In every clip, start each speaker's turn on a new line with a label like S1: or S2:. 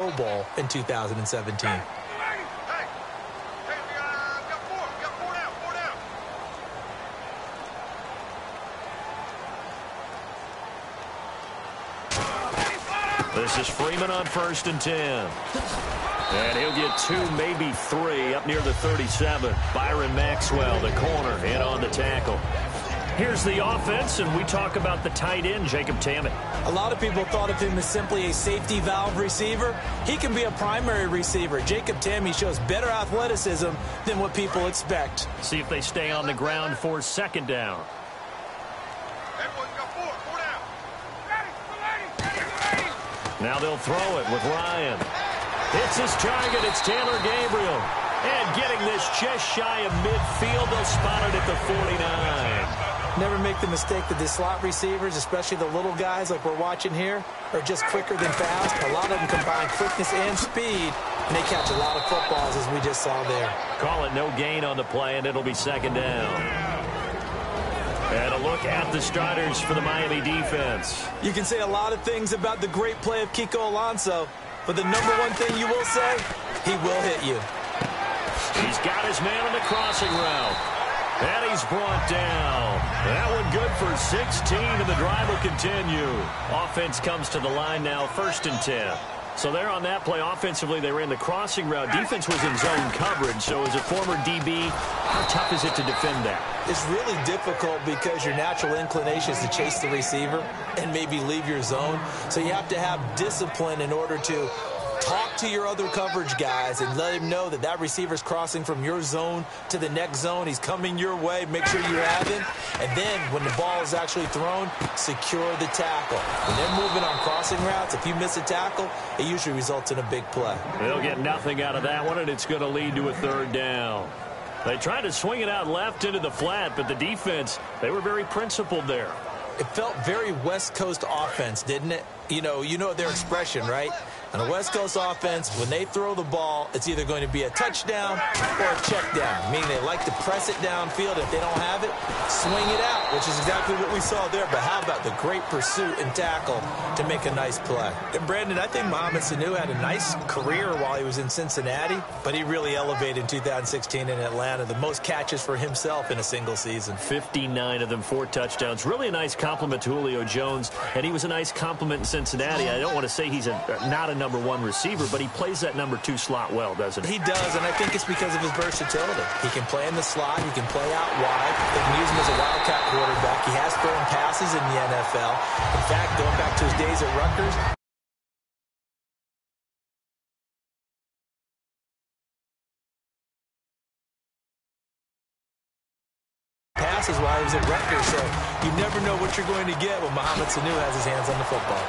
S1: Pro Bowl in 2017.
S2: This is Freeman on 1st and 10. And he'll get 2, maybe 3 up near the 37. Byron Maxwell, the corner, in on the tackle. Here's the offense, and we talk about the tight end, Jacob Tammett.
S1: A lot of people thought of him as simply a safety valve receiver. He can be a primary receiver. Jacob Tammett shows better athleticism than what people expect.
S2: See if they stay on the ground for 2nd down. Now they'll throw it with Ryan. It's his target. It's Taylor Gabriel. And getting this just shy of midfield, they'll spot it at the 49.
S1: Never make the mistake that the slot receivers, especially the little guys like we're watching here, are just quicker than fast. A lot of them combine quickness and speed, and they catch a lot of footballs, as we just saw there.
S2: Call it no gain on the play, and it'll be 2nd down. And a look at the starters for the Miami defense.
S1: You can say a lot of things about the great play of Kiko Alonso, but the number one thing you will say, he will hit you.
S2: He's got his man on the crossing route. And he's brought down. That one good for 16, and the drive will continue. Offense comes to the line now, 1st and 10. So they're on that play. Offensively, they ran the crossing route. Defense was in zone coverage. So as a former DB, how tough is it to defend that?
S1: It's really difficult because your natural inclination is to chase the receiver and maybe leave your zone. So you have to have discipline in order to talk to your other coverage guys and let him know that that receiver's crossing from your zone to the next zone. He's coming your way. Make sure you have him. And then when the ball is actually thrown, secure the tackle. When they're moving on crossing routes, if you miss a tackle, it usually results in a big play.
S2: They'll get nothing out of that one, and it's going to lead to a 3rd down. They tried to swing it out left into the flat, but the defense, they were very principled there.
S1: It felt very West Coast offense, didn't it? You know their expression, right? On a West Coast offense, when they throw the ball, it's either going to be a touchdown or a check down, meaning they like to press it downfield. If they don't have it, swing it out, which is exactly what we saw there. But how about the great pursuit and tackle to make a nice play? And, Brandon, I think Mohamed Sanu had a nice career while he was in Cincinnati, but he really elevated in 2016 in Atlanta. The most catches for himself in a single season.
S2: 59 of them, 4 touchdowns. Really a nice compliment to Julio Jones, and he was a nice compliment in Cincinnati. I don't want to say he's not a number 1 receiver, but he plays that number 2 slot well, doesn't he?
S1: He does, and I think it's because of his versatility. He can play in the slot. He can play out wide. They can use him as a wildcat quarterback. He has thrown passes in the NFL. In fact, going back to his days at Rutgers, passes while he was at Rutgers, so you never know what you're going to get when Mohamed Sanu has his hands on the football.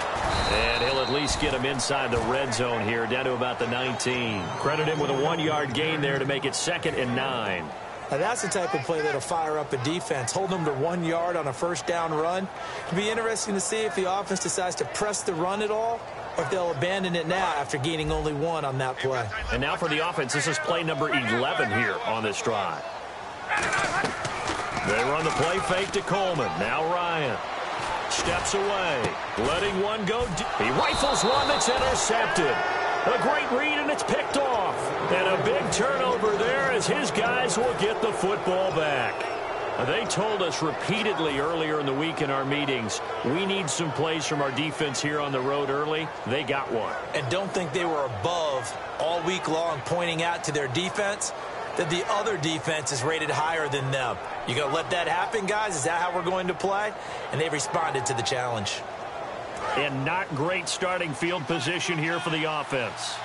S2: And he'll at least get him inside the red zone here, down to about the 19. Credit him with a 1-yard gain there to make it 2nd and 9.
S1: Now that's the type of play that'll fire up a defense. Hold them to 1 yard on a 1st down run. It'll be interesting to see if the offense decides to press the run at all, or if they'll abandon it now after gaining only 1 on that play.
S2: And now for the offense, this is play number 11 here on this drive. They run the play fake to Coleman. Now Ryan steps away, letting one go. He rifles one that's intercepted. A great read, and it's picked off. And a big turnover there as his guys will get the football back. They told us repeatedly earlier in the week in our meetings, we need some plays from our defense here on the road early. They got one.
S1: And don't think they were above all week long pointing out to their defense that the other defense is rated higher than them. You going to let that happen, guys? Is that how we're going to play? And they responded to the challenge.
S2: And not great starting field position here for the offense.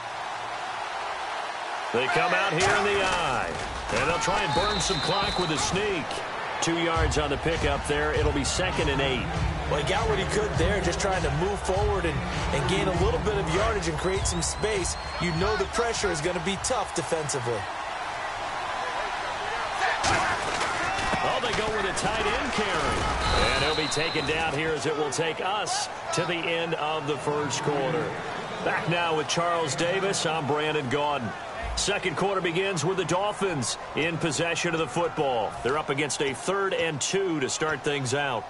S2: They come out here in the eye. And they'll try and burn some clock with a sneak. 2 yards on the pickup there. It'll be 2nd and 8.
S1: Well, he got what he could there, just trying to move forward and gain a little bit of yardage and create some space. You know the pressure is going to be tough defensively.
S2: Oh, they go with a tight end carry. And he'll be taken down here as it will take us to the end of the first quarter. Back now with Charles Davis. I'm Brandon Gaudin. Second quarter begins with the Dolphins in possession of the football. They're up against a 3rd and 2 to start things out.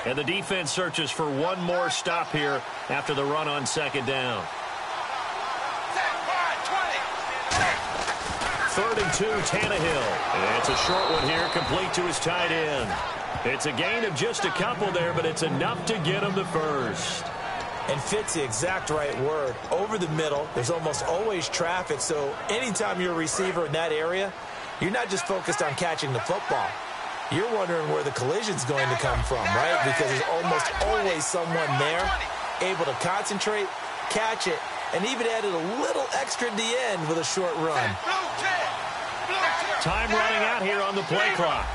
S2: And the defense searches for one more stop here after the run on second down. 3rd and 2, Tannehill. And it's a short one here, complete to his tight end. It's a gain of just a couple there, but it's enough to get him the first.
S1: And fit's the exact right word. Over the middle, there's almost always traffic, so anytime you're a receiver in that area, you're not just focused on catching the football. You're wondering where the collision's going to come from, right? Because there's almost always someone there able to concentrate, catch it, and even added a little extra at the end with a short run.
S2: Time running out here on the play clock.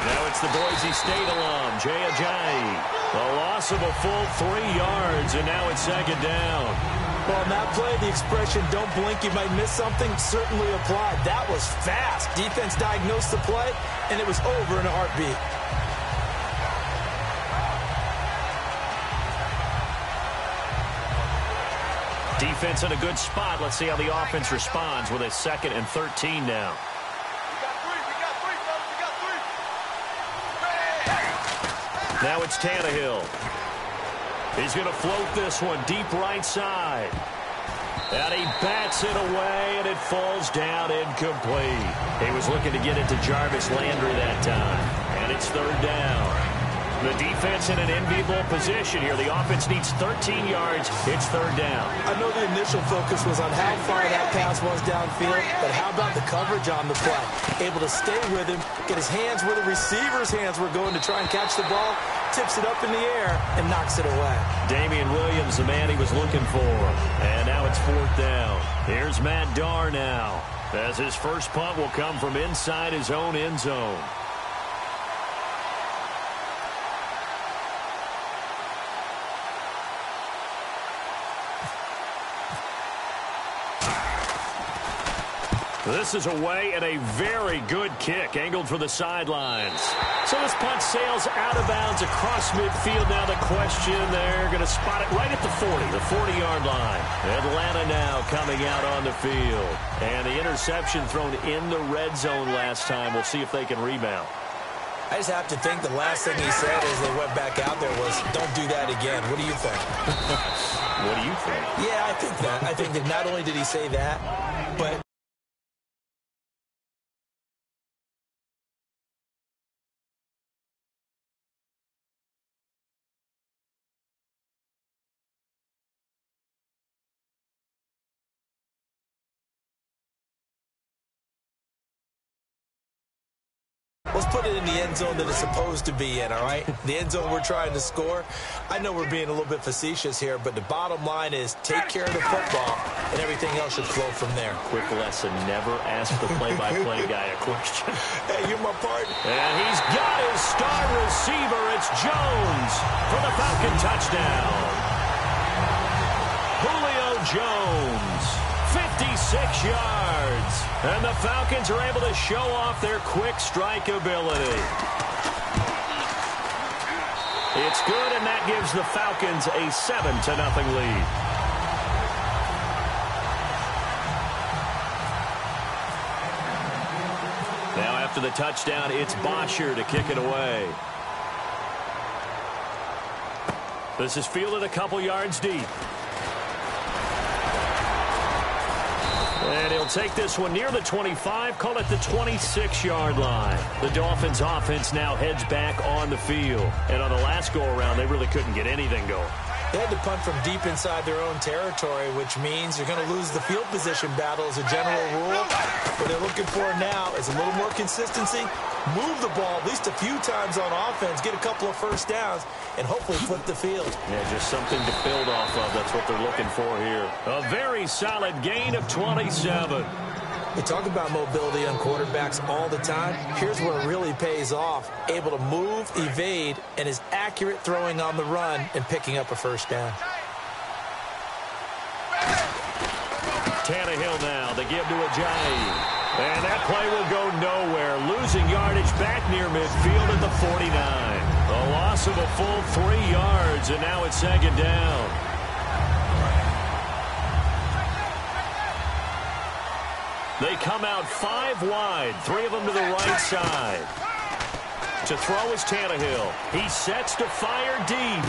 S2: Now it's the Boise State alum, Jay Ajayi. A loss of a full 3 yards, and now it's second down.
S1: Well, on that play, the expression, don't blink, you might miss something, certainly applied. That was fast. Defense diagnosed the play, and it was over in a heartbeat.
S2: Defense in a good spot. Let's see how the offense responds with a 2nd and 13 now. Now it's Tannehill. He's going to float this one deep right side. And he bats it away, and it falls down incomplete. He was looking to get it to Jarvis Landry that time. And it's 3rd down. The defense in an enviable position here. The offense needs 13 yards. It's 3rd down.
S1: I know the initial focus was on how far that pass was downfield, but how about the coverage on the play? Able to stay with him, get his hands where the receiver's hands were going to try and catch the ball, tips it up in the air, and knocks it away.
S2: Damian Williams, the man he was looking for. And now it's 4th down. Here's Matt Darr now, as his first punt will come from inside his own end zone. This is away and a very good kick, angled for the sidelines. So this punt sails out of bounds across midfield. Now the question, they're going to spot it right at the 40, the 40-yard line. Atlanta now coming out on the field. And the interception thrown in the red zone last time. We'll see if they can rebound.
S1: I just have to think the last thing he said as they went back out there was, don't do that again. What do you think?
S2: What do you think?
S1: Yeah, I think that. I think that not only did he say that, but let's put it in the end zone that it's supposed to be in, all right? The end zone we're trying to score. I know we're being a little bit facetious here, but the bottom line is take care of the football, and everything else should flow from there.
S2: Quick lesson, never ask the play-by-play guy a question.
S1: Hey, you're my partner.
S2: And he's got his star receiver. It's Jones for the Falcon touchdown. Julio Jones, 56 yards. And the Falcons are able to show off their quick strike ability. It's good, and that gives the Falcons a 7-0 lead. Now after the touchdown, it's Bosher to kick it away. This is fielded a couple yards deep. And he'll take this one near the 25, call it the 26-yard line. The Dolphins' offense now heads back on the field. And on the last go-around, they really couldn't get anything going.
S1: They had to punt from deep inside their own territory, which means you're going to lose the field position battle as a general rule. What they're looking for now is a little more consistency, move the ball at least a few times on offense, get a couple of first downs, and hopefully flip the field.
S2: Yeah, just something to build off of. That's what they're looking for here. A very solid gain of 27.
S1: They talk about mobility on quarterbacks all the time. Here's where it really pays off. Able to move, evade, and is accurate throwing on the run and picking up a first down.
S2: Tannehill now, they give to Ajayi. And that play will go nowhere. Losing yardage back near midfield at the 49. A loss of a full 3 yards, and now it's second down. They come out 5 wide, 3 of them to the right side. To throw is Tannehill. He sets to fire deep.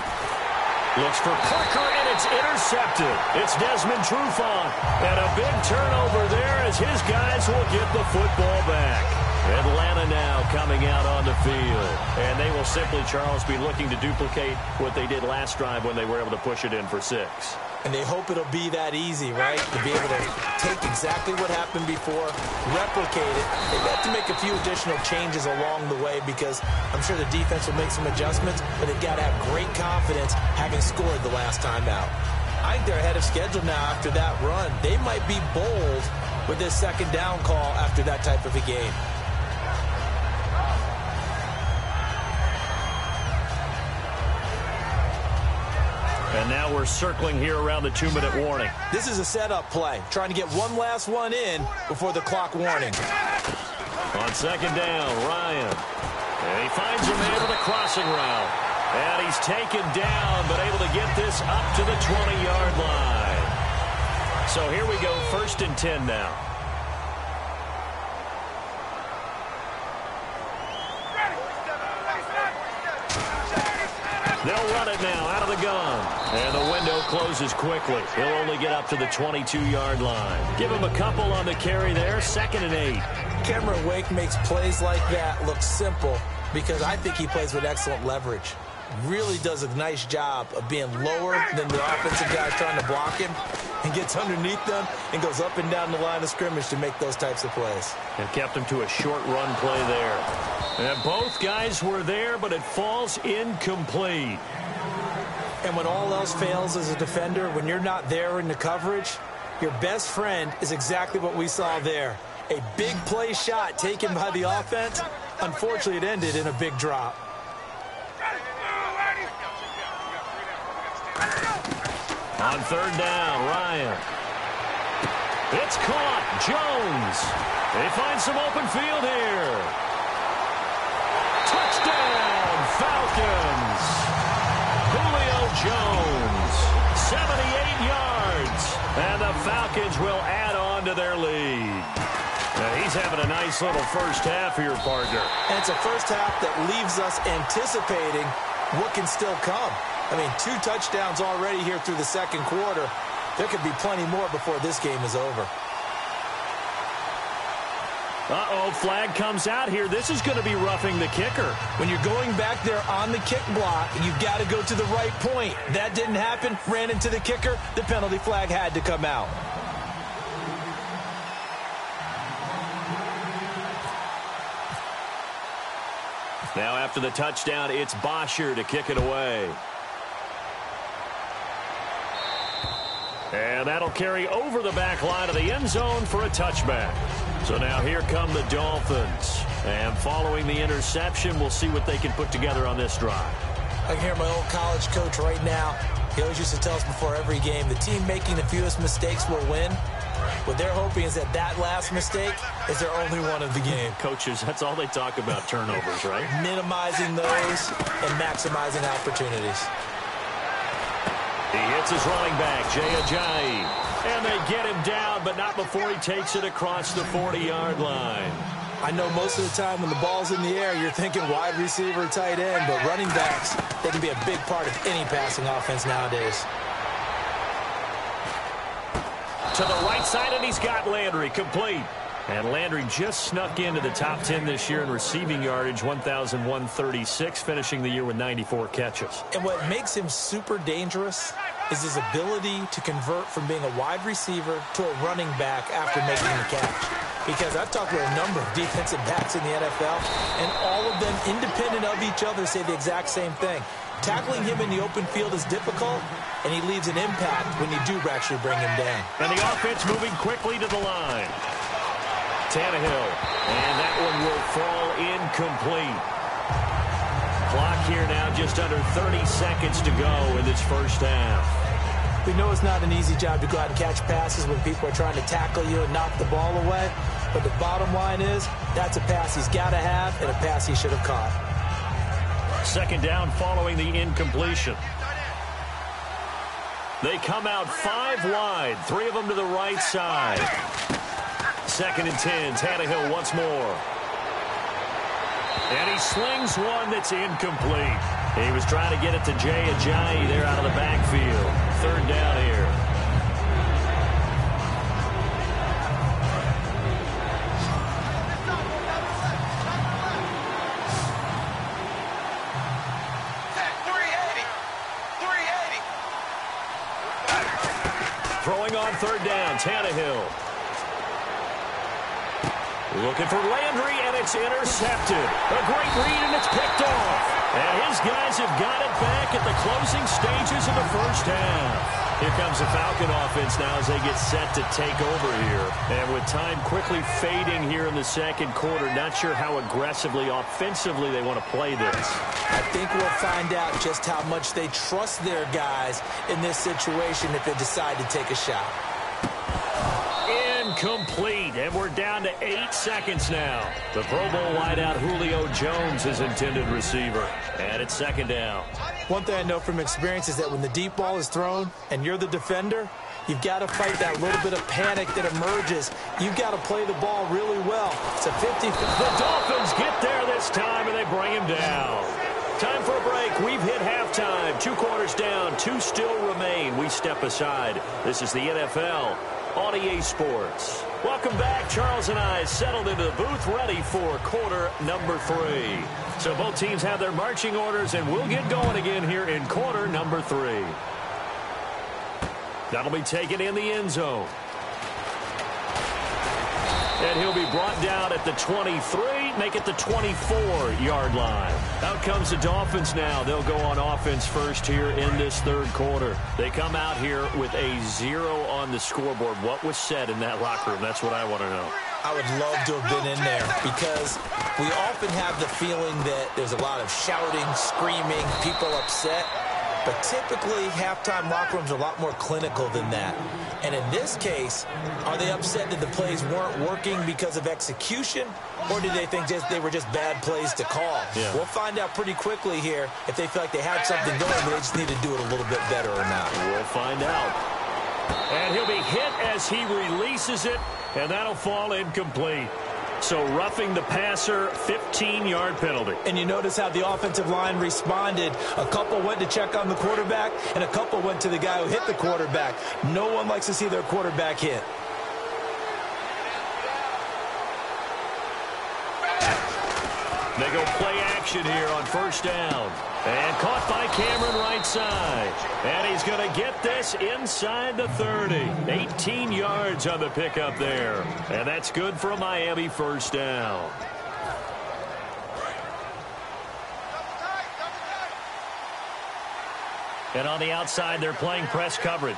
S2: Looks for Parker, and it's intercepted. It's Desmond Trufant. And a big turnover there as his guys will get the football back. Atlanta now coming out on the field. And they will simply, Charles, be looking to duplicate what they did last drive when they were able to push it in for 6.
S1: And they hope it'll be that easy, right? To be able to take exactly what happened before, replicate it. They've got to make a few additional changes along the way because I'm sure the defense will make some adjustments, but they've got to have great confidence having scored the last time out. I think they're ahead of schedule now after that run. They might be bold with this second down call after that type of a game.
S2: And now we're circling here around the 2-minute warning.
S1: This is a setup play, trying to get one last one in before the clock warning.
S2: On second down, Ryan. And he finds a man with a crossing route. And he's taken down, but able to get this up to the 20-yard line. So here we go, 1st and 10 now. They'll run it now out of the gun. And the window closes quickly. He'll only get up to the 22-yard line. Give him a couple on the carry there. 2nd and 8.
S1: Cameron Wake makes plays like that look simple because I think he plays with excellent leverage. Really does a nice job of being lower than the offensive guy trying to block him and gets underneath them and goes up and down the line of scrimmage to make those types of plays.
S2: And kept him to a short run play there. And both guys were there, but it falls incomplete.
S1: And when all else fails as a defender, when you're not there in the coverage, your best friend is exactly what we saw there. A big play shot taken by the offense. Unfortunately, it ended in a big drop.
S2: On 3rd down, Ryan. It's caught. Jones. They find some open field here. Touchdown, Falcons. Julio Jones, 78 yards. And the Falcons will add on to their lead. Now he's having a nice little first half here, partner.
S1: And it's a first half that leaves us anticipating what can still come. I mean, 2 touchdowns already here through the second quarter. There could be plenty more before this game is over.
S2: Uh-oh, flag comes out here. This is going to be roughing the kicker.
S1: When you're going back there on the kick block, you've got to go to the right point. That didn't happen, ran into the kicker. The penalty flag had to come out.
S2: Now after the touchdown, it's Bosher to kick it away. And that'll carry over the back line of the end zone for a touchback. So now here come the Dolphins. And following the interception, we'll see what they can put together on this drive.
S1: I can hear my old college coach right now. He always used to tell us before every game, the team making the fewest mistakes will win. What they're hoping is that that last mistake is their only one of the game.
S2: Coaches, that's all they talk about, turnovers, right?
S1: Minimizing those and maximizing opportunities.
S2: He hits his running back, Jay Ajayi. And they get him down, but not before he takes it across the 40-yard line.
S1: I know most of the time when the ball's in the air, you're thinking wide receiver, tight end, but running backs, they can be a big part of any passing offense nowadays.
S2: To the right side, and he's got Landry complete. And Landry just snuck into the top 10 this year in receiving yardage, 1,136, finishing the year with 94 catches.
S1: And what makes him super dangerous is his ability to convert from being a wide receiver to a running back after making the catch. Because I've talked with a number of defensive backs in the NFL, and all of them, independent of each other, say the exact same thing. Tackling him in the open field is difficult, and he leaves an impact when you do actually bring him down.
S2: And the offense moving quickly to the line. Tannehill, and that one will fall incomplete. Clock here now just under 30 seconds to go in this first half.
S1: We know it's not an easy job to go out and catch passes when people are trying to tackle you and knock the ball away, but the bottom line is that's a pass he's got to have and a pass he should have caught.
S2: Second down following the incompletion. They come out 5 wide, 3 of them to the right side. 2nd and 10, Tannehill once more. And he slings one that's incomplete. He was trying to get it to Jay Ajayi there out of the backfield. Third down here. Throwing on third down, Tannehill. Looking for Landry, and it's intercepted. A great read, and it's picked off. And his guys have got it back at the closing stages of the first half. Here comes the Falcon offense now as they get set to take over here. And with time quickly fading here in the second quarter, not sure how aggressively, offensively they want to play this.
S1: I think we'll find out just how much they trust their guys in this situation if they decide to take a shot.
S2: Incomplete, and we're down to 8 seconds now. The Pro Bowl wideout Julio Jones is intended receiver, and it's second down.
S1: One thing I know from experience is that when the deep ball is thrown and you're the defender, you've got to fight that little bit of panic that emerges. You've got to play the ball really well. It's a 50.
S2: The Dolphins get there this time, and they bring him down. Time for a break. We've hit halftime. 2 quarters down. 2 still remain. We step aside. This is the NFL on EA Sports. Welcome back. Charles and I settled into the booth ready for quarter number 3. So both teams have their marching orders, and we'll get going again here in quarter number 3. That'll be taken in the end zone. And he'll be brought down at the 23, make it the 24-yard line. Out comes the Dolphins now. They'll go on offense first here in this third quarter. They come out here with a 0 on the scoreboard. What was said in that locker room? That's what I want to know.
S1: I would love to have been in there because we often have the feeling that there's a lot of shouting, screaming, people upset. But typically, halftime locker rooms are a lot more clinical than that. And in this case, are they upset that the plays weren't working because of execution? Or do they think they were just bad plays to call?
S2: Yeah.
S1: We'll find out pretty quickly here if they feel like they had something going, but they just need to do it a little bit better or not.
S2: We'll find out. And he'll be hit as he releases it, and that'll fall incomplete. So roughing the passer, 15-yard penalty.
S1: And you notice how the offensive line responded. A couple went to check on the quarterback, and a couple went to the guy who hit the quarterback. No one likes to see their quarterback hit.
S2: They go play action here on first down. And caught by Cameron right side. And he's going to get this inside the 30. 18 yards on the pickup there. And that's good for a Miami first down. And on the outside, they're playing press coverage.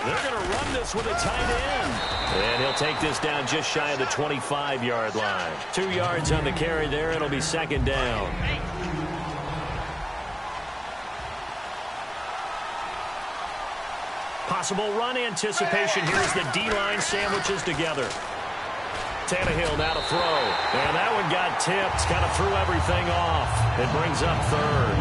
S2: They're going to run this with a tight end. And he'll take this down just shy of the 25-yard line. 2 yards on the carry there. It'll be second down. Possible run anticipation here as the D-line sandwiches together. Tannehill now to throw. And that one got tipped. Kind of threw everything off. It brings up third.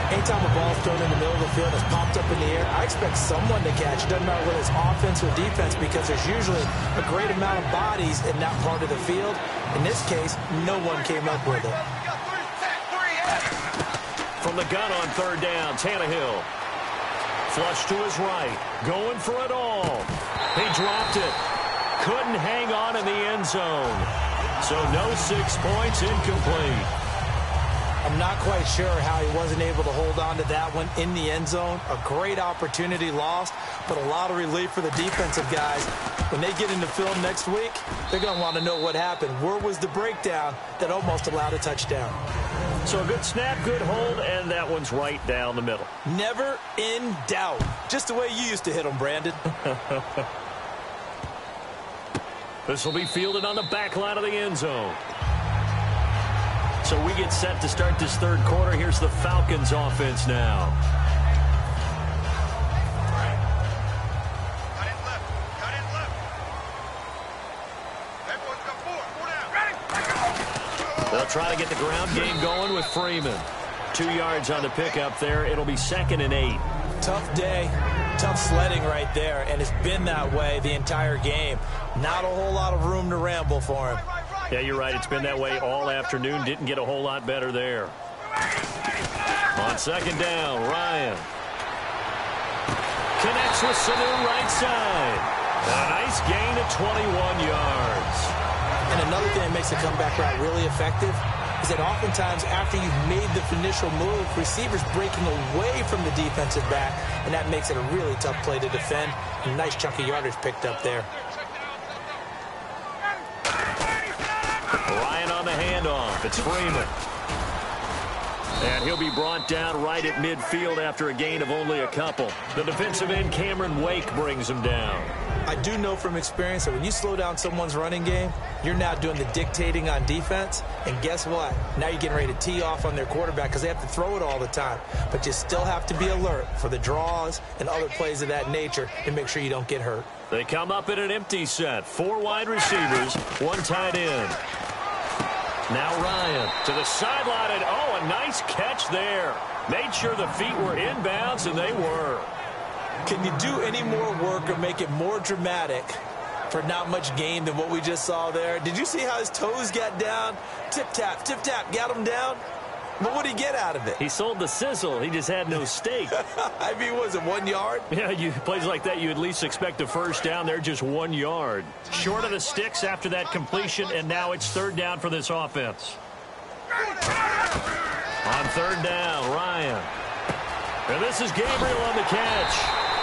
S1: Anytime a ball is thrown in the middle of the field, it's popped up in the air, I expect someone to catch. It doesn't matter whether it's offense or defense because there's usually a great amount of bodies in that part of the field. In this case, no one came up with it.
S2: From the gun on third down, Tannehill. Flush to his right. Going for it all. He dropped it. Couldn't hang on in the end zone. So no 6 points, incomplete.
S1: I'm not quite sure how he wasn't able to hold on to that one in the end zone. A great opportunity lost, but a lot of relief for the defensive guys. When they get into film next week, they're going to want to know what happened. Where was the breakdown that almost allowed a touchdown?
S2: So a good snap, good hold, and that one's right down the middle.
S1: Never in doubt. Just the way you used to hit them, Brandon.
S2: This will be fielded on the back line of the end zone. So we get set to start this third quarter. Here's the Falcons offense now. They'll try to get the ground game going with Freeman. 2 yards on the pickup there. It'll be 2nd and 8.
S1: Tough day. Tough sledding right there, and it's been that way the entire game. Not a whole lot of room to ramble for him.
S2: Yeah, you're right. It's been that way all afternoon. Didn't get a whole lot better there. On second down, Ryan connects with Sanu right side. A nice gain of 21 yards.
S1: And another thing that makes the comeback route really effective is that oftentimes after you've made the initial move, receivers breaking away from the defensive back, and that makes it a really tough play to defend. A nice chunk of yardage picked up there.
S2: Ryan on the handoff. It's Freeman. And he'll be brought down right at midfield after a gain of only a couple. The defensive end, Cameron Wake, brings him down.
S1: I do know from experience that when you slow down someone's running game, you're now doing the dictating on defense. And guess what? Now you're getting ready to tee off on their quarterback because they have to throw it all the time. But you still have to be alert for the draws and other plays of that nature to make sure you don't get hurt.
S2: They come up in an empty set. 4 wide receivers, 1 tight end. Now Ryan to the sideline, and oh, a nice catch there. Made sure the feet were inbounds, and they were.
S1: Can you do any more work or make it more dramatic for not much gain than what we just saw there? Did you see how his toes got down? Tip-tap, got him down. But what did he get out of it?
S2: He sold the sizzle. He just had no steak.
S1: I mean, was it 1 yard?
S2: Yeah, plays like that, you at least expect a first down. They're just 1 yard. Short of the sticks after that completion, and now it's third down for this offense. On third down, Ryan. And this is Gabriel on the catch.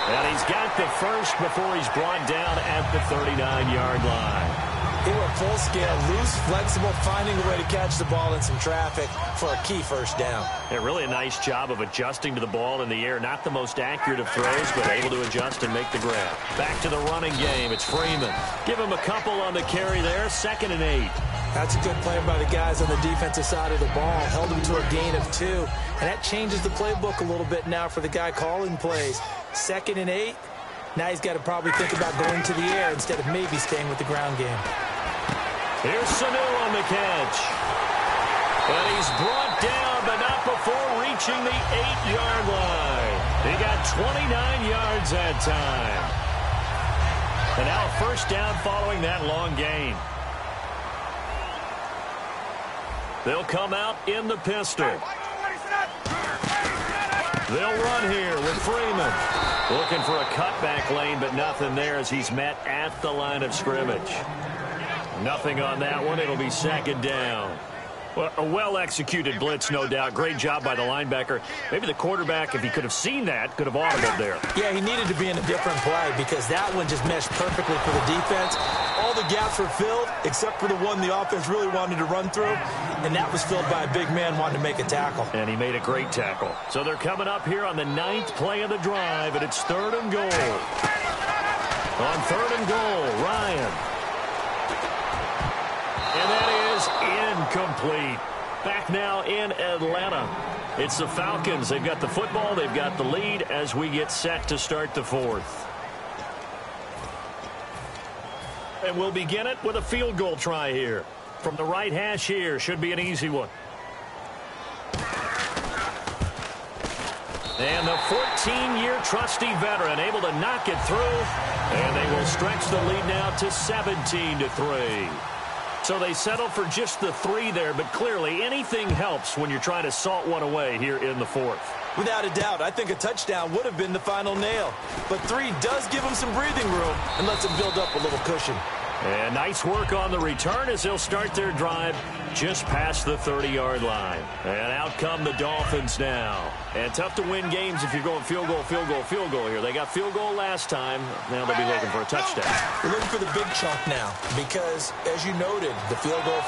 S2: And he's got the first before he's brought down at the 39-yard line.
S1: They were full scale, loose, flexible, finding a way to catch the ball in some traffic for a key first down.
S2: Yeah, really a nice job of adjusting to the ball in the air. Not the most accurate of throws, but able to adjust and make the grab. Back to the running game. It's Freeman. Give him a couple on the carry there. 2nd and 8.
S1: That's a good play by the guys on the defensive side of the ball. Held him to a gain of 2. And that changes the playbook a little bit now for the guy calling plays. 2nd and 8. Now he's got to probably think about going to the air instead of maybe staying with the ground game.
S2: Here's Sanu on the catch. And he's brought down, but not before reaching the 8-yard line. He got 29 yards that time. And now a first down following that long gain. They'll come out in the pistol. They'll run here with Freeman. Looking for a cutback lane, but nothing there as he's met at the line of scrimmage. Nothing on that one. It'll be 2nd down. Well, a well-executed blitz, no doubt. Great job by the linebacker. Maybe the quarterback, if he could have seen that, could have audibled there.
S1: Yeah, he needed to be in a different play because that one just meshed perfectly for the defense. All the gaps were filled except for the one the offense really wanted to run through, and that was filled by a big man wanting to make a tackle.
S2: And he made a great tackle. So they're coming up here on the 9th play of the drive, and it's 3rd and goal. On 3rd and goal, Ryan. And that is incomplete. Back now in Atlanta. It's the Falcons. They've got the football. They've got the lead as we get set to start the 4th. And we'll begin it with a field goal try here. From the right hash here. Should be an easy one. And the 14-year trusty veteran able to knock it through. And they will stretch the lead now to 17-3. So they settle for just the 3 there, but clearly anything helps when you're trying to salt one away here in the 4th.
S1: Without a doubt, I think a touchdown would have been the final nail. But 3 does give them some breathing room and lets them build up a little cushion.
S2: And nice work on the return as they'll start their drive just past the 30-yard line. And out come the Dolphins now. And tough to win games if you're going field goal here. They got field goal last time. Now they'll be looking for a touchdown.
S1: We're looking for the big chunk now because, as you noted, the field goal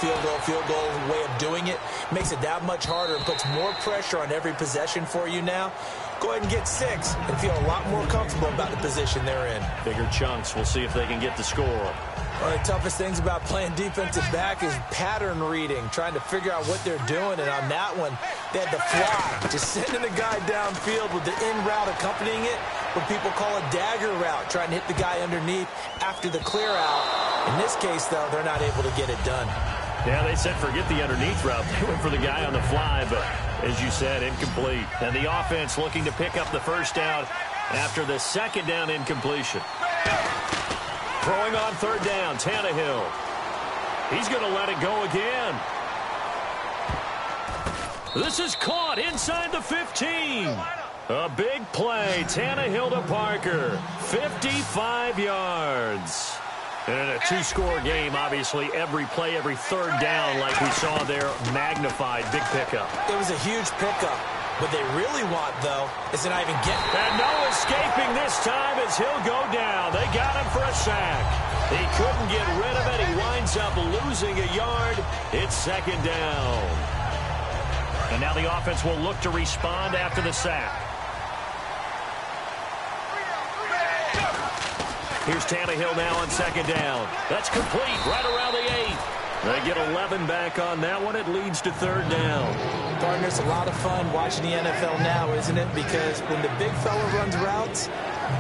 S1: way of doing it makes it that much harder and puts more pressure on every possession for you now. Go ahead and get 6 and feel a lot more comfortable about the position they're in.
S2: Bigger chunks. We'll see if they can get the score.
S1: One of the toughest things about playing defensive back is pattern reading, trying to figure out what they're doing. And on that one, they had the fly, just sending a guy downfield with the in route accompanying it, what people call a dagger route, trying to hit the guy underneath after the clear out. In this case, though, they're not able to get it done.
S2: Yeah, they said forget the underneath route. They went for the guy on the fly, but as you said, incomplete. And the offense looking to pick up the first down after the 2nd down incompletion. Throwing on 3rd down, Tannehill. He's going to let it go again. This is caught inside the 15. A big play. Tannehill to Parker. 55 yards. And in a two-score game, obviously, every play, every third down, like we saw there, magnified. Big pickup.
S1: It was a huge pickup. What they really want, though, is to not even get...
S2: And no escaping this time as he'll go down. They got him for a sack. He couldn't get rid of it. He winds up losing a yard. It's second down. And now the offense will look to respond after the sack. Here's Tannehill now on second down. That's complete right around the 8. They get 11 back on that one. It leads to third down.
S1: Partner, it's a lot of fun watching the NFL now, isn't it? Because when the big fella runs routes,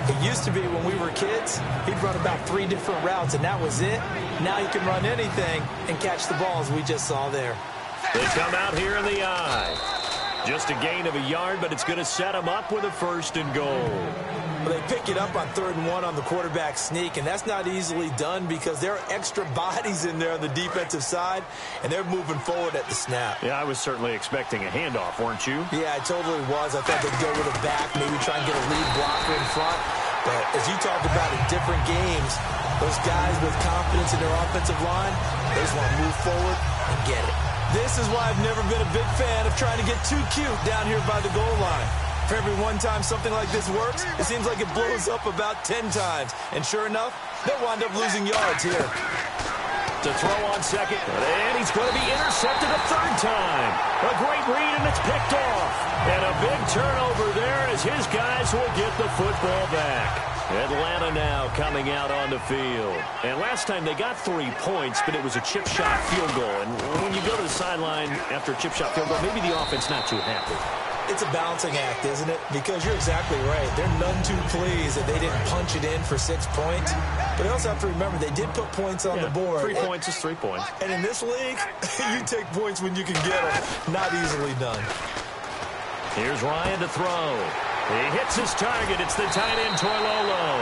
S1: it used to be when we were kids, he'd run about 3 different routes, and that was it. Now he can run anything and catch the balls we just saw there.
S2: They come out here in the eye. Just a gain of a yard, but it's going to set them up with a first and goal.
S1: Well, they pick it up on 3rd and 1 on the quarterback sneak, and that's not easily done because there are extra bodies in there on the defensive side, and they're moving forward at the snap.
S2: Yeah, I was certainly expecting a handoff, weren't you?
S1: Yeah, I totally was. I thought they'd go with a back, maybe try and get a lead blocker in front. But as you talked about in different games, those guys with confidence in their offensive line, they just want to move forward and get it. This is why I've never been a big fan of trying to get too cute down here by the goal line. For every one time something like this works, it seems like it blows up about 10 times. And sure enough, they'll wind up losing yards here.
S2: To throw on second, and he's going to be intercepted a third time. A great read, and it's picked off. And a big turnover there as his guys will get the football back. Atlanta now coming out on the field. And last time they got 3 points, but it was a chip shot field goal. And when you go to the sideline after a chip shot field goal, maybe the offense not too happy.
S1: It's a balancing act, isn't it? Because you're exactly right. They're none too pleased that they didn't punch it in for 6 points. But you also have to remember they did put points on the board.
S2: 3 points is 3 points.
S1: And in this league, you take points when you can get them. Not easily done.
S2: Here's Ryan to throw. He hits his target. It's the tight end, Toilolo.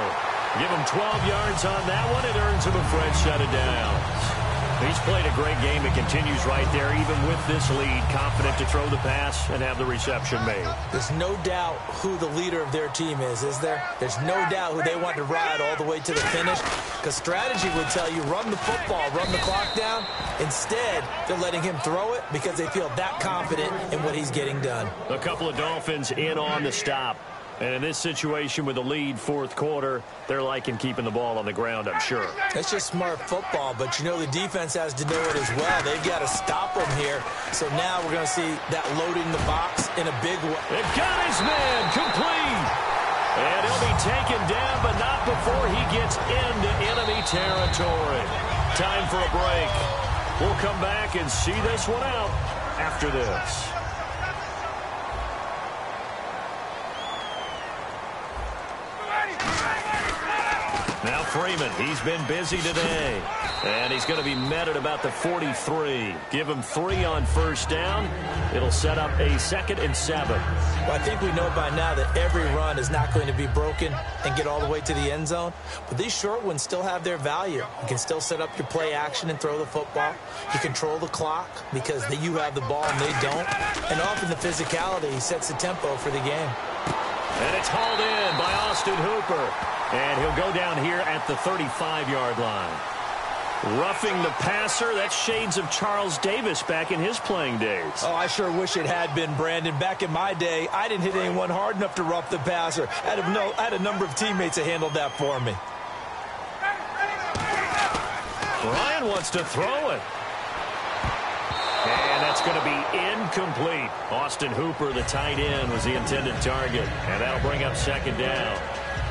S2: Give him 12 yards on that one. It earns him a fresh set of downs. He's played a great game. It continues right there, even with this lead. Confident to throw the pass and have the reception made.
S1: There's no doubt who the leader of their team is there? There's no doubt who they want to ride all the way to the finish. Because strategy would tell you, run the football, run the clock down. Instead, they're letting him throw it because they feel that confident in what he's getting done.
S2: A couple of Dolphins in on the stop. And in this situation with the lead fourth quarter, they're liking keeping the ball on the ground, I'm sure.
S1: That's just smart football, but you know the defense has to know it as well. They've got to stop them here. So now we're going to see that loading the box in a big way.
S2: They've got his man complete. And he'll be taken down, but not before he gets into enemy territory. Time for a break. We'll come back and see this one out after this. Now Freeman, he's been busy today. And he's going to be met at about the 43. Give him 3 on first down. It'll set up a 2nd and 7.
S1: Well, I think we know by now that every run is not going to be broken and get all the way to the end zone. But these short ones still have their value. You can still set up your play action and throw the football. You control the clock because you have the ball and they don't. And often the physicality sets the tempo for the game.
S2: And it's hauled in by Austin Hooper. And he'll go down here at the 35-yard line. Roughing the passer, that's shades of Charles Davis back in his playing days.
S1: Oh, I sure wish it had been, Brandon. Back in my day, I didn't hit anyone hard enough to rough the passer. I had a number of teammates that handled that for me.
S2: Ryan wants to throw it. And that's going to be incomplete. Austin Hooper, the tight end, was the intended target. And that'll bring up 2nd down.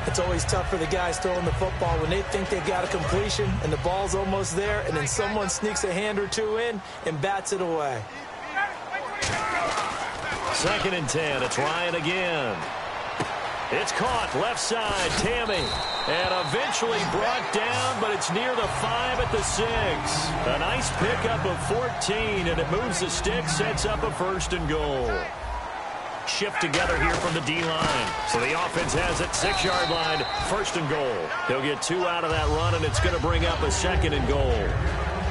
S1: It's always tough for the guys throwing the football when they think they got a completion and the ball's almost there, and then someone sneaks a hand or two in and bats it away.
S2: 2nd and 10. It's Ryan again. It's caught left side, Tammy. And eventually brought down, but it's near the 5 at the 6. A nice pickup of 14, and it moves the stick, sets up a 1st and goal. Shift together here from the D-line. So the offense has it, 6-yard line, 1st and goal. He'll get 2 out of that run, and it's going to bring up a 2nd and goal.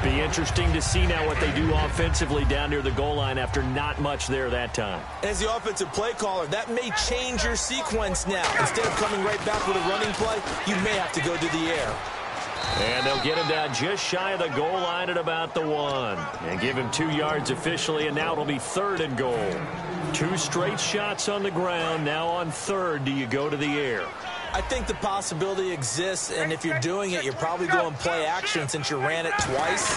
S2: Be interesting to see now what they do offensively down near the goal line after not much there that time.
S1: As the offensive play caller, that may change your sequence now. Instead of coming right back with a running play, you may have to go to the air.
S2: And they'll get him down just shy of the goal line at about the 1. And give him 2 yards officially, and now it'll be 3rd and goal. 2 straight shots on the ground. Now on 3rd, do you go to the air?
S1: I think the possibility exists, and if you're doing it, you're probably going play action since you ran it twice.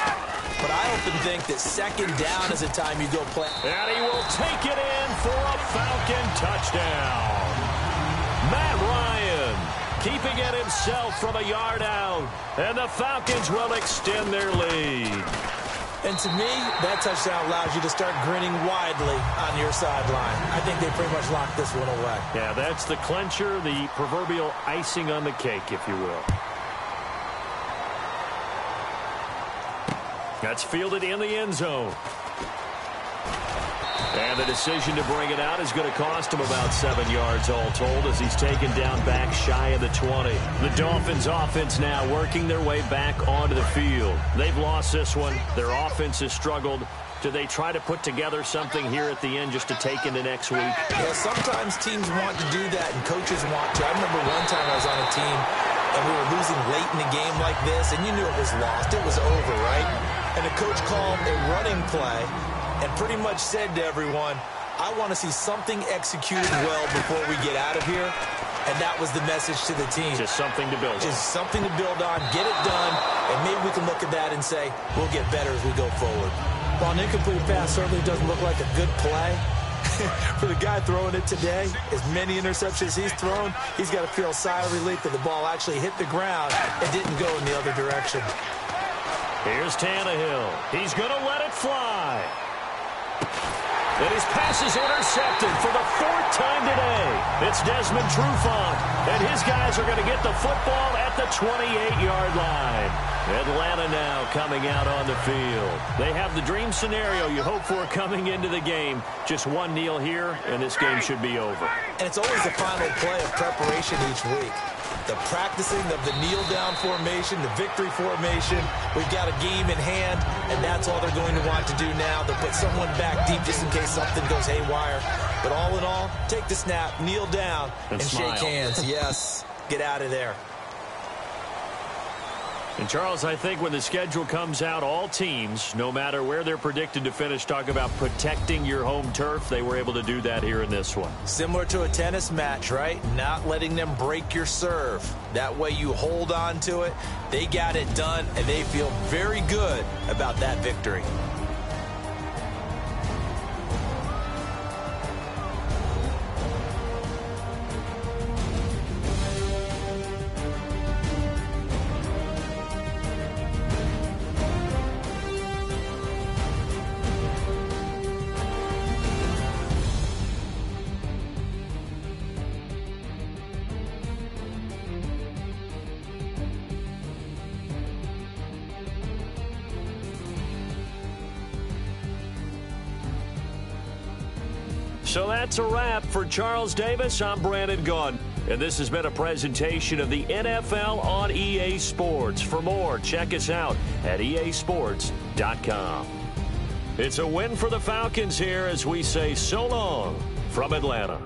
S1: But I often think that 2nd down is the time you go play.
S2: And he will take it in for a Falcon touchdown. Matt Ryan keeping it himself from a yard out. And the Falcons will extend their lead.
S1: And to me, that touchdown allows you to start grinning widely on your sideline. I think they pretty much locked this one away.
S2: Yeah, that's the clincher, the proverbial icing on the cake, if you will. That's fielded in the end zone. And the decision to bring it out is going to cost him about 7 yards all told as he's taken down back shy of the 20. The Dolphins offense now working their way back onto the field. They've lost this one. Their offense has struggled. Do they try to put together something here at the end just to take into next week?
S1: Yeah, sometimes teams want to do that and coaches want to. I remember one time I was on a team and we were losing late in a game like this and you knew it was lost. It was over, right? And the coach called a running play and pretty much said to everyone, I want to see something executed well before we get out of here. And that was the message to the team.
S2: Just something to build on.
S1: Just something to build on, get it done, and maybe we can look at that and say, we'll get better as we go forward. While an incomplete pass certainly doesn't look like a good play, for the guy throwing it today, as many interceptions he's thrown, he's got to feel a sigh of relief that the ball actually hit the ground and didn't go in the other direction.
S2: Here's Tannehill. He's going to let it fly. And his pass is intercepted for the 4th time today. It's Desmond Trufant, and his guys are going to get the football at the 28-yard line. Atlanta now coming out on the field. They have the dream scenario you hope for coming into the game. Just one kneel here, and this game should be over.
S1: And it's always the final play of preparation each week. The practicing of the kneel-down formation, the victory formation. We've got a game in hand, and that's all they're going to want to do now. They'll put someone back deep just in case something goes haywire. But all in all, take the snap, kneel down, and shake hands. Yes, get out of there.
S2: And, Charles, I think when the schedule comes out, all teams, no matter where they're predicted to finish, talk about protecting your home turf. They were able to do that here in this one.
S1: Similar to a tennis match, right? Not letting them break your serve. That way you hold on to it. They got it done, and they feel very good about that victory.
S2: So that's a wrap for Charles Davis. I'm Brandon Gunn, and this has been a presentation of the NFL on EA Sports. For more, check us out at easports.com. It's a win for the Falcons here as we say so long from Atlanta.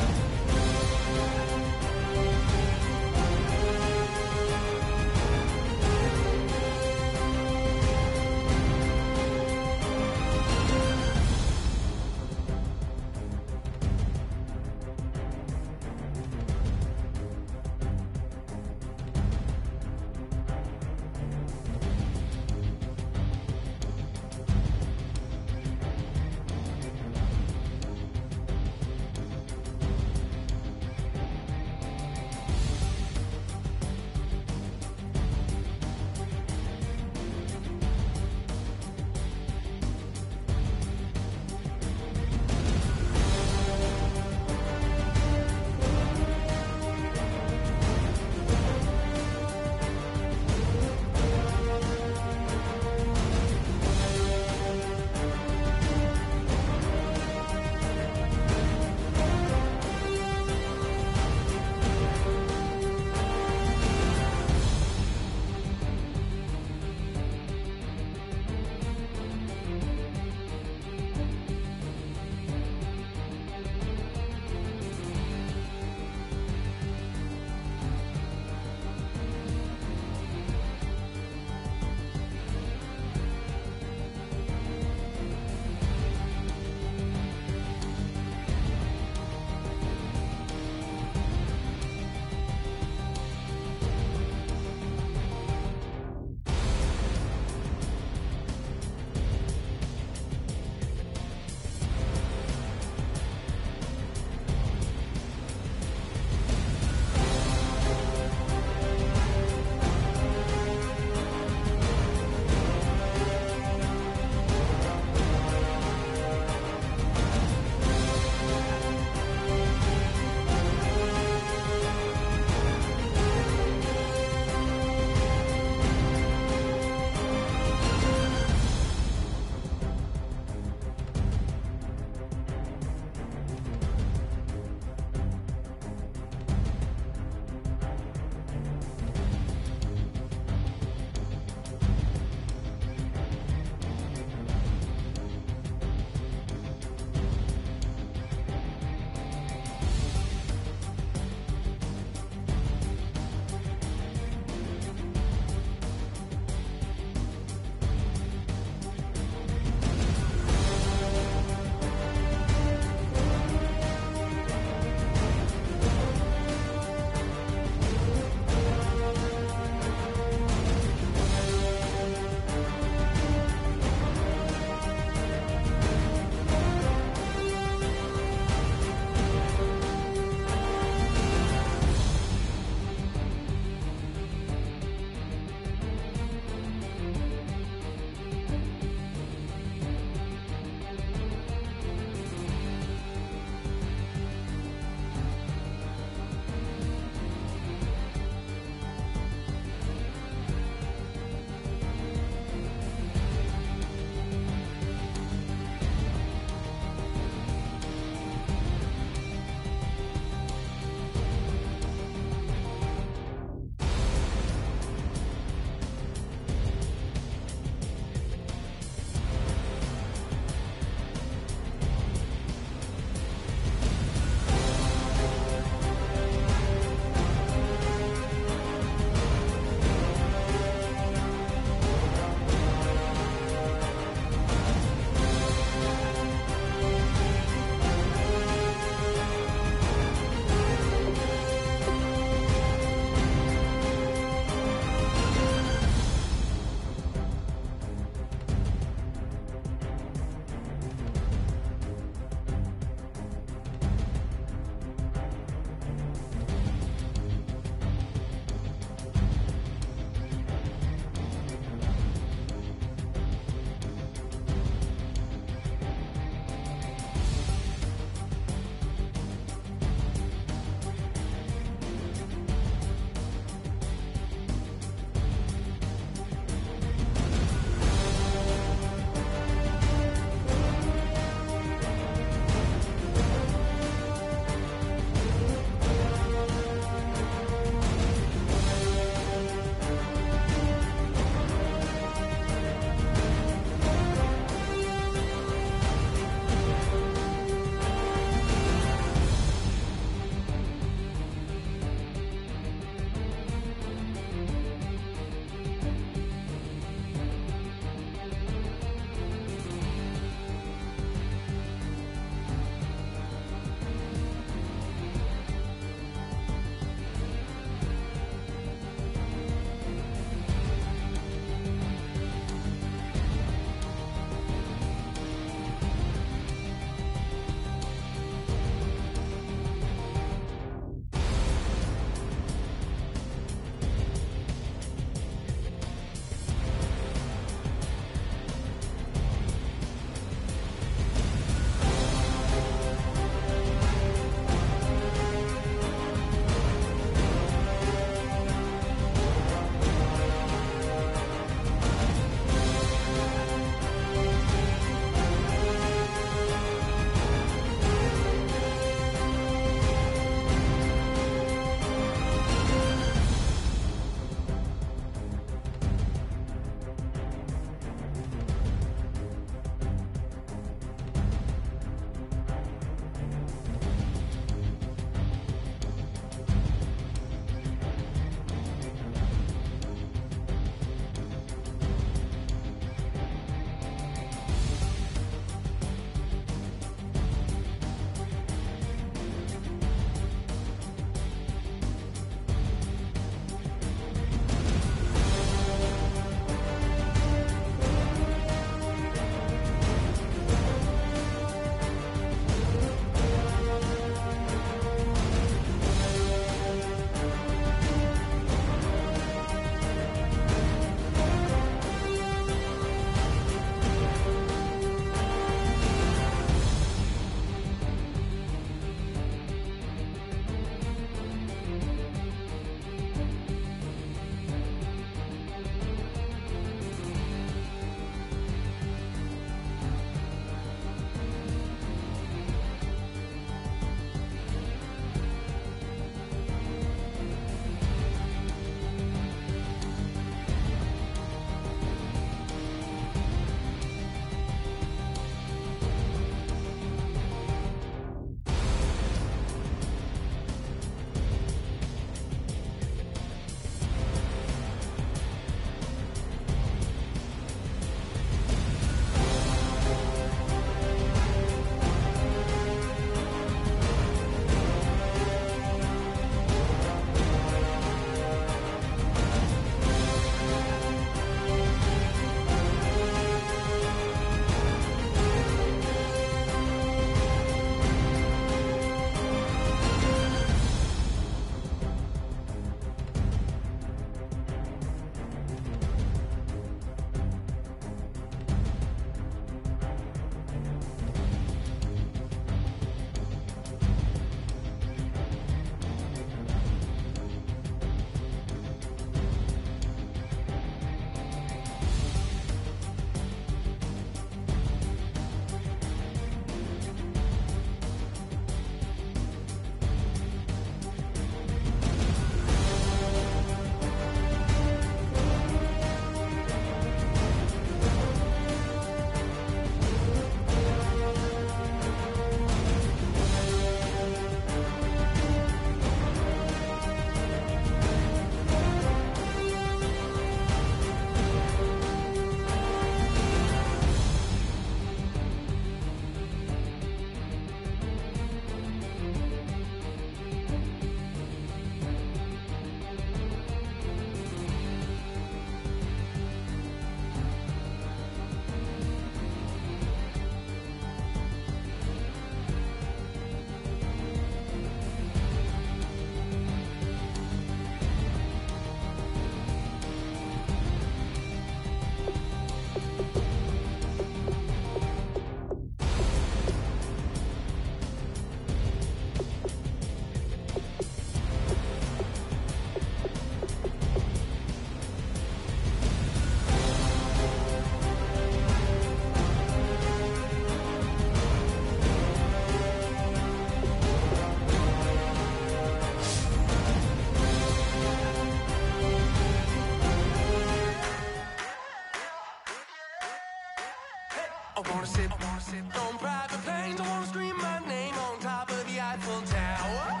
S3: wanna sit on private planes. I wanna scream my name on top of the Eiffel Tower.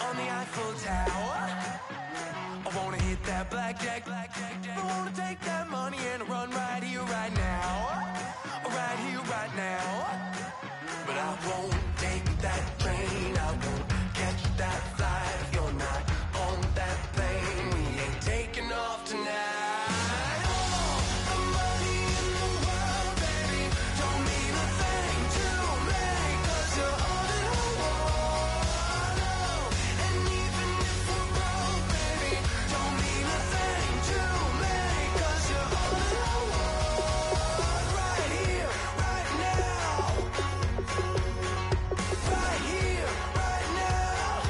S3: On the Eiffel Tower. I wanna hit that blackjack. I wanna take that money and run right here, right now. Right here, right now. But I won't take that train. I won't catch that flight if you're not on that plane. We ain't taking off tonight. The money in the world, baby, don't mean a thing to me, 'cause you're all that I want. And even if we're broke, baby, don't mean a thing to me, 'cause you're all that I want. Right here, right now. Right here, right now.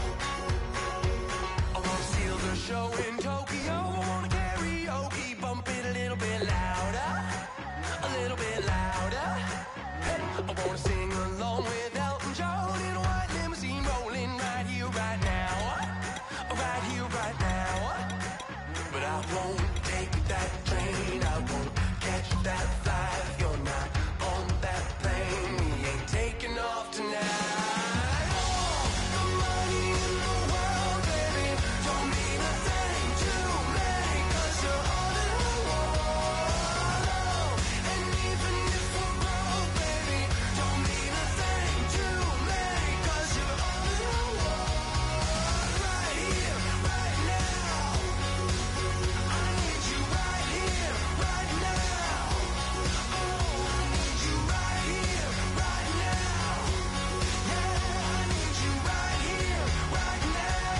S3: I wanna steal the show in Tokyo. I wanna karaoke, bump it a little bit louder. A little bit louder. Hey, I wanna sing along with Elton John in a white limousine rolling right here, right now. Right here, right now. But I won't take that train. I won't catch that flight if you're not on that plane. We ain't taking off tonight. The money in the world, baby, don't mean a thing to me, 'cause you're all that I want. And even if we're broke, baby, don't mean a thing to me, 'cause you're all that I want. Right here, right now. I need you right here, right now. Oh, I need you right here, right now. Yeah, I need you right here, right now.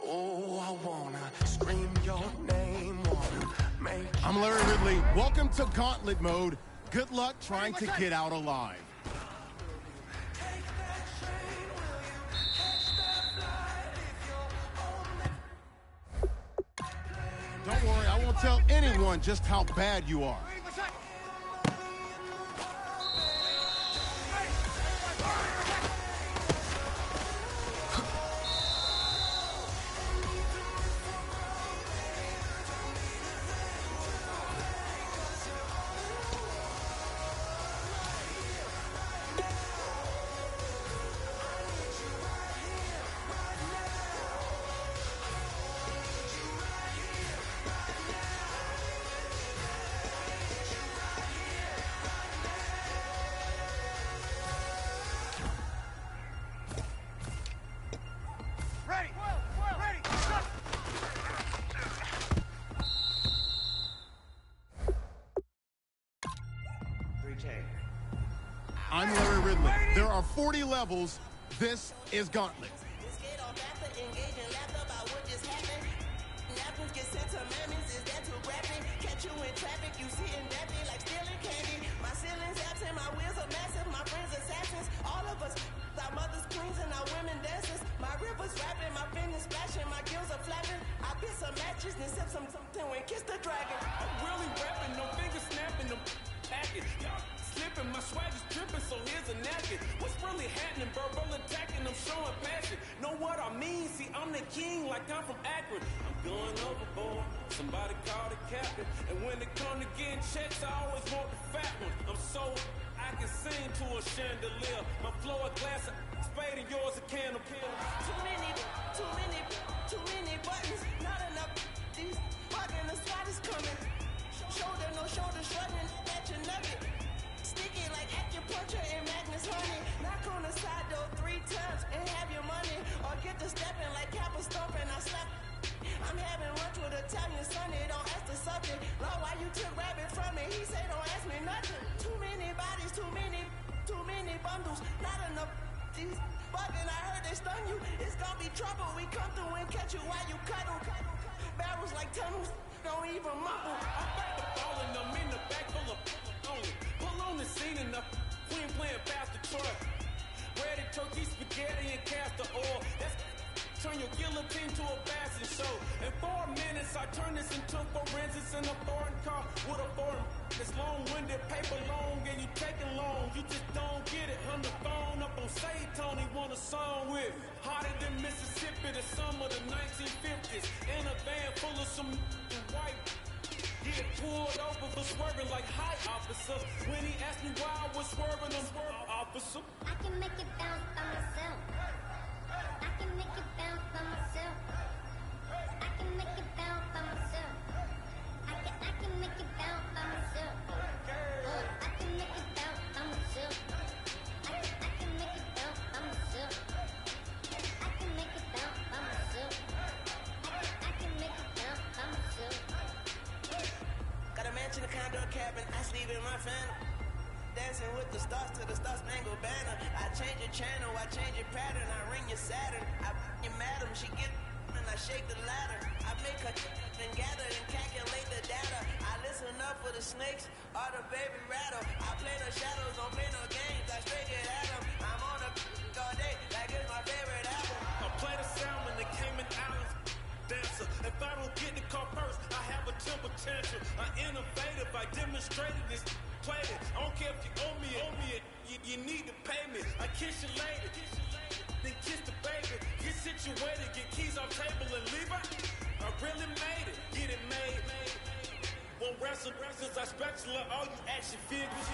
S3: Oh, I wanna scream your name, wanna make you.
S4: I'm Larry Ridley. Welcome to Gauntlet Mode. Good luck trying to get out alive.
S3: Take that train, will you catch that flight if you're on that?
S4: Don't worry, I won't tell anyone just how bad you are. I'm Larry Ridley. There are 40 levels. This is Gauntlet.
S3: Kiss the dragon. I'm really rapping, no fingers snapping, them package. Y'all slipping, my swag is dripping, so here's a napkin. What's really happening? Verbal attacking, I'm showing passion. Know what I mean? See, I'm the king, like I'm from Akron. I'm going overboard. Somebody call the captain. And when it come to getting checks, I always want the fat one. I'm so I can sing to a chandelier. My flow a glass of spade and yours a can of pill. Too many buttons, not enough. These bugging, the SWAT is coming. Shoulder, no shoulder, shrugging at your nugget. Sticky like acupuncture and Magnus honey. Knock on the side door 3 times and have your money. Or get to stepping like Kappa stomping. I slap. I'm having lunch with Italian Sonny. Don't ask the subject. Lord, why you took rabbit from me? He say don't ask me nothing. Too many bodies, too many bundles. Not enough. These bugging, I heard they stun you. It's gonna be trouble. We come through and catch you while you cuddle. Barrels like tunnels. Don't even mumble. I'm back to ballin', I'm in the back full of only. Pull on the scene enough. Queen playing Pastor Troy. Ready turkey, spaghetti, and castor oil. That's turn your guillotine to a bassin show. In 4 minutes, I turn this into forensics in a foreign car with a foreign. It's long-winded, paper long, and you taking long. You just don't get it. On the phone up on Say Tony, want a song with hotter than Mississippi, the summer of the 1950s. In a van full of some white
S5: get pulled over for swerving like hi, officer. When he asked me why I was swerving, I'm swerving, officer.
S6: I can make it bounce by myself. I can make it bounce by myself. I can make it bounce by myself. I can make it bounce by myself. I can make it bounce by myself. I can make it bounce by myself. I can make it bounce by myself. I can make it bounce by myself.
S3: Got a mansion, a condo, a cabin. I sleep in my phantom. Dancing with the stars to the star-spangled banner. I change your channel, I change your pattern. I ring your Saturn. I you madam, she get and I shake the ladder. I make her and gather and calculate the data. I listen up for the snakes or the baby rattle. I play the shadows, don't play no games. I straight get at 'em. I'm on the all day, like it's my favorite album.
S5: I play the salmon, the Cayman Islands dancer. If I don't get the car first, I have a temper tantrum. I'm innovative, I demonstrated this. Play it. I don't care if you owe me it. You need to pay me. I kiss you later, then kiss the baby. Get situated, get keys off table and leave it. I really made it, get it made. Won't wrestle since I spatula all you action figures.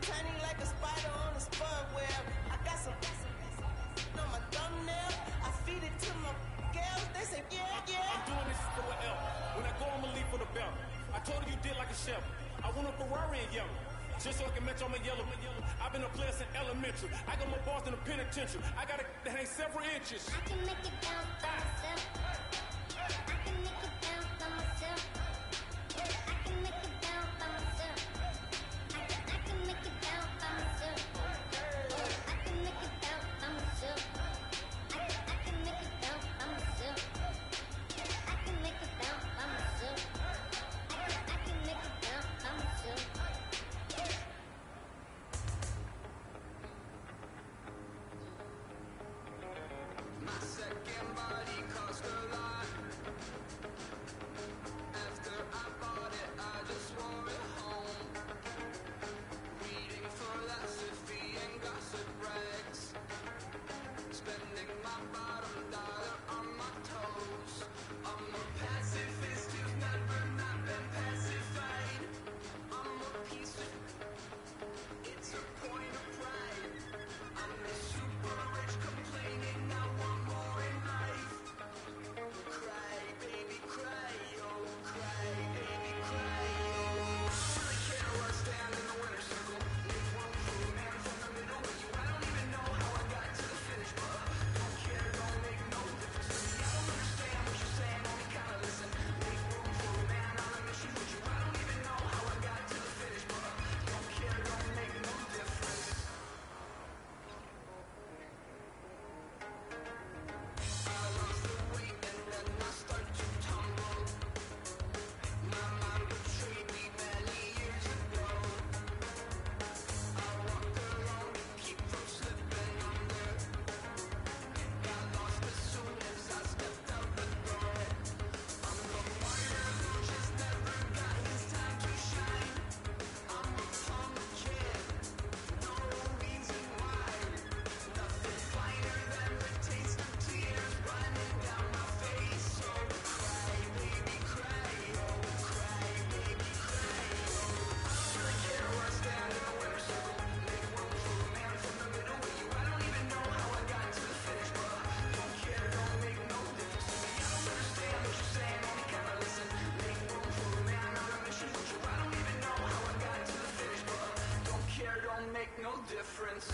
S3: Tiny like a spider on a spud web. I got some on my thumbnail. I feed it to my girls. They say, yeah.
S5: I'm doing this for the L. When I go, I'ma leave for the belt. I told her you did like a chef. I want a Ferrari in yellow, just so I can match on my yellow. I've been a player since elementary. I got more balls than a penitentiary. I got a that ain't several inches.
S6: I can make it bounce by myself. I can make it bounce by myself. I can make it bounce by myself. I can make it bounce by myself. I can make it bounce by myself. I can make it bounce by myself. I can make it bounce by myself. I can make it bounce by myself.
S3: My second body cost a lot. After I bought it, I just wore it home. Reading philosophy and gossip rags. Spending my bottom dollar on my toes. I'm a pacifist who's never not been pacified. I'm a piece of... It's a point of pride. I'm the super rich complaining I want more in life. Cry, baby, cry, oh, cry, baby, cry, oh. I don't really care where I stand in the winner's circle. Make one for a man from the middle with you. I don't even know how I got to the finish, but don't care, don't make no difference to me. I don't understand what you're saying, only kinda listen. Make room for a man on a mission with you. I don't even know how I got to the finish, but don't care, don't make no difference. I lost the weight and then I start to tumble. My mind betrayed me many years ago. I walked alone to keep from slipping under. Got lost as soon as I stepped out the door. I'm the martyr who just never got his time to shine. I'm a punk kid, no reason why. Nothing finer than the taste of tears running down my face. So cry, baby, cry, oh, cry, baby, cry, oh. I don't really care where I stand in the winner's circle. Make room for a man from the middle with you. I don't even know how I got to the finish, but don't care, don't make no difference to me. I don't understand what you're saying, only kinda listen. Make room for a man on a mission with you. I don't even know how I got to the finish, but don't care, don't make no difference.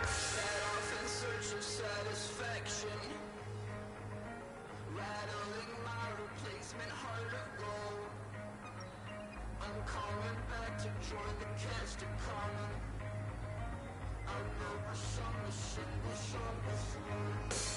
S3: Set off in search of satisfaction, rattling my replacement heart of gold. I'm coming back to join the cast of Carmen. I never sung a single song before.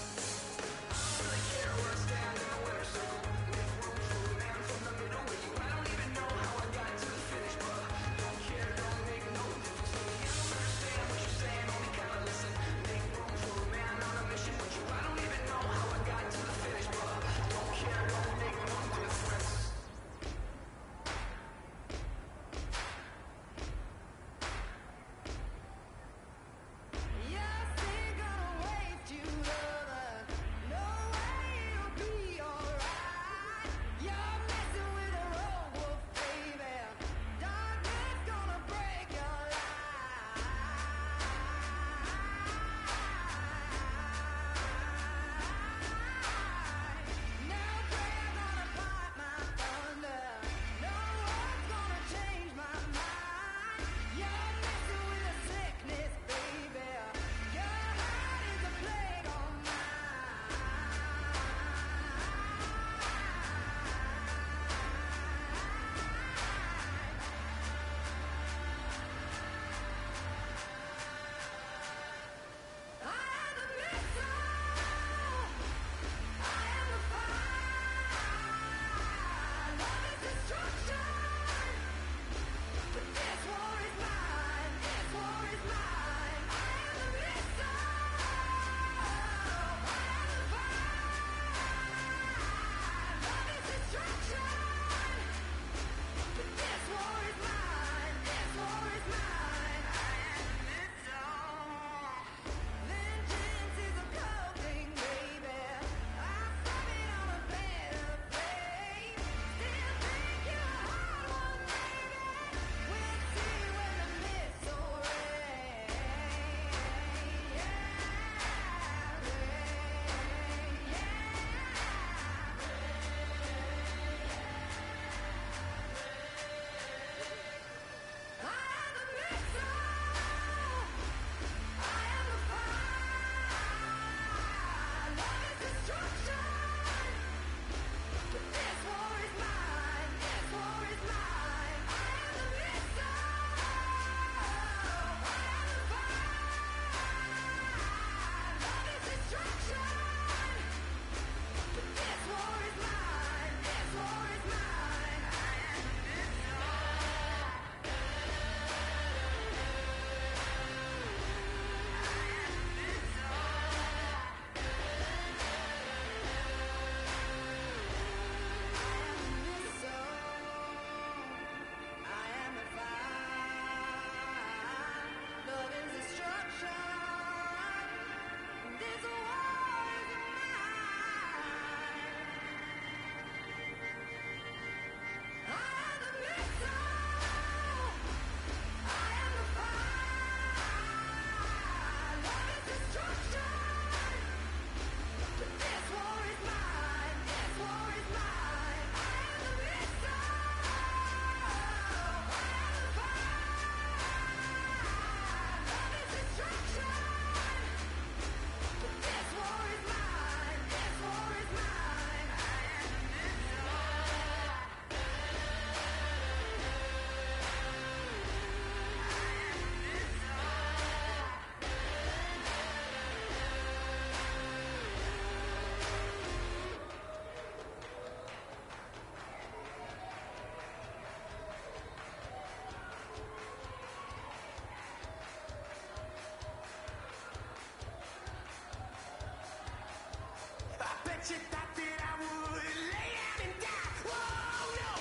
S3: that you thought that I would lay down and die. Whoa, no.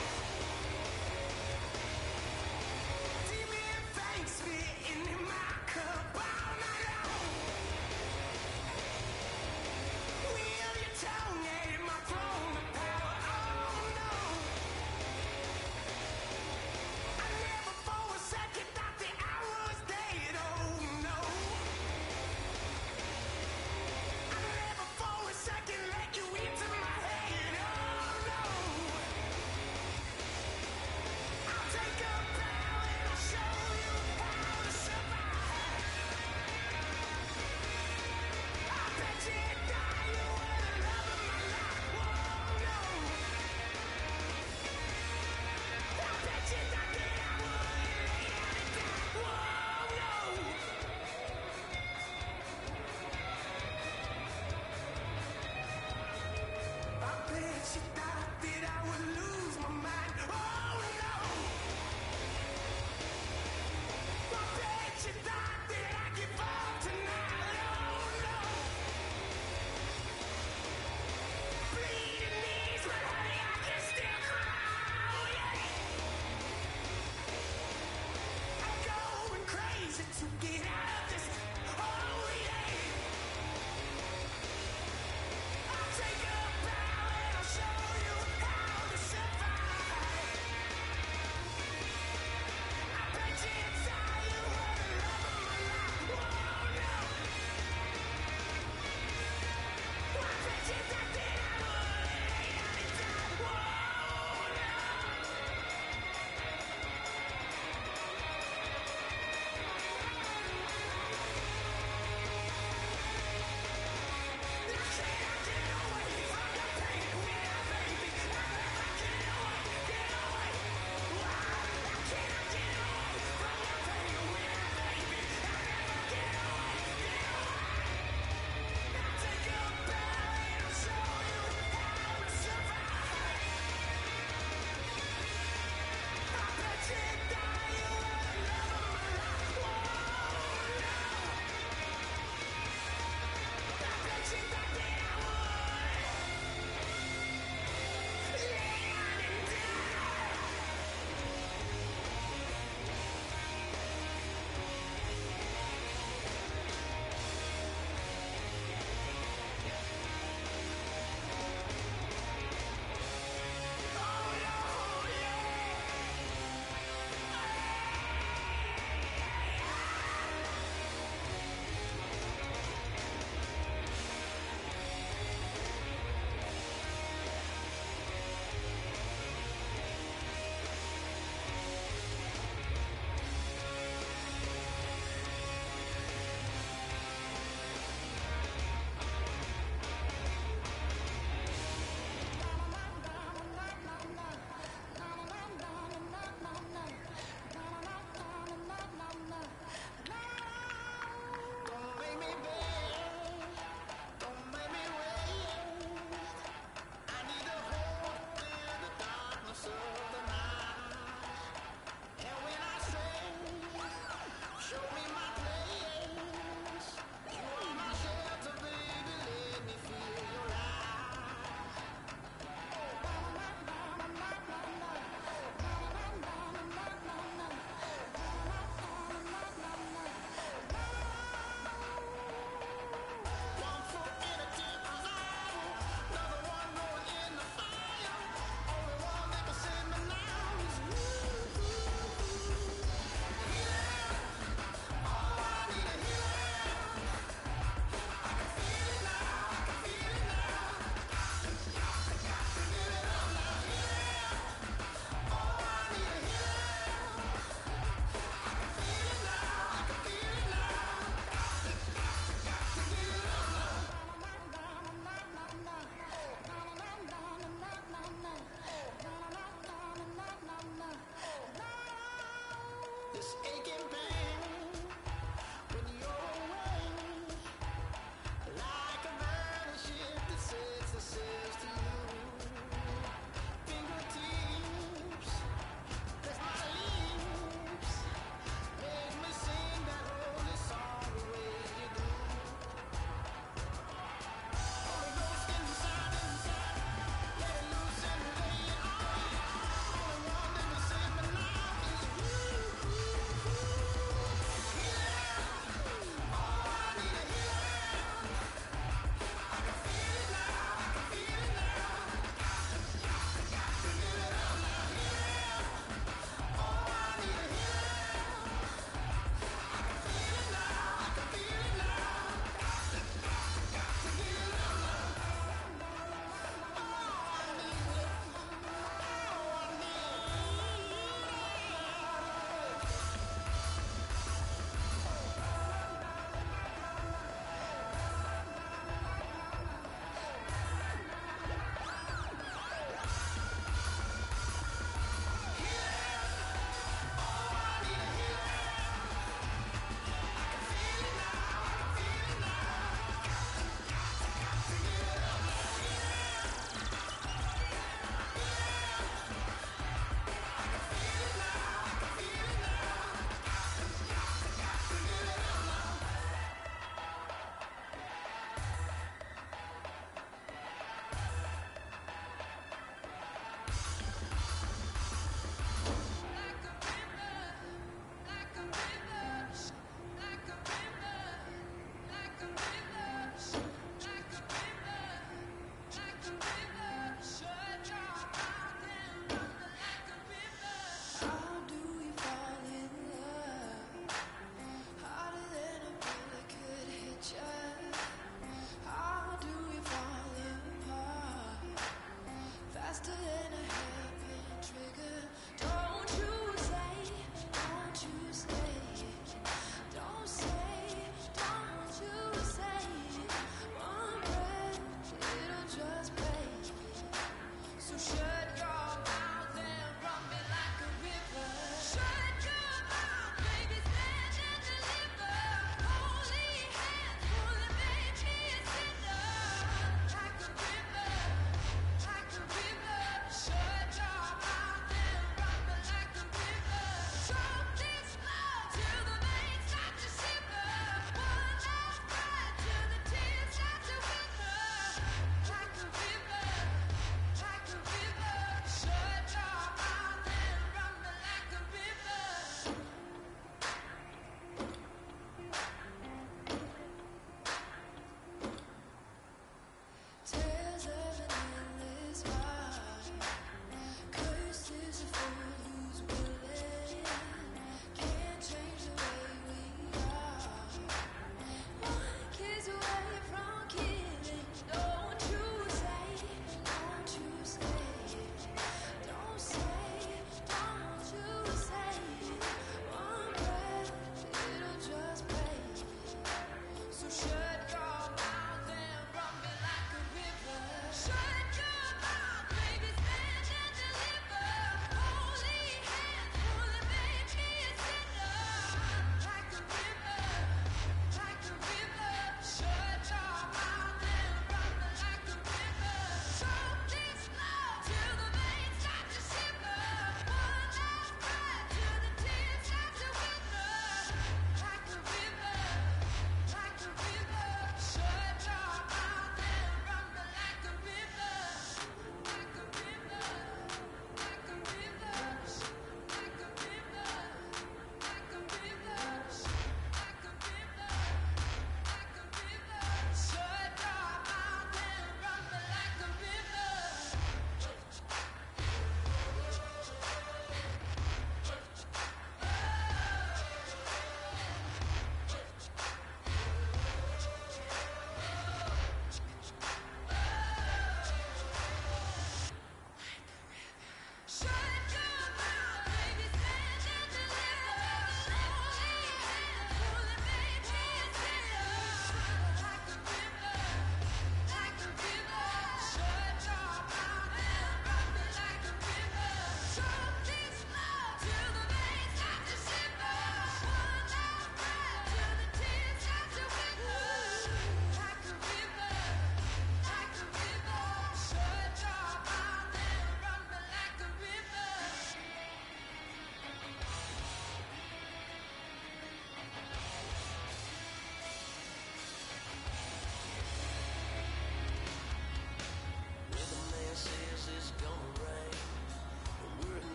S3: Deep in thanks spitting in my cup all night long. Wheel your tongue at my throne of power. Oh no. I never for a second thought that I was dead. Oh no. I never for a second let you into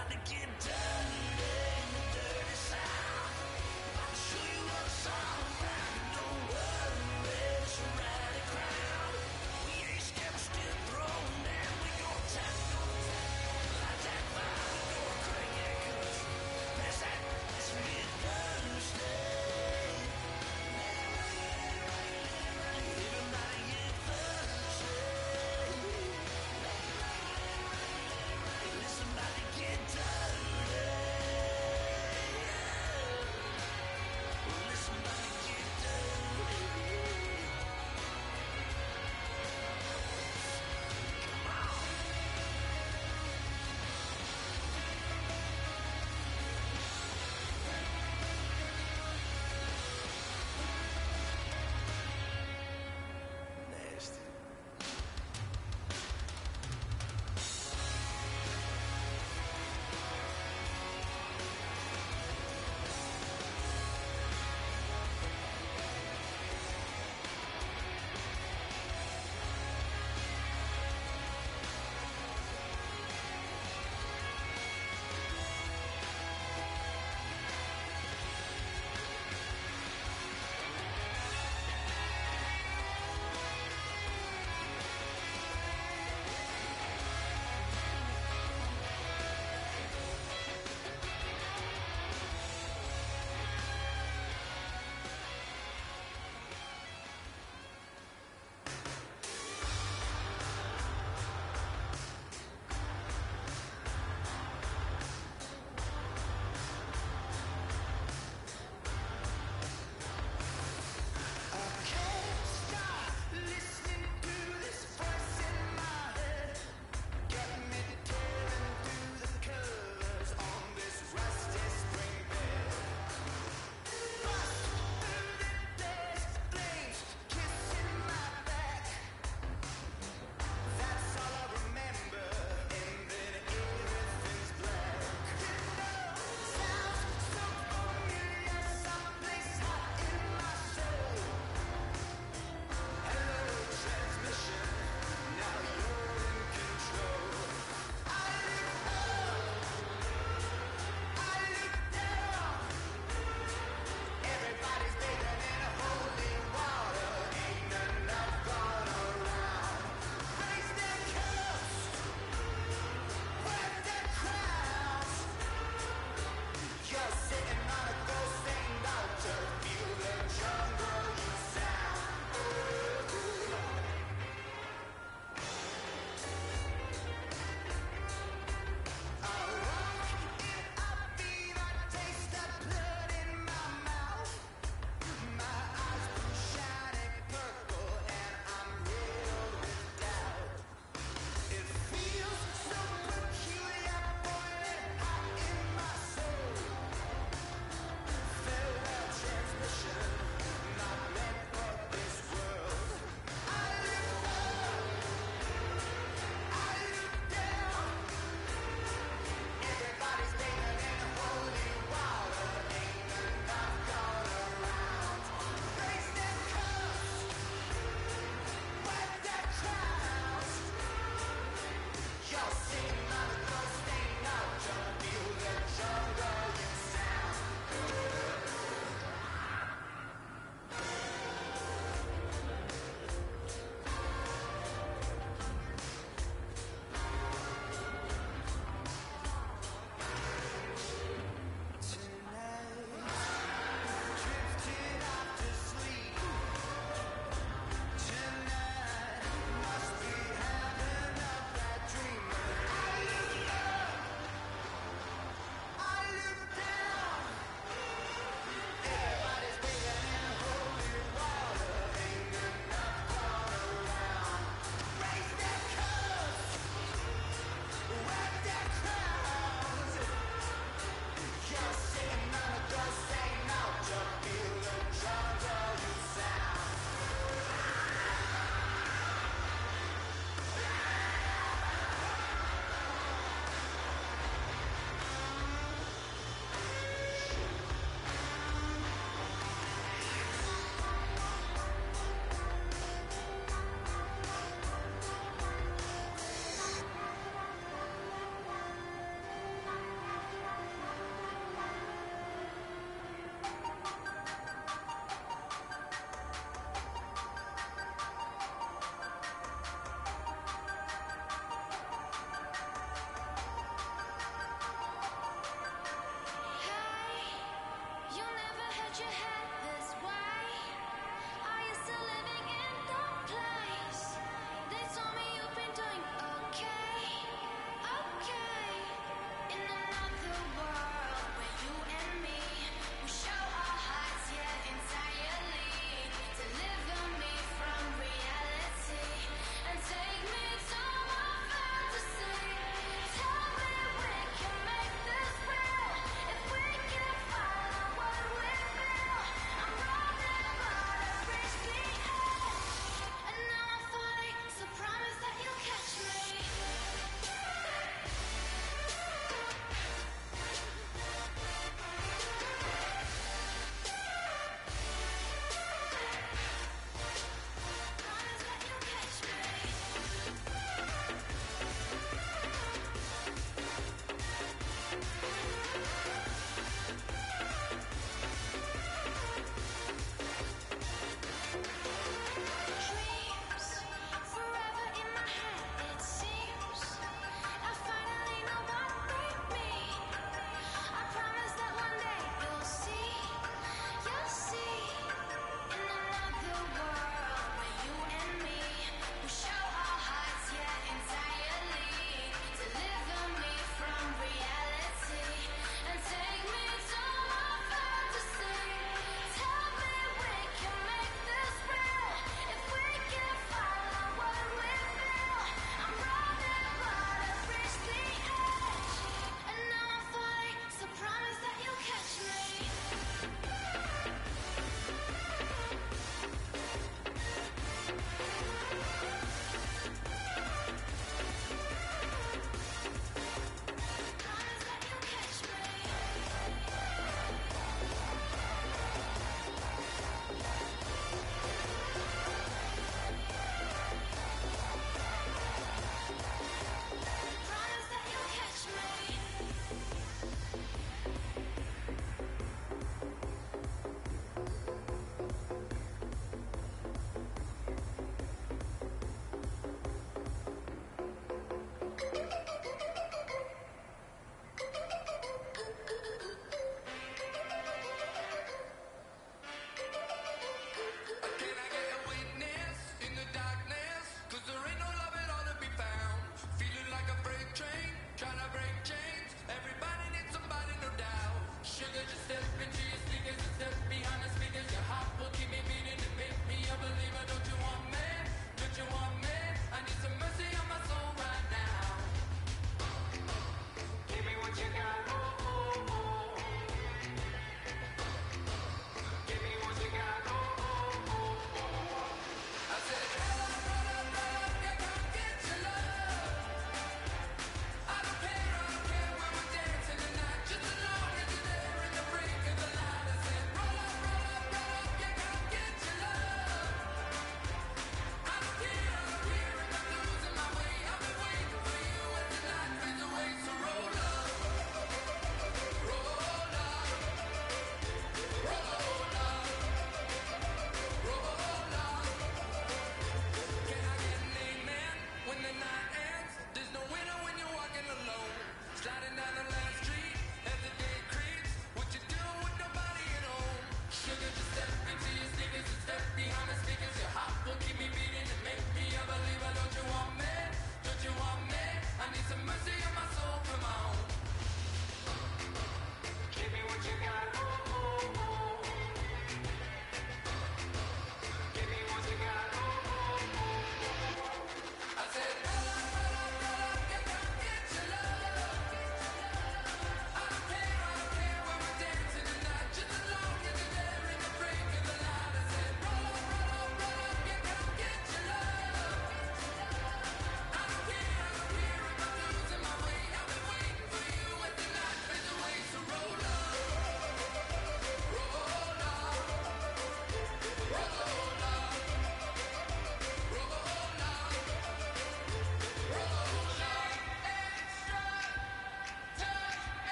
S3: Somebody get dirty.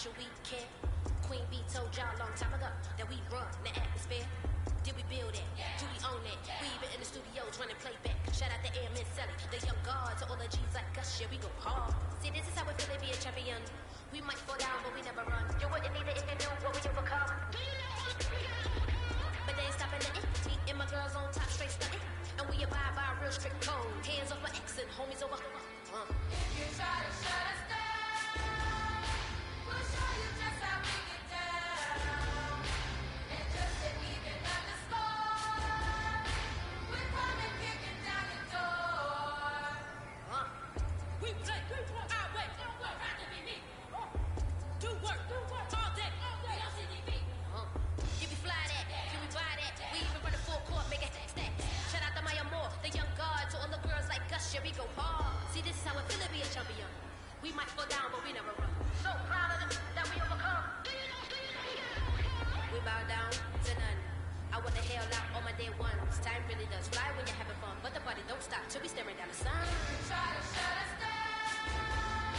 S7: special we care. Queen B told y'all a long time ago that we run the atmosphere. Did we build it? Do we own it? We even in the studios running playback. Shout out to AM and Sally, the young guards, to all the G's like us. Yeah, we go hard. See, this is how we feel to be a champion. We might fall down, but we never run. You wouldn't need it if you knew what we overcome. But they ain't stopping nothing. Me and my girls on top, straight stunting. And we abide by a real strict code. Hands off my ex and homies over.
S8: If you try to shut us down, we'll show you just how we get down. And just to even up the score, we're coming kicking down your door.
S7: We play, I wait, ride to be me. Do work, all day, we on CDB. If we fly that, can we buy that? We even run the full court, make it stack. Shout out to Maya Moore, the young guard, to all the girls like us, yeah, we go hard. See, this is how it feel to be a champion. We might fall down, but we never run. So proud of them that we overcome. We bow down to none. I want to hail out all my day ones. Time really does fly when you're having fun, but the body don't stop till we staring down the sun.
S8: Try to shut us down,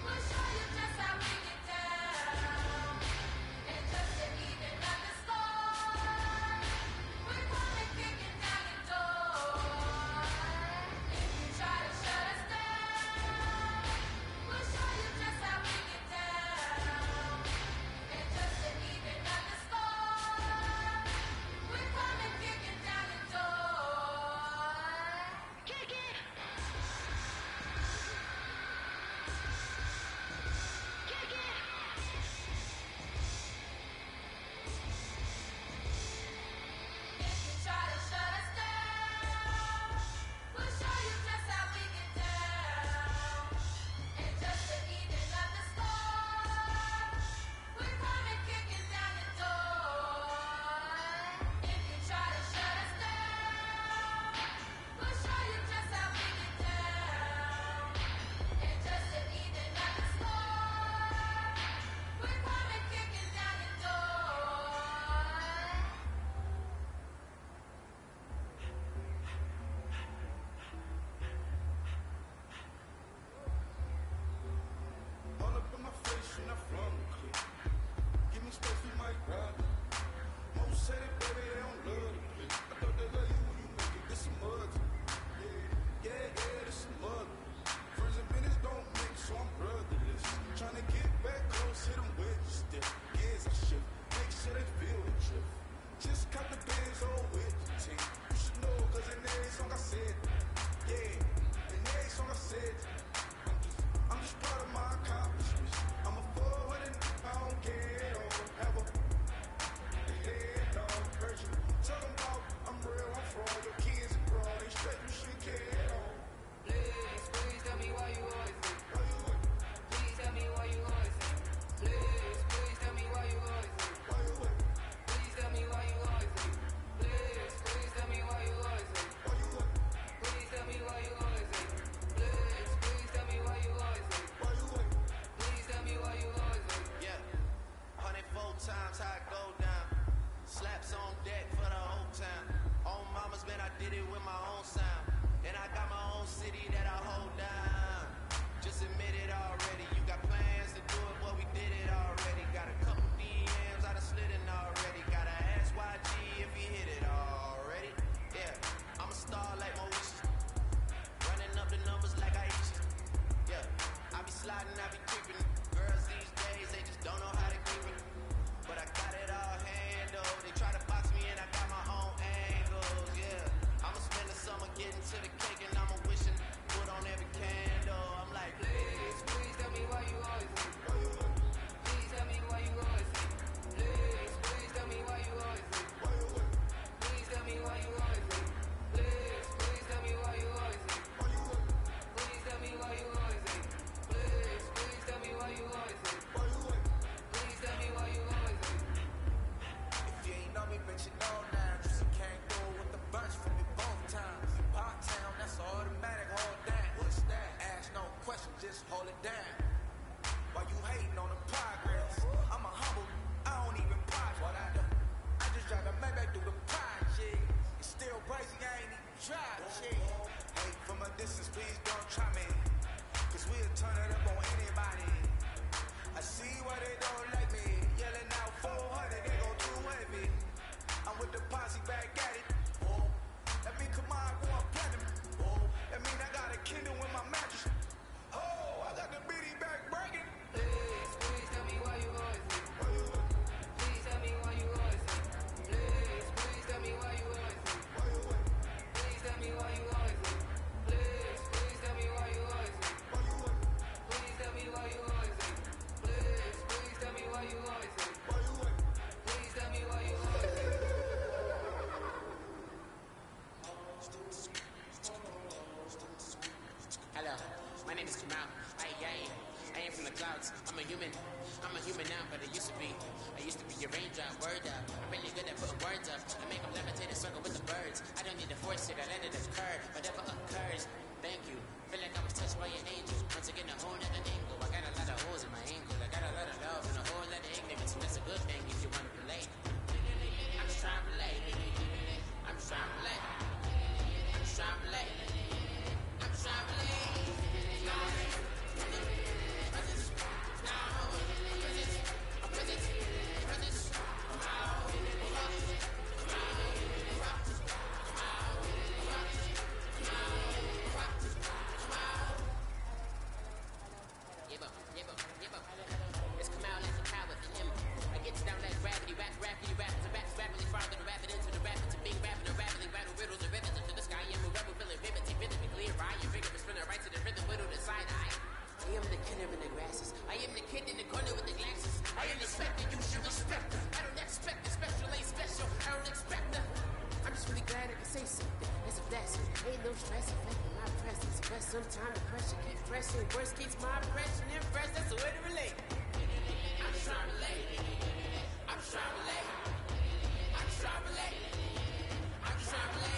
S8: we'll show you just how we get down. And just to even up the score, we're coming kicking down your door. If you try to shut us down, we'll show you just how we get down. And just to even up the score, we're coming kicking down your door. Kick it! Kick it! If you try to shut us down, we'll show you just how we get down. And just to even up the score, we're coming kicking down your door. If you try to shut us down, we'll show you just how we get down. And just to even up the score, we're coming kicking down your door.
S5: All up in my face when I flung the clip. Give me space, we might ride. Most say that, baby, they don't love the clip. I thought they love you when you make it. This some mud. Yeah, this some mud. Friends and business don't mix, so I'm brotherless. Trying to get back close, hit them wedges still. Gears I shift, make sure they feel the drift. Just cut the bands all with the team. You should know, cause in every song I said, yeah, in every song I said, I'm just proud of my accomplishments. I'm a forward and I don't care at all. Have a head dog person. Tell them about I'm real, I'm fraud. Your kids are grown, they straight, you shouldn't care at all.
S8: Please tell me why you always think.
S5: Why you with?
S8: Please tell me why you always think. Please tell me why you always think.
S5: Why you with?
S8: Please tell me why you always think. Please tell me why you always think.
S5: Why you with?
S8: Please tell me why you always think. Please tell me why you always think.
S5: Why you with?
S8: Please tell me why you always think.
S9: Yeah, 104 times how it go down. Slaps on deck for the whole time. On mama's man, I did it with my own sound. And I got my own city that I hold down. Just admit it already. You got plans to do it, but we did it already. Got a couple DMs I done slid in already. Gotta ask YG if he hit it already. Yeah, I'm a star like Moesha. Running up the numbers like I used to. Yeah, I be sliding, I be creeping. Girls these days, they just don't know how to keep it. But I got it all handled. They try to box me and I got my own angles. Yeah, I'ma spend the summer getting to the cake and I'ma wishing put on every candle. I'm like,
S8: Please tell me why you always think.
S5: Why you with?
S8: Please tell me why you always think. Please tell me why you always think.
S5: Why you with?
S8: Please tell me why you always think. Please tell me why you always think.
S5: Why you with?
S8: Please tell me why you always think. Please tell me why you always think.
S5: Why you with?
S8: Please tell me why you always think.
S9: if you ain't know me, bet you know now. Just came through with the bunch for me both times. Pop town, that's automatic, hold down. What's that? Ask no question, just hold it down. While you hating on the progress, I'm a humble, I don't even pause what I do. I just drive a Maybach through the project. It's still crazy, I ain't even tried shit. Hey, from a distance, please don't try me. Cause we'll turn it up on anybody. I see what they do
S10: My name is Kamal. I am from the clouds. I'm a human now, but I used to be a raindrop, word up. I'm really good at putting words up. I make them levitate and circle with the birds. I don't need to force it, I let it occur. Whatever occurs, thank you. Feel like I was touched by an angel. Once again, a whole nother angle. I got a lot of holes in my ankle. I got a lot of love and a whole lot of ignorance. And that's a good thing if you want to relate. I'm just trying to relate. I'm just trying to relate. I'm just trying to relate. I'm just trying to relate. It's come out like the power with an M. I get down like gravity, rap, rapidly, rapidly farther to rapid into the rapid to big rapping and rattling, rattle riddles and rivets into the sky. I'm a rebel, feeling vividly, rhythmically, right? Your rigorous spinner right to the rhythm, widow to side eye. I am the killer in the grasses. I am the kid in the corner with the glasses. I am the spectre, you should respect her. I don't expect the special, ain't special. I don't expect her. I'm just really glad I can say something. It's a blessing. Ain't no stress affecting my presence. But sometimes the pressure keeps pressing. Worst keeps my impression impressed. That's the way to relate. I'm just trying to relate. I'm just trying to relate. I'm just trying to relate. I'm just trying to relate.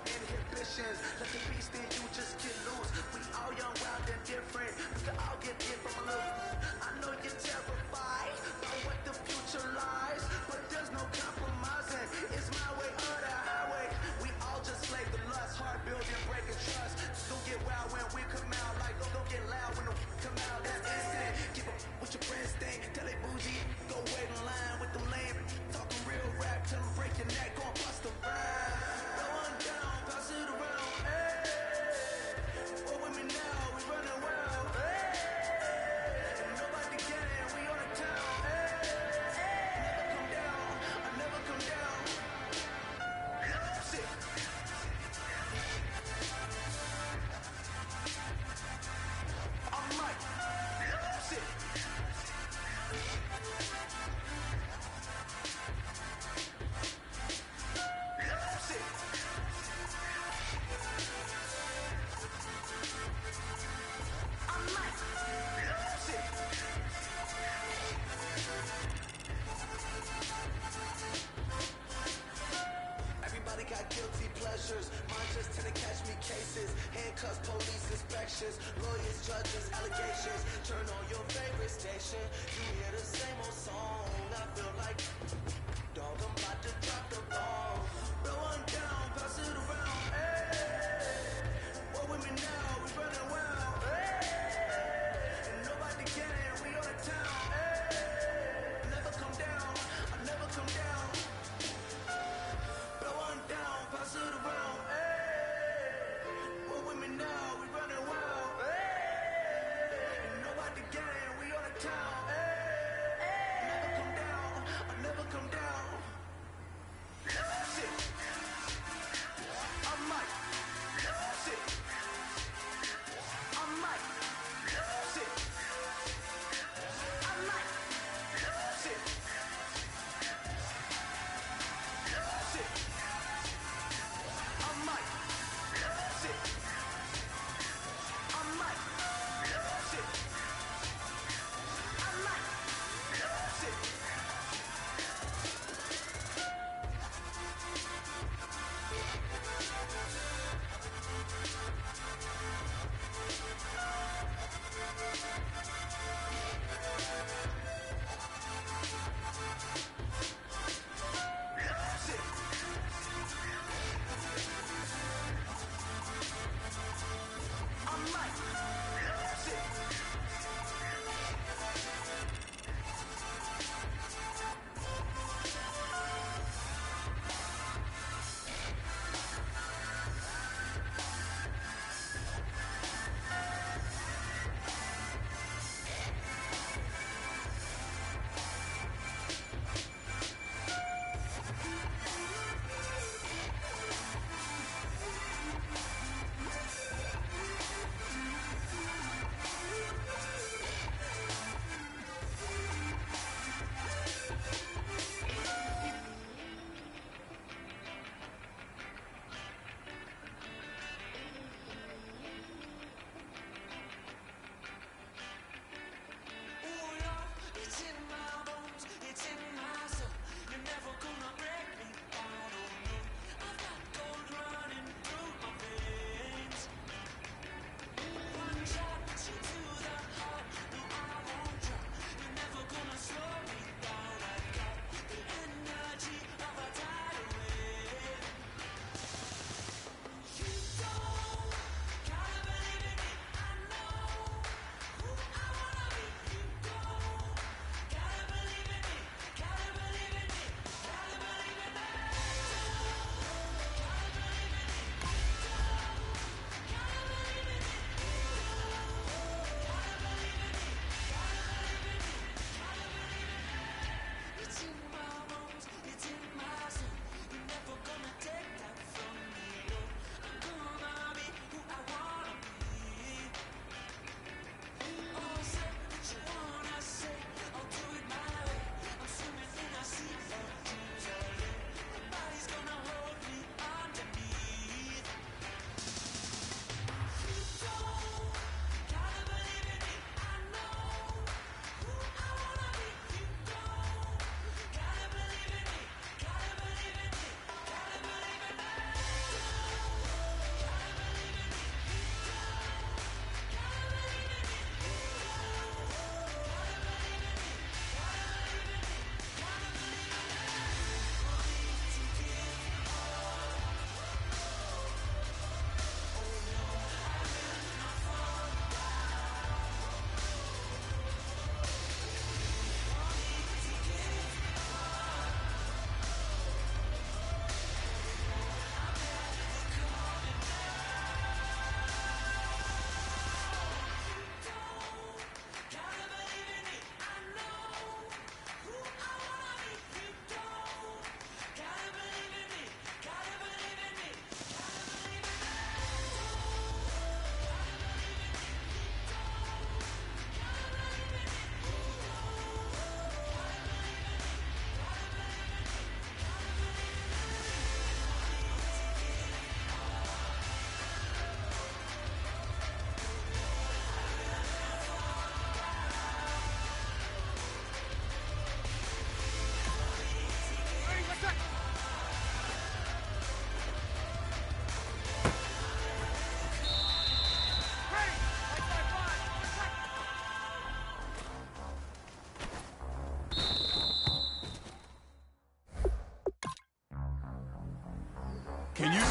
S9: inhibitions. Let the beast in you just get loose. We all young, wild, and different. We can all get in from a little. I know you're terrified by what the future lies, but there's no compromising. It's my way or the highway. We all just slave the lust, heart building, breaking trust. Don't get wild when we come out, like don't get loud when the come out. That's instant. Keep up with your friends thing. Tell it bougie, go wait in line with them lame. Talking real rap, tell them break your neck, go and bust a rhyme. Go on down, pass it around. Hey, what with me now? We running wild. Hey, nobody can, we on the town. Hey, never come down, I never come down. Sit. I'm Mike. Sit. Sit. I'm Mike. Sit. Everybody got guilty pleasures. Mine just tend to catch me cases. Handcuffs, police inspections, lawyers, judges, allegations. Turn on your favorite station. You hear the same old song. I feel like, dog, I'm about to drop the ball. Blow one down, pass it around. Hey, what with me now? We running wild. Hey, and nobody can. We on the town. Hey, never come down. I never come down. Blow one down, pass it around. Hey, what with me now? We running wild. Hey, and nobody can. We on the town. Hey, never come down. I never come down. Sit.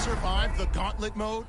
S4: survive the gauntlet mode?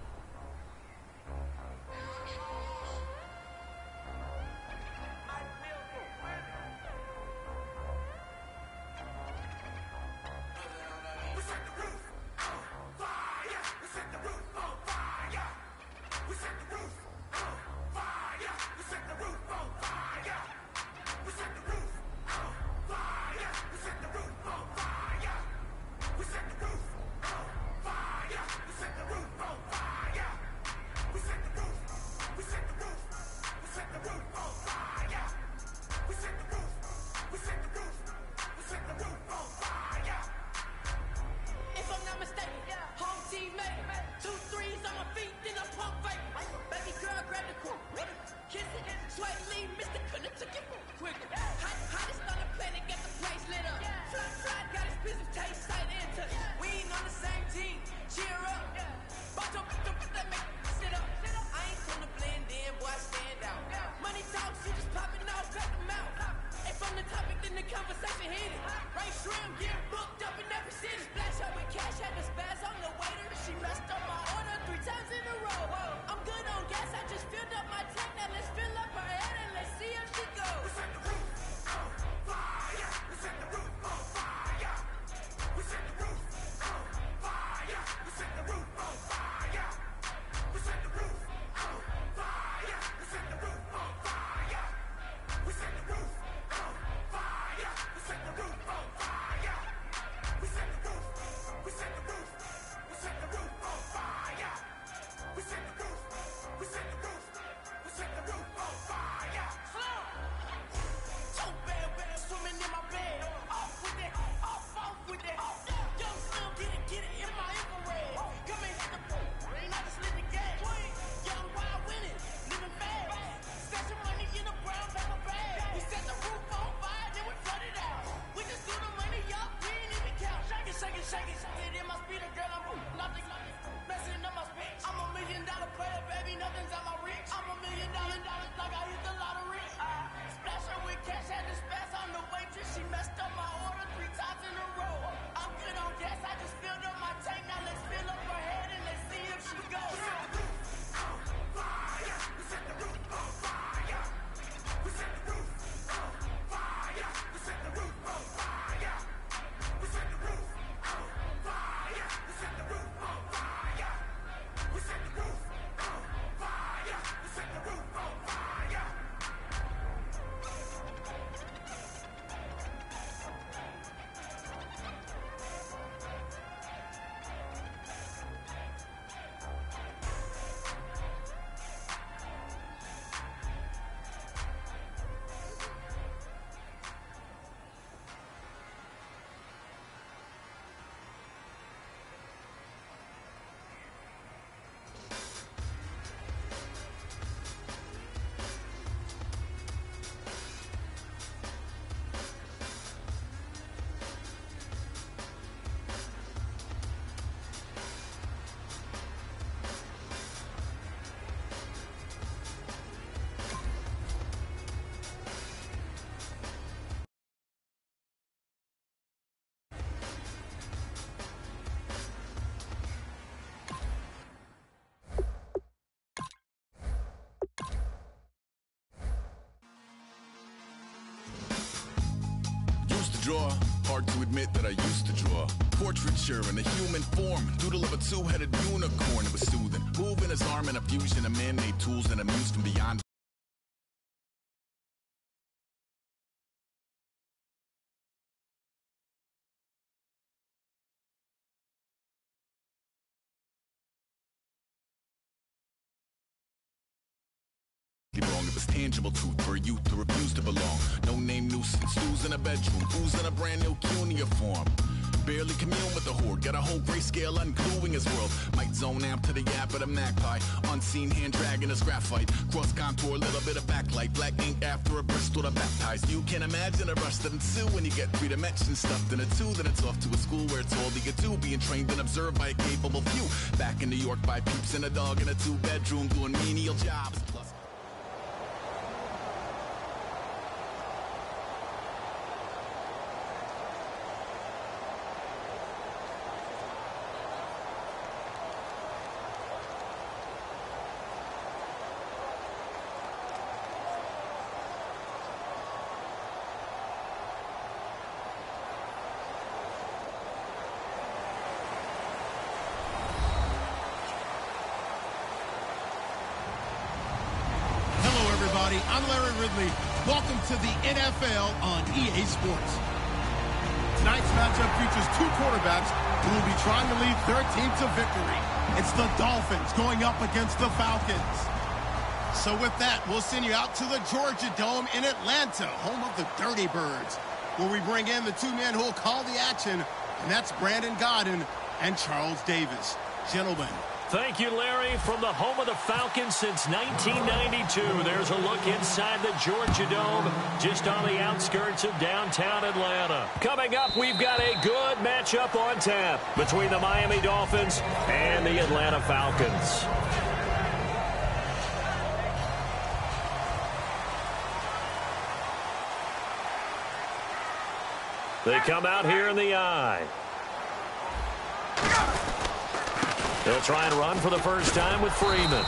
S3: If I'm not mistaken, home team made it. 2 3s on my feet, then I pump fake. Baby girl, grab the cool. Kiss it, sweat lean, Mr. Couldn't took it quicker. Hottest on the planet, get the place lit up. Fly, got his business taste, sight and touch. We ain't on the same team, cheer up. Watch up, that make sit up. I ain't come to blend in, boy, I stand out. Money talks, you just popping off at the mouth. If I'm the topic, then the conversation hit it. Right shrimp, getting booked up in every city. Splash out with cash, had to spaz on the waiter. She messed up my order 3 times in a row. I'm good on gas, I just filled up my tank. Now let's fill up her head and let's see if she goes. We set the roof on fire. We set the roof on fire. We set the roof on fire. We set the roof on fire. We set the roof on fire. We set the roof on fire. We set the roof on fire. We set the roof on fire. We set the roof. We set the roof. We set the roof on fire. We set the roof. We set the roof. We set the roof on fire. Two bad swimming in my bed. Off with it. Off with it. Young Slim, get it in my infrared. Come and hit the pool. Ain't I just lit the gas. Young wild winning, living fast. Stashing money in a brown paper bag. We set the roof on fire, then we flood it out. We just do the money up, we ain't even count. Shake it, shake it, shake it. It in my speeder, girl, I'm nothing. Messing up my speech. I'm $1 million player, baby, nothing's out my reach. I'm $1 million like I hit the lottery. Splash her with cash, had to spaz on the waitress. She messed up my order 3 times in a row. I'm good on gas, I just filled up my tank. Now let's fill up her head and let's see if she goes. We set the roof on fire. We set the roof on fire. We set the roof on fire. We set the roof on fire. We set the roof on fire. We set the roof on fire. We set the roof on fire. We set the roof on fire.
S11: Used to draw, hard to admit that I used to draw. Portraiture in a human form, doodle of a 2-headed unicorn. It was soothing, moving his arm in a fusion of man-made tools and a muse from beyond. Wrong, it was tangible truth for a youth to refuse to belong. No name nuisance, who's in a bedroom, who's in a brand new cuneiform. Barely commune with the horde, got a whole grayscale ungluing his world. Might zone amp to the yap of the magpie, unseen hand dragging his graphite. Cross contour, little bit of backlight, black ink after a Bristol to baptize. You can imagine a rush that ensue when you get 3 dimensions stuffed in a 2. Then it's off to a school where it's all that you do, being trained and observed by a capable few. Back in New York by peeps and a dog in a 2-bedroom doing menial jobs. Plus
S4: everybody. I'm Larry Ridley. Welcome to the NFL on EA Sports. Tonight's matchup features two quarterbacks who will be trying to lead their team to victory. It's the Dolphins going up against the Falcons. So with that, we'll send you out to the Georgia Dome in Atlanta, home of the Dirty Birds, where we bring in the two men who will call the action, and that's Brandon Godden and Charles Davis. Gentlemen.
S2: Thank you, Larry. From the home of the Falcons since 1992, there's a look inside the Georgia Dome, just on the outskirts of downtown Atlanta. Coming up, we've got a good matchup on tap between the Miami Dolphins and the Atlanta Falcons. They come out here in the eye. They'll try and run for the first time with Freeman.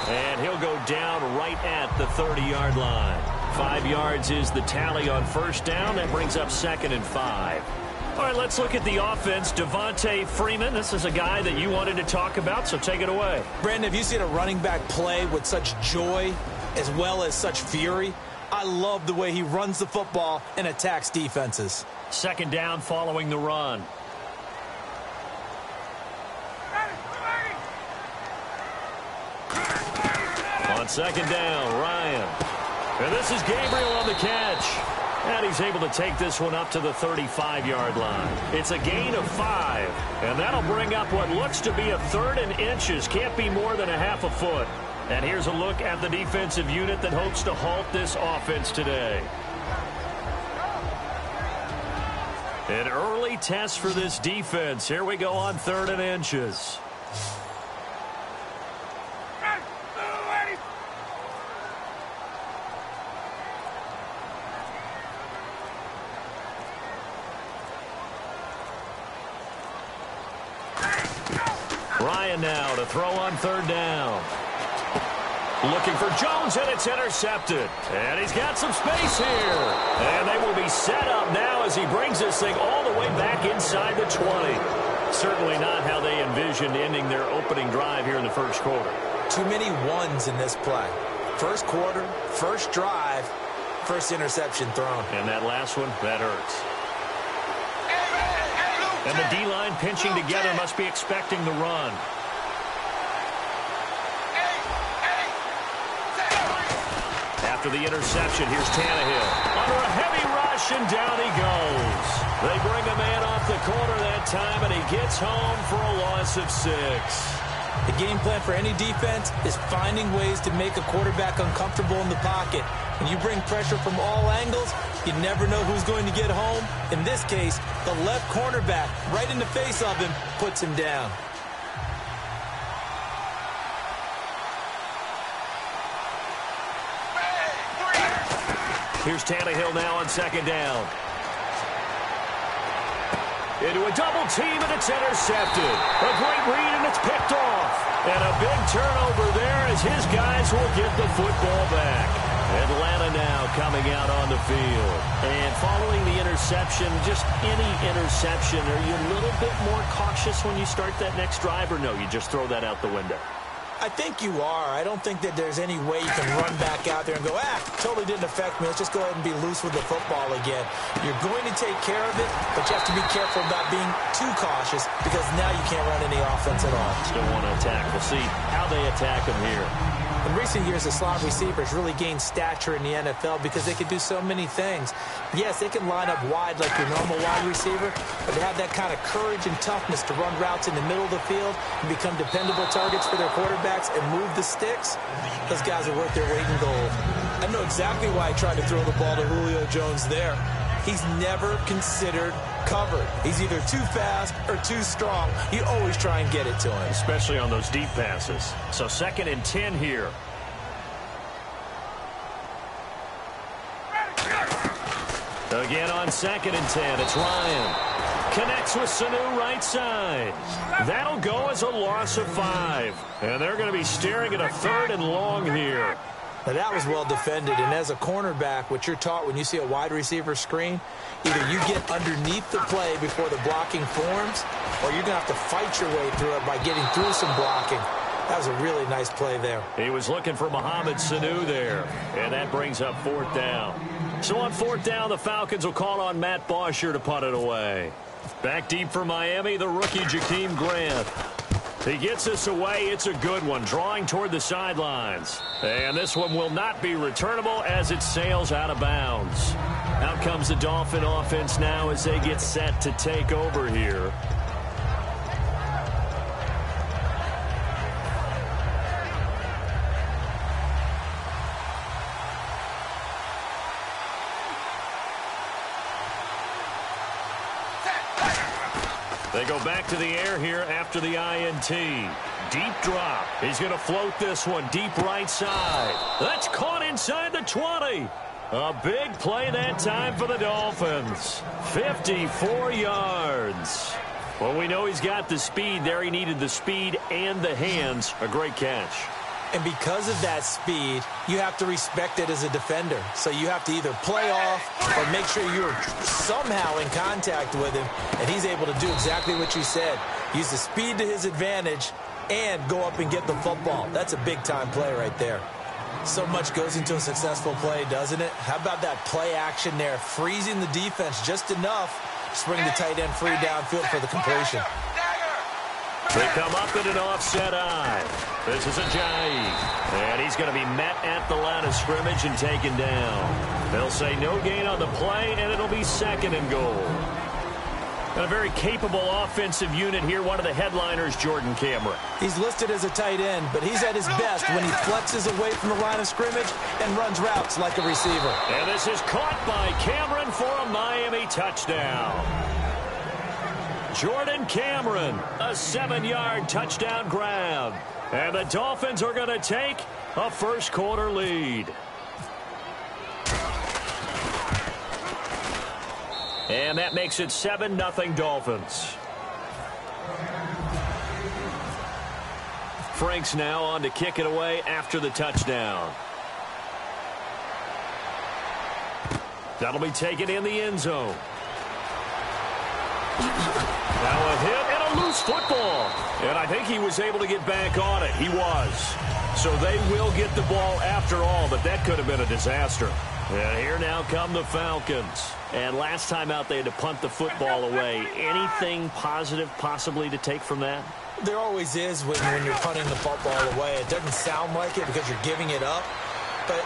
S2: And he'll go down right at the 30-yard line. 5 yards is the tally on first down. That brings up 2nd and 5. All right, let's look at the offense. Devontae Freeman, this is a guy that you wanted to talk about, so take it away.
S1: Brandon, have you seen a running back play with such joy as well as such fury? I love the way he runs the football and attacks defenses.
S2: 2nd down following the run. On 2nd down, Ryan. And this is Gabriel on the catch. And he's able to take this one up to the 35-yard line. It's a gain of 5. And that'll bring up what looks to be a 3rd and inches. Can't be more than a half a foot. And here's a look at the defensive unit that hopes to halt this offense today. An early test for this defense. Here we go on 3rd and inches. Ryan now to throw on 3rd down. Looking for Jones, and it's intercepted. And he's got some space here. And they will be set up now as he brings this thing all the way back inside the 20. Certainly not how they envisioned ending their opening drive here in the first quarter.
S1: Too many ones in this play. First quarter, first drive, first interception thrown.
S2: And that last one, that hurts. And the D-line pinching together must be expecting the run. After the interception, here's Tannehill. Under a heavy rush, and down he goes. They bring a man off the corner that time, and he gets home for a loss of 6.
S1: The game plan for any defense is finding ways to make a quarterback uncomfortable in the pocket. When you bring pressure from all angles, you never know who's going to get home. In this case, the left cornerback, right in the face of him, puts him down.
S2: Here's Tannehill now on 2nd down. Into a double team, and it's intercepted. A great read, and it's picked off. And a big turnover there as his guys will get the football back. Atlanta now coming out on the field. And following the interception, just any interception, are you a little bit more cautious when you start that next drive, or no, you just throw that out the window?
S1: I think you are. I don't think that there's any way you can run back out there and go, totally didn't affect me. Let's just go ahead and be loose with the football again. You're going to take care of it, but you have to be careful about being too cautious because now you can't run any offense at all.
S2: Still want to attack. We'll see how they attack him here.
S1: In recent years, the slot receivers really gained stature in the NFL because they can do so many things. Yes, they can line up wide like your normal wide receiver, but they have that kind of courage and toughness to run routes in the middle of the field and become dependable targets for their quarterbacks and move the sticks. Those guys are worth their weight in gold. I know exactly why I tried to throw the ball to Julio Jones there. He's never considered covered. He's either too fast or too strong. You always try and get it to him.
S2: Especially on those deep passes. So 2nd and 10 here. Again on 2nd and 10, it's Ryan. Connects with Sanu right side. That'll go as a loss of 5. And they're going to be staring at a 3rd and long here.
S1: Now that was well defended, and as a cornerback, what you're taught when you see a wide receiver screen, either you get underneath the play before the blocking forms, or you're going to have to fight your way through it by getting through some blocking. That was a really nice play there.
S2: He was looking for Mohamed Sanu there, and that brings up 4th down. So on 4th down, the Falcons will call on Matt Bosher to punt it away. Back deep for Miami, the rookie Jakeem Grant. He gets this away. It's a good one, drawing toward the sidelines. And this one will not be returnable as it sails out of bounds. Out comes the Dolphin offense now as they get set to take over here. They go back to the air here after the INT. Deep drop. He's going to float this one deep right side. That's caught inside the 20. A big play that time for the Dolphins. 54 yards. Well, we know he's got the speed there. He needed the speed and the hands. A great catch.
S1: And because of that speed, you have to respect it as a defender. So you have to either play off or make sure you're somehow in contact with him. And he's able to do exactly what you said. Use the speed to his advantage and go up and get the football. That's a big-time play right there. So much goes into a successful play, doesn't it? How about that play action there? Freezing the defense just enough to bring the tight end free downfield for the completion.
S2: They come up in an offset eye. This is Ajayi. And he's going to be met at the line of scrimmage and taken down. They'll say no gain on the play, and it'll be 2nd and goal. And a very capable offensive unit here. One of the headliners, Jordan Cameron.
S1: He's listed as a tight end, but he's at his best when he flexes away from the line of scrimmage and runs routes like a receiver.
S2: And this is caught by Cameron for a Miami touchdown. Jordan Cameron, a 7-yard touchdown grab. And the Dolphins are going to take a first-quarter lead. And that makes it 7-0 Dolphins. Franks now on to kick it away after the touchdown. That'll be taken in the end zone. Now a hit and a loose football. And I think he was able to get back on it. He was. So they will get the ball after all, but that could have been a disaster. And here now come the Falcons. And last time out they had to punt the football away. Anything positive possibly to take from that?
S1: There always is when you're punting the football away. It doesn't sound like it because you're giving it up, but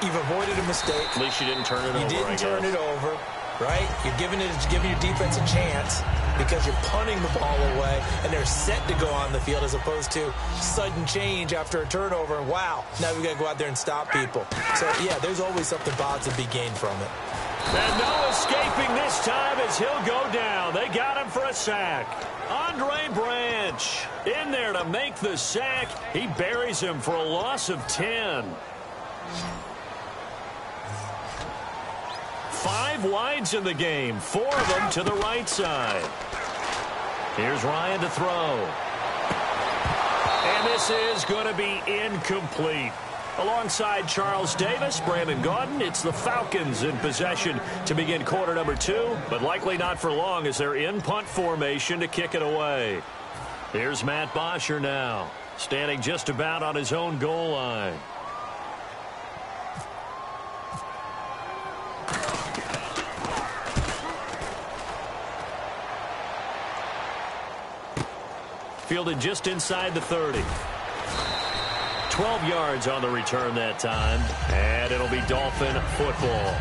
S1: you've avoided a mistake.
S2: At least you didn't turn it over.
S1: You didn't turn it over, right? You're giving your defense a chance because you're punting the ball away, and they're set to go on the field as opposed to sudden change after a turnover. And wow, now we got to go out there and stop people. So, yeah, there's always something positive to be gained from it.
S2: And no escaping this time as he'll go down. They got him for a sack. Andre Branch in there to make the sack. He buries him for a loss of 10. 5 wides in the game, 4 of them to the right side. Here's Ryan to throw. And this is going to be incomplete. Alongside Charles Davis, Brandon Gaudin, it's the Falcons in possession to begin quarter number 2, but likely not for long as they're in punt formation to kick it away. Here's Matt Bosher now, standing just about on his own goal line. Fielded just inside the 30. 12 yards on the return that time, and it'll be Dolphin football.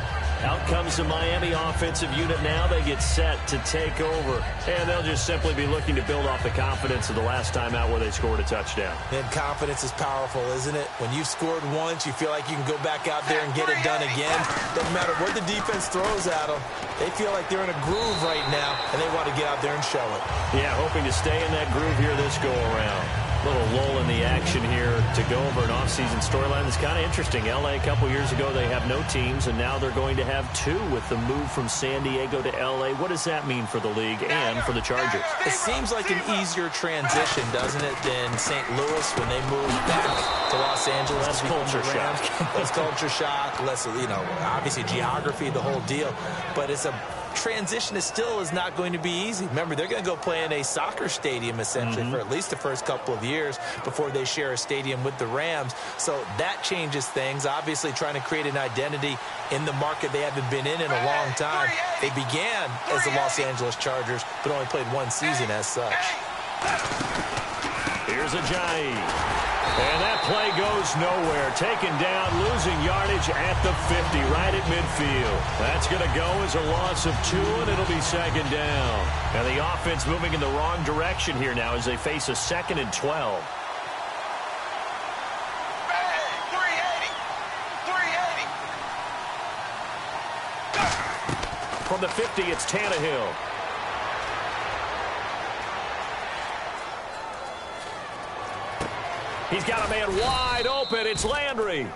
S2: Out comes the Miami offensive unit now. They get set to take over, and they'll just simply be looking to build off the confidence of the last time out where they scored a touchdown.
S1: And confidence is powerful, isn't it? When you've scored once, you feel like you can go back out there and get it done again. Doesn't matter what the defense throws at them. They feel like they're in a groove right now, and they want to get out there and show it.
S2: Yeah, hoping to stay in that groove here this go-around. Little lull in the action here to go over an offseason storyline that's kind of interesting. LA a couple years ago, they have no teams, and now they're going to have 2 with the move from San Diego to LA. What does that mean for the league and for the Chargers?
S1: It seems like an easier transition, doesn't it, than St. Louis when they moved back to Los Angeles.
S2: Less culture shock.
S1: Less culture shock, less, obviously geography, the whole deal. But it's a transition still is not going to be easy. Remember, they're going to go play in a soccer stadium, essentially, for at least the first couple of years before they share a stadium with the Rams. So that changes things. Obviously, trying to create an identity in the market they haven't been in a long time. They began as the Los Angeles Chargers, but only played one season as such.
S2: Here's Ajayi. And that play goes nowhere. Taken down, losing yardage at the 50, right at midfield. That's going to go as a loss of 2, and it'll be second down. And the offense moving in the wrong direction here now as they face a 2nd and 12. From the 50, it's Tannehill. He's got a man wide open. It's Landry.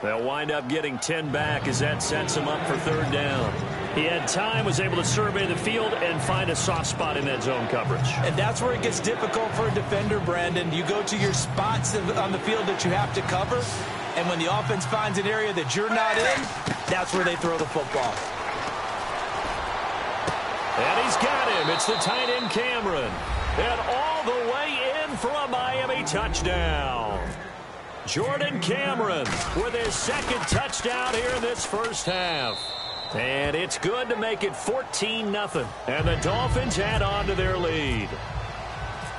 S2: They'll wind up getting 10 back as that sets him up for third down. He had time, was able to survey the field and find a soft spot in that zone coverage.
S1: And that's where it gets difficult for a defender, Brandon. You go to your spots on the field that you have to cover, and when the offense finds an area that you're not in, that's where they throw the football.
S2: And he's got him. It's the tight end, Cameron. And all the way in for a Miami touchdown. Jordan Cameron with his 2nd touchdown here in this first half. And it's good to make it 14-0. And the Dolphins add on to their lead.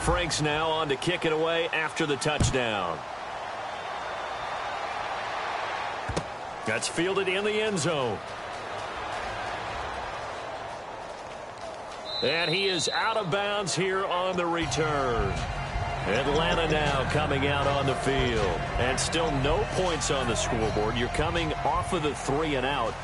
S2: Frank's now on to kick it away after the touchdown. That's fielded in the end zone. And he is out of bounds here on the return. Atlanta now coming out on the field. And still no points on the scoreboard. You're coming off of the 3 and out.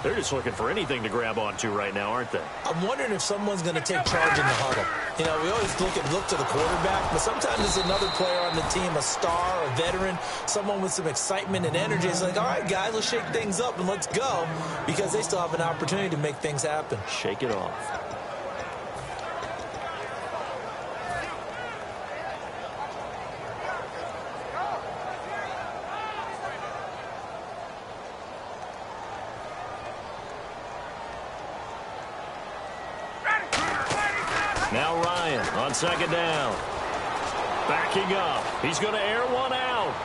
S2: They're just looking for anything to grab onto right now, aren't they?
S1: I'm wondering if someone's going to take charge in the huddle. You know, we always look to the quarterback, but sometimes there's another player on the team, a star, a veteran, someone with some excitement and energy. It's like, all right, guys, let's shake things up and let's go, because they still have an opportunity to make things happen.
S2: Shake it off. Now Ryan on second down. Backing up. He's going to air one out.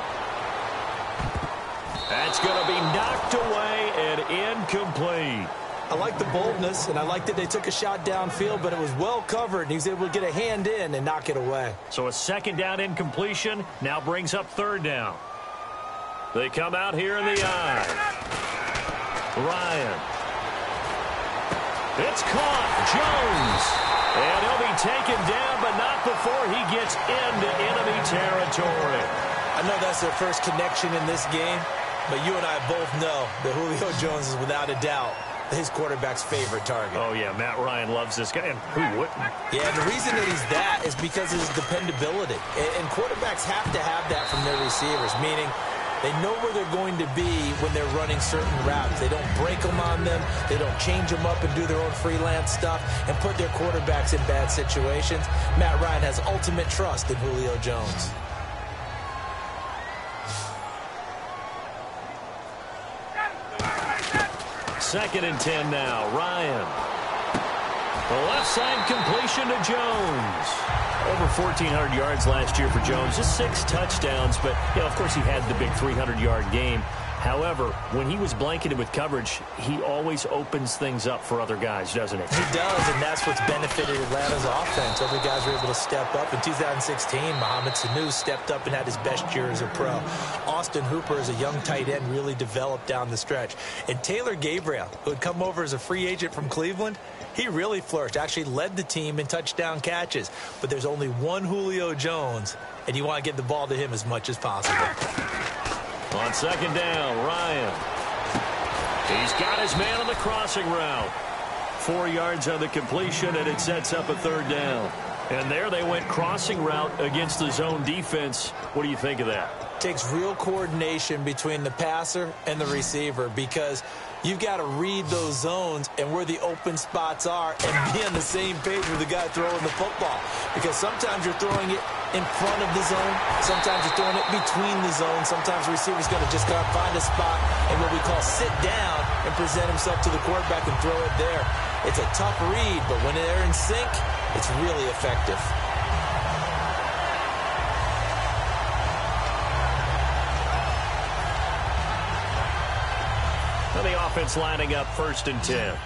S2: That's going to be knocked away and incomplete.
S1: I like the boldness, and I like that they took a shot downfield, but it was well covered, and he was able to get a hand in and knock it away.
S2: So a second down incompletion now brings up third down. They come out here in the eye. Ryan. It's caught. Jones. And he'll be taken down, but not before he gets into enemy territory.
S1: I know that's their first connection in this game, but you and I both know that Julio Jones is without a doubt his quarterback's favorite target.
S2: Oh, yeah, Matt Ryan loves this guy, and who wouldn't?
S1: Yeah, and the reason that he's that is because of his dependability. And quarterbacks have to have that from their receivers, meaning they know where they're going to be when they're running certain routes. They don't break them on them. They don't change them up and do their own freelance stuff and put their quarterbacks in bad situations. Matt Ryan has ultimate trust in Julio Jones.
S2: Second and 10 now. Ryan. The left side completion to Jones. Over 1,400 yards last year for Jones. Just 6 touchdowns, but, you know, of course he had the big 300-yard game. However, when he was blanketed with coverage, he always opens things up for other guys, doesn't he?
S1: He does, and that's what's benefited Atlanta's offense. Other guys were able to step up. In 2016, Mohamed Sanu stepped up and had his best year as a pro. Austin Hooper, as a young tight end, really developed down the stretch. And Taylor Gabriel, who had come over as a free agent from Cleveland, he really flourished, actually led the team in touchdown catches. But there's only one Julio Jones, and you want to get the ball to him as much as possible.
S2: On second down, Ryan. He's got his man on the crossing route. 4 yards on the completion, and it sets up a third down. And there they went crossing route against the zone defense. What do you think of that?
S1: Takes real coordination between the passer and the receiver, because you've got to read those zones and where the open spots are and be on the same page with the guy throwing the football. Because sometimes you're throwing it in front of the zone. Sometimes you're throwing it between the zones. Sometimes the receiver's going to just find a spot and what we call sit down and present himself to the quarterback and throw it there. It's a tough read, but when they're in sync, it's really effective.
S2: And the offense lining up 1st and 10.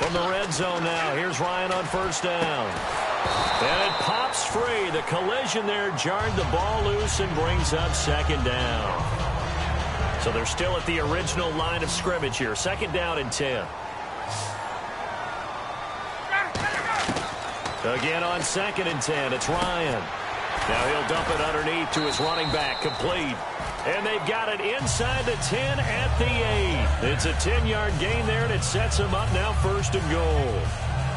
S2: From the red zone now, here's Ryan on 1st down. And it pops free. The collision there jarred the ball loose and brings up 2nd down. So they're still at the original line of scrimmage here. 2nd down and 10. Again on 2nd and 10, it's Ryan. Now he'll dump it underneath to his running back, complete. And they've got it inside the 10 at the 8. It's a 10-yard gain there, and it sets them up now 1st and goal.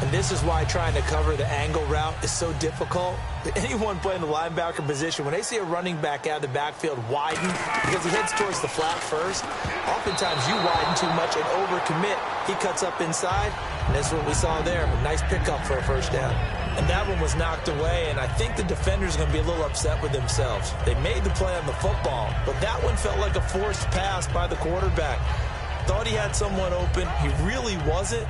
S1: And this is why trying to cover the angle route is so difficult. Anyone playing the linebacker position, when they see a running back out of the backfield widen because he heads towards the flat first, oftentimes you widen too much and overcommit. He cuts up inside, and that's what we saw there. A nice pickup for a 1st down. And that one was knocked away, and I think the defenders are going to be a little upset with themselves. They made the play on the football, but that one felt like a forced pass by the quarterback. Thought he had someone open. He really wasn't.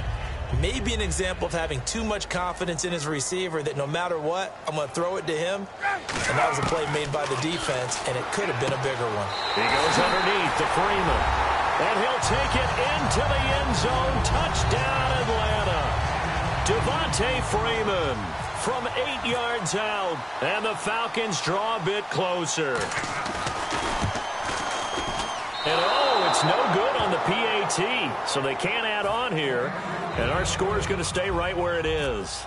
S1: Maybe an example of having too much confidence in his receiver that no matter what, I'm going to throw it to him. And that was a play made by the defense, and it could have been a bigger one.
S2: He goes underneath to Freeman. And he'll take it into the end zone. Touchdown, Atlanta. Devontae Freeman from 8 yards out. And the Falcons draw a bit closer. And it's no good on the PAT. So they can't add on here. And our score is going to stay right where it is.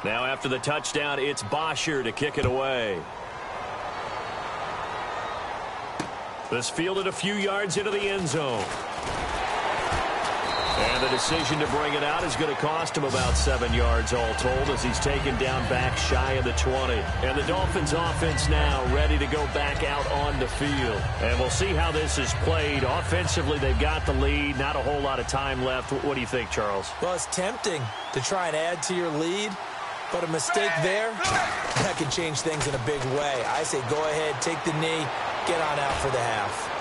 S2: Now after the touchdown, it's Bosher to kick it away. This fielded a few yards into the end zone. And the decision to bring it out is going to cost him about 7 yards all told as he's taken down back shy of the 20. And the Dolphins offense now ready to go back out on the field. And we'll see how this is played. Offensively, they've got the lead. Not a whole lot of time left. What do you think, Charles?
S1: Well, it's tempting to try and add to your lead, but a mistake there, that can change things in a big way. I say go ahead, take the knee, get on out for the half.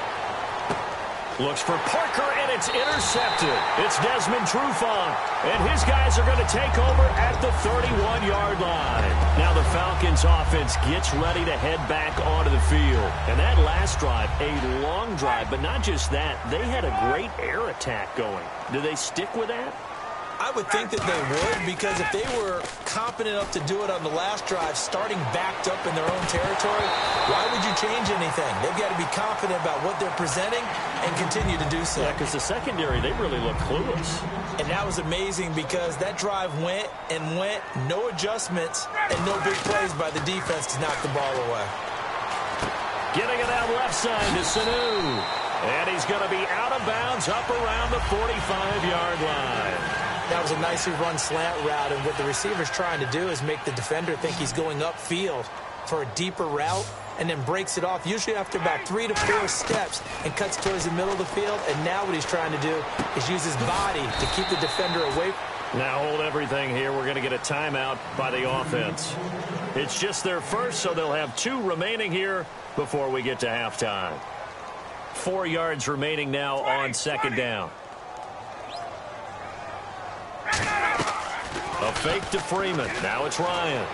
S2: Looks for Parker, and it's intercepted. It's Desmond Trufant, and his guys are going to take over at the 31-yard line. Now the Falcons offense gets ready to head back onto the field. And that last drive, a long drive, but not just that. They had a great air attack going. Do they stick with that?
S1: I would think that they would, because if they were competent enough to do it on the last drive, starting backed up in their own territory, why would you change anything? They've got to be confident about what they're presenting and continue to do so.
S2: Yeah, because the secondary, they really look clueless.
S1: And that was amazing because that drive went and went, no adjustments, and no big plays by the defense to knock the ball away.
S2: Getting it out left side to Sanu. And he's going to be out of bounds up around the 45-yard line.
S1: That was a nicely run slant route, and what the receiver's trying to do is make the defender think he's going upfield for a deeper route and then breaks it off, usually after about 3 to 4 steps, and cuts towards the middle of the field. And now what he's trying to do is use his body to keep the defender away.
S2: Now hold everything here. We're going to get a timeout by the offense. It's just their first, so they'll have 2 remaining here before we get to halftime. 4 yards remaining now on 2nd down. A fake to Freeman. Now it's Ryan.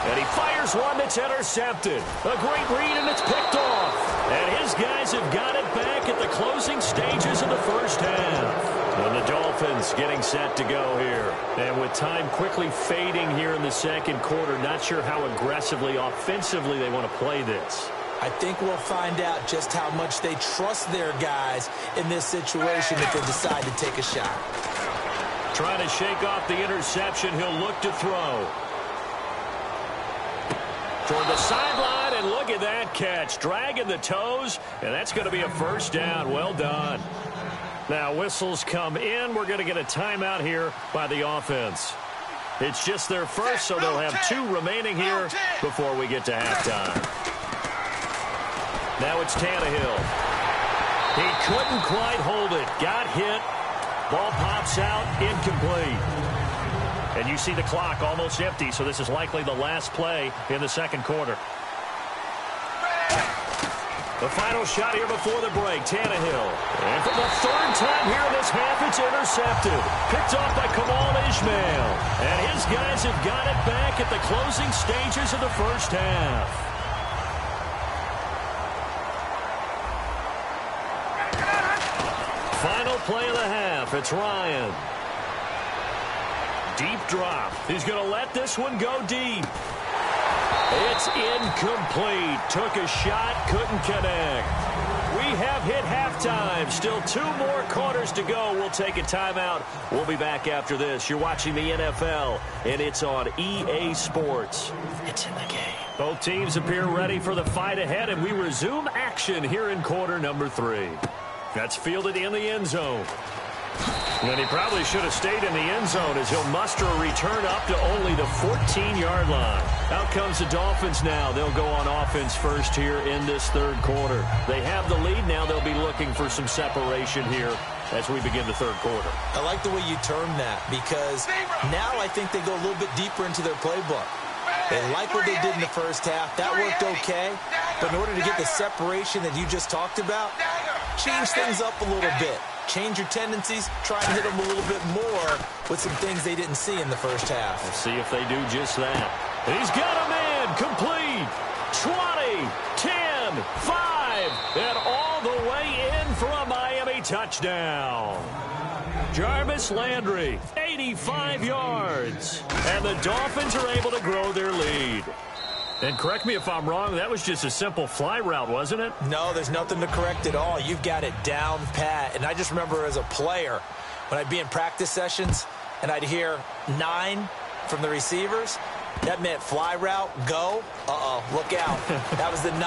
S2: And he fires one that's intercepted. A great read, and it's picked off. And his guys have got it back at the closing stages of the first half. And the Dolphins getting set to go here. And with time quickly fading here in the second quarter, not sure how aggressively, offensively they want to play this.
S1: I think we'll find out just how much they trust their guys in this situation if they decide to take a shot.
S2: Trying to shake off the interception. He'll look to throw. Toward the sideline, and look at that catch. Dragging the toes, and that's going to be a first down. Well done. Now whistles come in. We're going to get a timeout here by the offense. It's just their first, so they'll have 2 remaining here before we get to halftime. Now it's Tannehill. He couldn't quite hold it. Got hit. Ball pops out. Incomplete. And you see the clock almost empty, so this is likely the last play in the second quarter. The final shot here before the break, Tannehill. And for the third time here in this half, it's intercepted. Picked off by Kamal Ishmael. And his guys have got it back at the closing stages of the first half. Final play of the half, it's Ryan. Deep drop. He's going to let this one go deep. It's incomplete. Took a shot, couldn't connect. We have hit halftime. Still 2 more quarters to go. We'll take a timeout. We'll be back after this. You're watching the NFL, and it's on EA Sports. It's in the game. Both teams appear ready for the fight ahead, and we resume action here in quarter number 3. That's fielded in the end zone. And he probably should have stayed in the end zone as he'll muster a return up to only the 14-yard line. Out comes the Dolphins now. They'll go on offense first here in this third quarter. They have the lead now. They'll be looking for some separation here as we begin the third quarter.
S1: I like the way you term that because now I think they go a little bit deeper into their playbook. They like what they did in the first half. That worked okay. But in order to get the separation that you just talked about, change things up a little bit. Change your tendencies. Try and hit them a little bit more with some things they didn't see in the first half.
S2: Let's see if they do just that. He's got a man complete. 20, 10, 5, and all the way in for a Miami touchdown. Jarvis Landry, 85 yards. And the Dolphins are able to grow their lead. And correct me if I'm wrong, that was just a simple fly route, wasn't it?
S1: No, there's nothing to correct at all. You've got it down pat. And I just remember as a player, when I'd be in practice sessions and I'd hear 9 from the receivers, that meant fly route, go. Look out. That was the 9,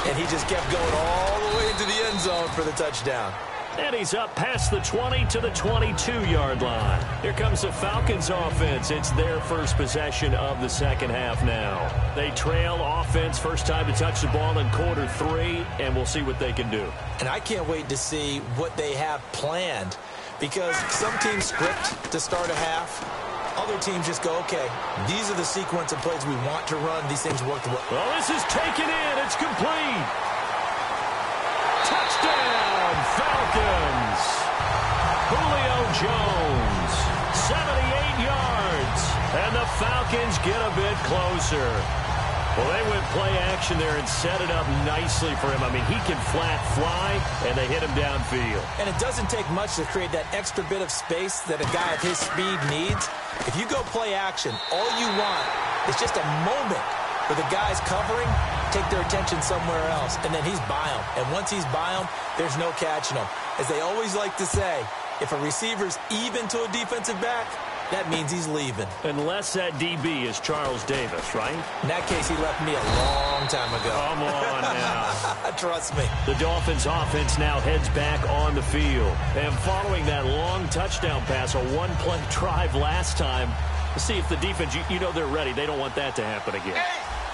S1: and he just kept going all the way into the end zone for the touchdown.
S2: And he's up past the 20 to the 22-yard line. Here comes the Falcons offense. It's their first possession of the second half now. They trail offense first time to touch the ball in quarter 3, and we'll see what they can do.
S1: And I can't wait to see what they have planned because some teams script to start a half. Other teams just go, okay, these are the sequence of plays we want to run. These things work well.
S2: Well, this is taken in. It's complete. Touchdown, Falcons. Julio Jones, 78 yards. And the Falcons get a bit closer. Well, they went play action there and set it up nicely for him. I mean, he can flat fly, and they hit him downfield.
S1: And it doesn't take much to create that extra bit of space that a guy of his speed needs. If you go play action, all you want is just a moment where the guy's covering, take their attention somewhere else, and then he's by him. And once he's by him, there's no catching him. As they always like to say, if a receiver's even to a defensive back, that means he's leaving.
S2: Unless that DB is Charles Davis, right?
S1: In that case, he left me a long time ago.
S2: Come on now.
S1: Trust me.
S2: The Dolphins offense now heads back on the field. And following that long touchdown pass, a one-play drive last time, to see if the defense, you know they're ready. They don't want that to happen again.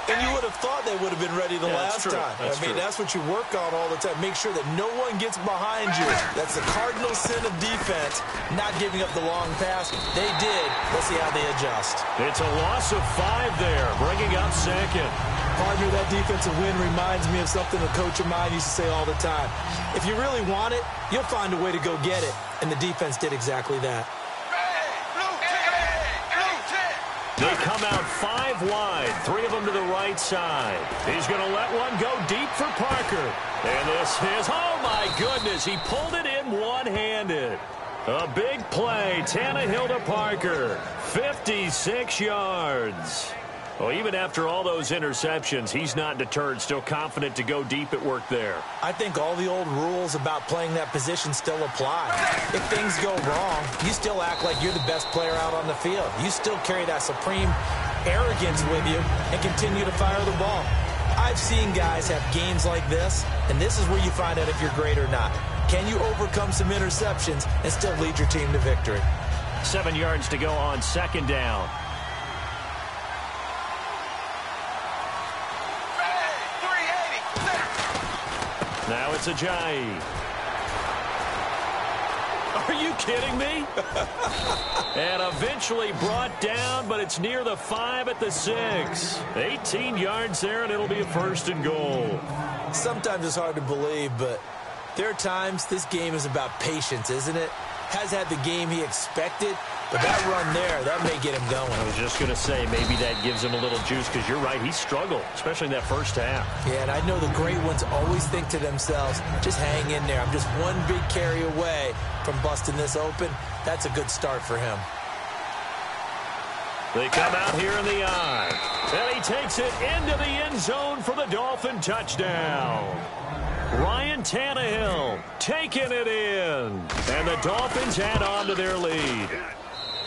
S1: And you would have thought they would have been ready the last time. That's what you work on all the time. Make sure that no one gets behind you. That's the cardinal sin of defense, not giving up the long pass. They did. Let's see how they adjust.
S2: It's a loss of 5 there, bringing up second.
S1: Partner, that defensive win reminds me of something a coach of mine used to say all the time. If you really want it, you'll find a way to go get it. And the defense did exactly that.
S2: They come out 5 wide, 3 of them to the right side. He's going to let one go deep for Parker. And this is, oh my goodness, he pulled it in one-handed. A big play, Tannehill to Parker, 56 yards. Well, even after all those interceptions, he's not deterred, still confident to go deep at work there.
S1: I think all the old rules about playing that position still apply. If things go wrong, you still act like you're the best player out on the field. You still carry that supreme arrogance with you and continue to fire the ball. I've seen guys have games like this, and this is where you find out if you're great or not. Can you overcome some interceptions and still lead your team to victory?
S2: 7 yards to go on second down. Now it's Ajayi. Are you kidding me? And eventually brought down, but it's near the 5 at the 6. 18 yards there, and it'll be a 1st and goal.
S1: Sometimes it's hard to believe, but there are times this game is about patience, isn't it? Has had the game he expected, but that run there, that may get him going.
S2: I was just going to say, maybe that gives him a little juice, because you're right, he struggled, especially in that first half.
S1: Yeah, and I know the great ones always think to themselves, just hang in there. I'm just one big carry away from busting this open. That's a good start for him.
S2: They come out here in the eye, and he takes it into the end zone for the Dolphin touchdown. Ryan Tannehill taking it in, and the Dolphins add on to their lead.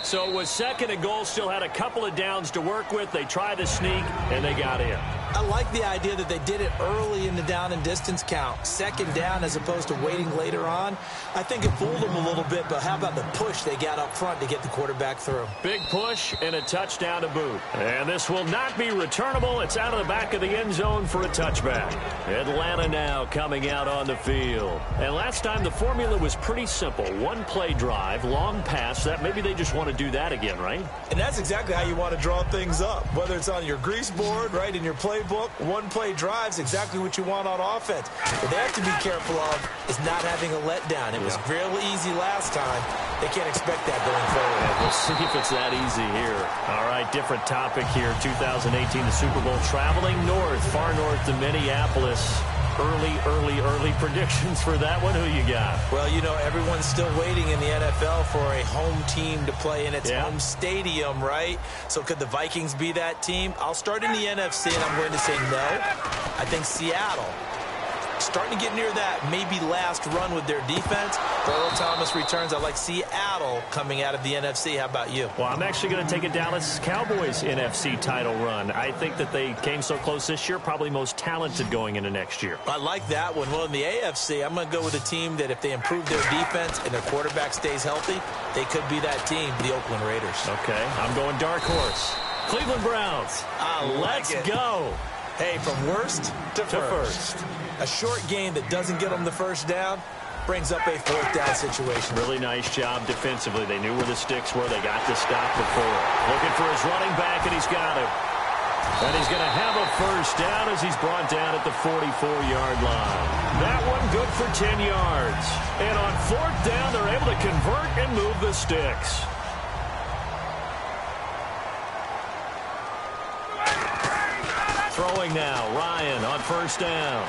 S2: So it was 2nd and goal, still had a couple of downs to work with. They tried to sneak, and they got in.
S1: I like the idea that they did it early in the down and distance count. 2nd down as opposed to waiting later on. I think it fooled them a little bit, but how about the push they got up front to get the quarterback through?
S2: Big push and a touchdown to boot. And this will not be returnable. It's out of the back of the end zone for a touchback. Atlanta now coming out on the field. And last time the formula was pretty simple. 1-play drive, long pass. That maybe they just want to do that again, right?
S1: And that's exactly how you want to draw things up. Whether it's on your grease board, right, in your playbook, 1-play drives exactly what you want on offense. What they have to be careful of is not having a letdown. It was real easy last time. They can't expect that going forward.
S2: Yeah, we'll see if it's that easy here. All right, different topic here. 2018, the Super Bowl, traveling north, far north to Minneapolis. Early predictions for that one. Who you got?
S1: Well, you know, everyone's still waiting in the NFL for a home team to play in its home stadium, right? So could the Vikings be that team? I'll start in the NFC, and I'm going to say no. I think Seattle, starting to get near that maybe last run with their defense. Earl Thomas returns. I like Seattle coming out of the NFC. How about you?
S2: Well, I'm actually going to take a Dallas Cowboys NFC title run. I think that they came so close this year, probably most talented going into next year.
S1: I like that one. Well, in the AFC, I'm going to go with a team that if they improve their defense and their quarterback stays healthy, they could be that team, the Oakland Raiders.
S2: Okay, I'm going dark horse. Cleveland Browns. Let's go.
S1: Hey, from worst to first. A short game that doesn't get them the first down brings up a 4th down situation.
S2: Really nice job defensively. They knew where the sticks were. They got the stop before. Looking for his running back, and he's got him. And he's going to have a 1st down as he's brought down at the 44-yard line. That one good for 10 yards. And on 4th down, they're able to convert and move the sticks. Throwing now, Ryan on 1st down.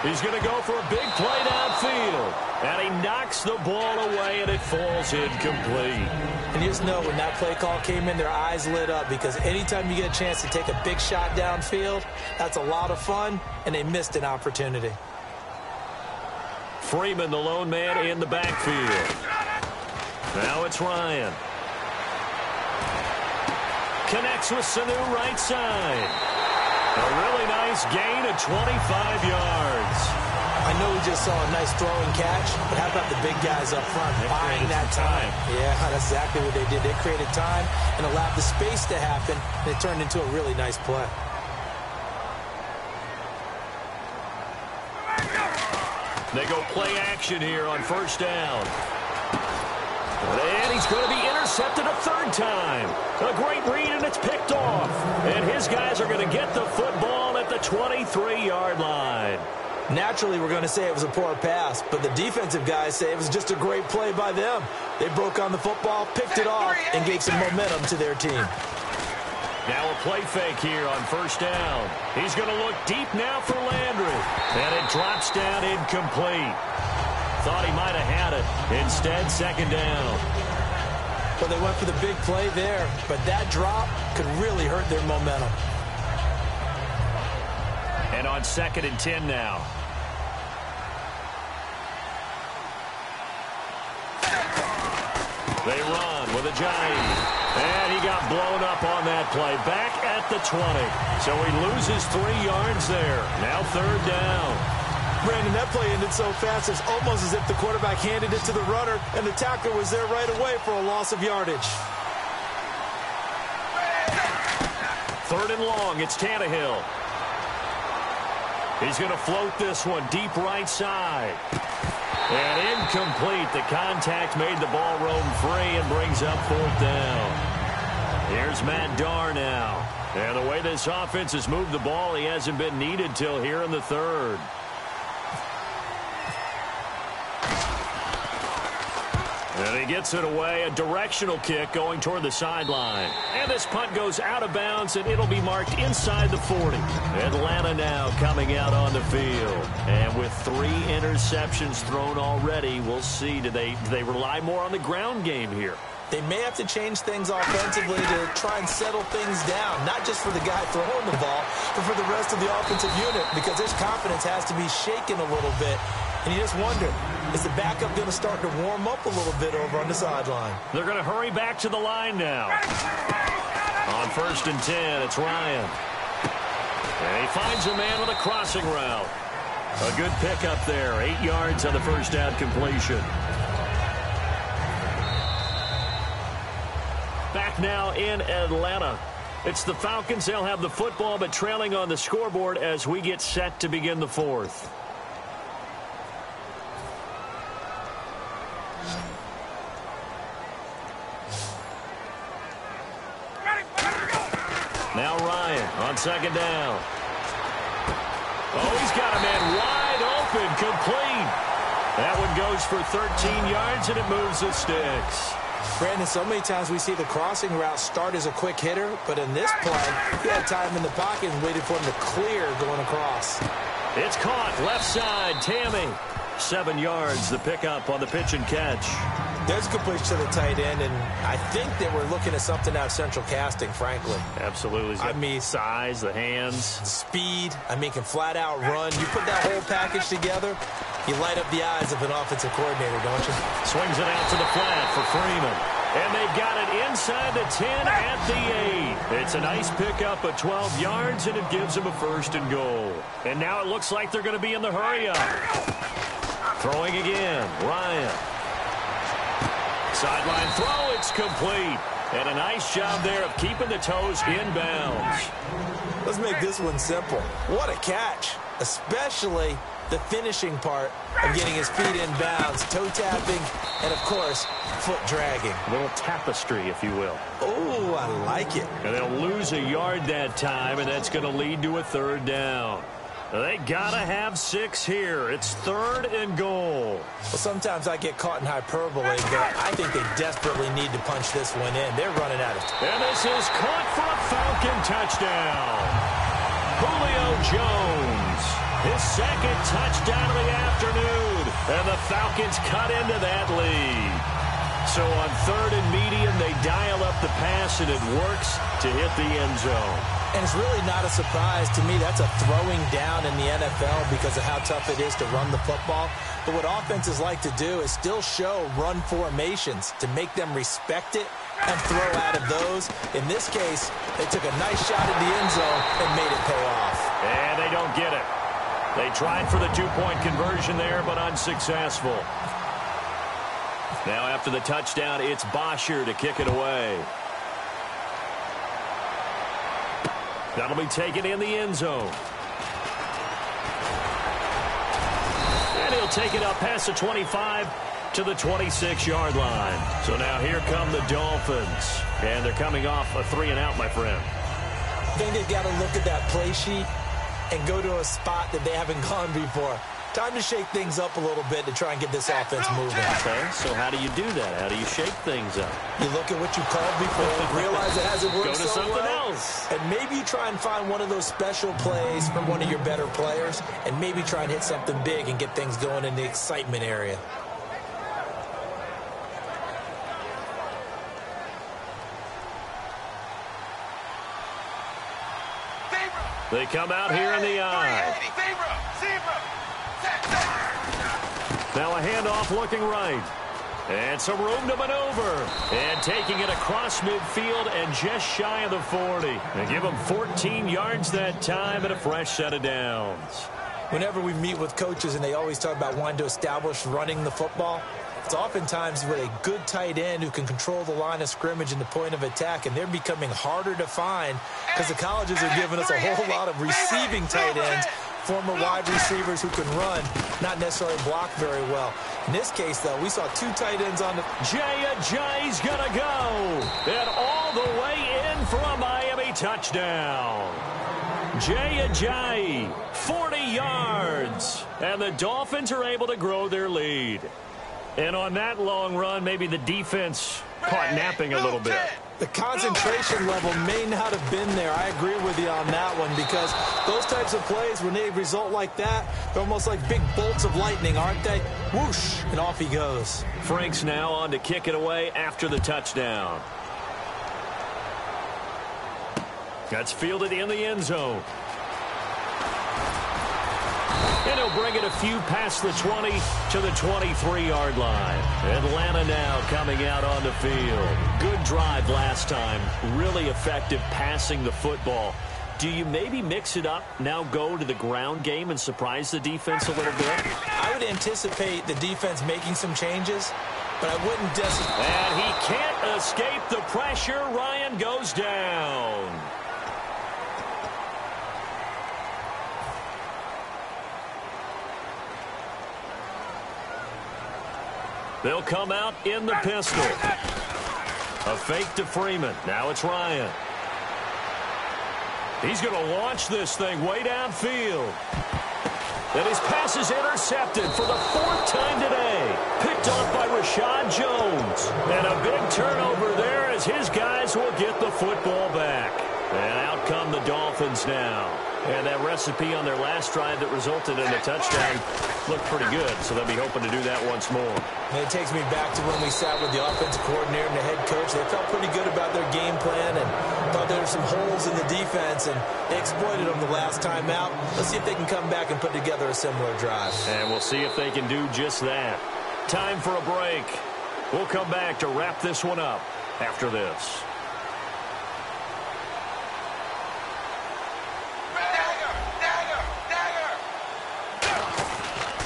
S2: He's going to go for a big play downfield. And he knocks the ball away, and it falls incomplete.
S1: And you just know when that play call came in, their eyes lit up, because anytime you get a chance to take a big shot downfield, that's a lot of fun, and they missed an opportunity.
S2: Freeman, the lone man in the backfield. Now it's Ryan. Connects with Sanu right side. A really nice gain of 25 yards.
S1: I know we just saw a nice throwing catch, but how about the big guys up front buying that time? Yeah, that's exactly what they did. They created time and allowed the space to happen, and it turned into a really nice play.
S2: They go play action here on 1st down. And he's going to be intercepted a 3rd time. A great read, and it's picked off. And his guys are going to get the football at the 23-yard line.
S1: Naturally, we're going to say it was a poor pass, but the defensive guys say it was just a great play by them. They broke on the football, picked it off, and gave some momentum to their team.
S2: Now a play fake here on 1st down. He's going to look deep now for Landry. And it drops down incomplete. Thought he might have had it. Instead, 2nd down.
S1: Well, they went for the big play there, but that drop could really hurt their momentum.
S2: And on 2nd and 10 now. They run with a Johnny. And he got blown up on that play. Back at the 20. So he loses 3 yards there. Now 3rd down.
S1: Brandon, that play ended so fast, it's almost as if the quarterback handed it to the runner, and the tackler was there right away for a loss of yardage.
S2: 3rd and long, it's Tannehill. He's going to float this one deep right side. And incomplete. The contact made the ball roam free and brings up 4th down. Here's Matt Darr now. And the way this offense has moved the ball, he hasn't been needed till here in the 3rd. And he gets it away, a directional kick going toward the sideline. And this punt goes out of bounds, and it'll be marked inside the 40. Atlanta now coming out on the field. And with 3 interceptions thrown already, we'll see. Do they rely more on the ground game here?
S1: They may have to change things offensively to try and settle things down, not just for the guy throwing the ball, but for the rest of the offensive unit, because his confidence has to be shaken a little bit. And you just wonder, is the backup going to start to warm up a little bit over on the sideline?
S2: They're going to hurry back to the line now. On 1st and 10, it's Ryan. And he finds a man with a crossing route. A good pickup there, 8 yards on the first down completion. Back now in Atlanta. It's the Falcons. They'll have the football, but trailing on the scoreboard as we get set to begin the 4th. Now Ryan on 2nd down. Oh, he's got a man wide open, complete. That one goes for 13 yards, and it moves the sticks.
S1: Brandon, so many times we see the crossing route start as a quick hitter, but in this play, he had time in the pocket and waited for him to clear going across.
S2: It's caught, left side, Tammy. 7 yards, the pickup on the pitch and catch.
S1: There's a completion to the tight end, and I think that we're looking at something out of central casting, frankly.
S2: Absolutely.
S1: I mean,
S2: size, the hands.
S1: Speed. I mean, can flat out run. You put that whole package together, you light up the eyes of an offensive coordinator, don't you?
S2: Swings it out to the flat for Freeman. And they've got it inside the 10 at the 8. It's a nice pickup of 12 yards, and it gives them a 1st and goal. And now it looks like they're going to be in the hurry-up. Throwing again, Ryan. Sideline throw, it's complete. And a nice job there of keeping the toes inbounds.
S1: Let's make this one simple. What a catch, especially the finishing part of getting his feet in bounds, toe tapping, and of course, foot dragging.
S2: A little tapestry, if you will.
S1: Oh, I like it.
S2: And they'll lose a yard that time, and that's going to lead to a 3rd down. They gotta have 6 here. It's 3rd and goal.
S1: Well, sometimes I get caught in hyperbole, but I think they desperately need to punch this one in. They're running out of time.
S2: And this is caught for a Falcon touchdown. Julio Jones, his 2nd touchdown of the afternoon. And the Falcons cut into that lead. So on 3rd and medium, they dial up the pass, and it works to hit the end zone.
S1: And it's really not a surprise to me. That's a throwing down in the NFL because of how tough it is to run the football. But what offenses like to do is still show run formations to make them respect it and throw out of those. In this case, they took a nice shot at the end zone and made it pay off.
S2: And they don't get it. They tried for the 2-point conversion there, but unsuccessful. Now after the touchdown, it's Bosher to kick it away. That'll be taken in the end zone. And he'll take it up past the 25 to the 26-yard line. So now here come the Dolphins. And they're coming off a 3-and-out, my friend.
S1: I think they've got to look at that play sheet and go to a spot that they haven't gone before. Time to shake things up a little bit to try and get this offense moving.
S2: Okay, so how do you do that? How do you shake things up?
S1: You look at what you called before, realize it hasn't worked
S2: Go to
S1: so
S2: something
S1: well,
S2: else.
S1: and maybe you try and find one of those special plays from one of your better players, and maybe try and hit something big and get things going in the excitement area.
S2: They come out here in the eye. Now a handoff looking right. And some room to maneuver. And taking it across midfield and just shy of the 40. They give them 14 yards that time and a fresh set of downs.
S1: Whenever we meet with coaches and they always talk about wanting to establish running the football, it's oftentimes with a good tight end who can control the line of scrimmage and the point of attack, and they're becoming harder to find because the colleges are giving us a whole lot of receiving tight ends former wide receivers who can run, not necessarily block very well. In this case, though, we saw 2 tight ends on the...
S2: Jay's going to go. And all the way in for a Miami touchdown. Jay, 40 yards. And the Dolphins are able to grow their lead. And on that long run, maybe the defense caught napping a little bit.
S1: The concentration level may not have been there. I agree with you on that one, because those types of plays, when they result like that, they're almost like big bolts of lightning, aren't they? Whoosh, and off he goes.
S2: Frank's now on to kick it away after the touchdown. That's fielded in the end zone. And he'll bring it a few past the 20 to the 23-yard line. Atlanta now coming out on the field. Good drive last time. Really effective passing the football. Do you maybe mix it up, now go to the ground game and surprise the defense a little bit?
S1: I would anticipate the defense making some changes, but I wouldn't just...
S2: And he can't escape the pressure. Ryan goes down. They'll come out in the pistol. A fake to Freeman. Now it's Ryan. He's going to launch this thing way downfield. And his pass is intercepted for the 4th time today. Picked off by Rashad Jones. And a big turnover there as his guys will get the football back. And out come the Dolphins now. And that recipe on their last drive that resulted in a touchdown looked pretty good, so they'll be hoping to do that once more.
S1: And it takes me back to when we sat with the offensive coordinator and the head coach. They felt pretty good about their game plan and thought there were some holes in the defense, and they exploited them the last time out. Let's see if they can come back and put together a similar drive.
S2: And we'll see if they can do just that. Time for a break. We'll come back to wrap this one up after this.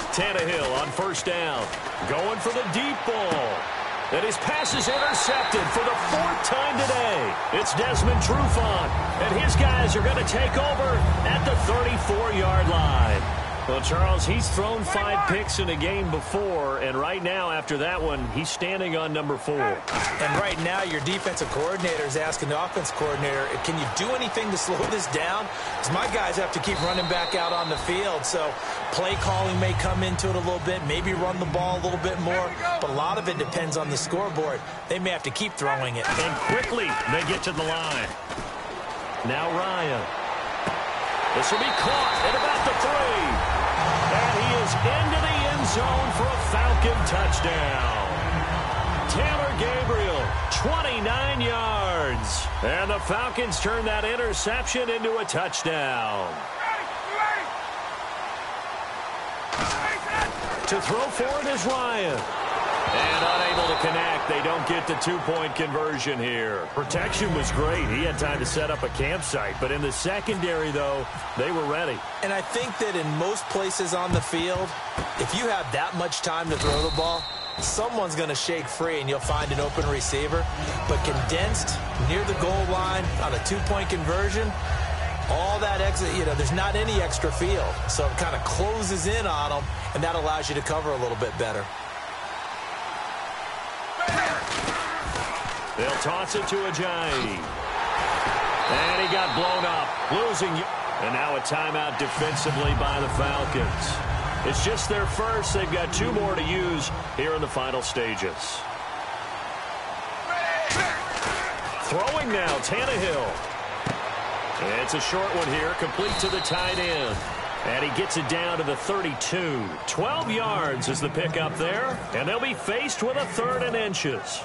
S2: Tannehill on first down. Going for the deep ball. And his pass is intercepted for the 4th time today. It's Desmond Trufant. And his guys are going to take over at the 34-yard line. Well, Charles, he's thrown 5 picks in a game before, and right now, after that one, he's standing on number 4.
S1: And right now, your defensive coordinator is asking the offensive coordinator, can you do anything to slow this down? Because my guys have to keep running back out on the field, so play calling may come into it a little bit, maybe run the ball a little bit more, but a lot of it depends on the scoreboard. They may have to keep throwing it.
S2: And quickly, they get to the line. Now Ryan. This will be caught at about the 3. And he is into the end zone for a Falcon touchdown. Taylor Gabriel, 29 yards. And the Falcons turn that interception into a touchdown. To throw for it is Ryan. And unable to connect. They don't get the 2-point conversion here. Protection was great. He had time to set up a campsite. But in the secondary, though, they were ready.
S1: And I think that in most places on the field, if you have that much time to throw the ball, someone's going to shake free and you'll find an open receiver. But condensed near the goal line on a 2-point conversion, all that exit, there's not any extra field. So it kind of closes in on them, and that allows you to cover a little bit better.
S2: They'll toss it to Ajayi. And he got blown up, losing. And now a timeout defensively by the Falcons. It's just their first. They've got 2 more to use here in the final stages. Throwing now, Tannehill. It's a short one here, complete to the tight end. And he gets it down to the 32. 12 yards is the pickup there. And they'll be faced with a 3rd and inches.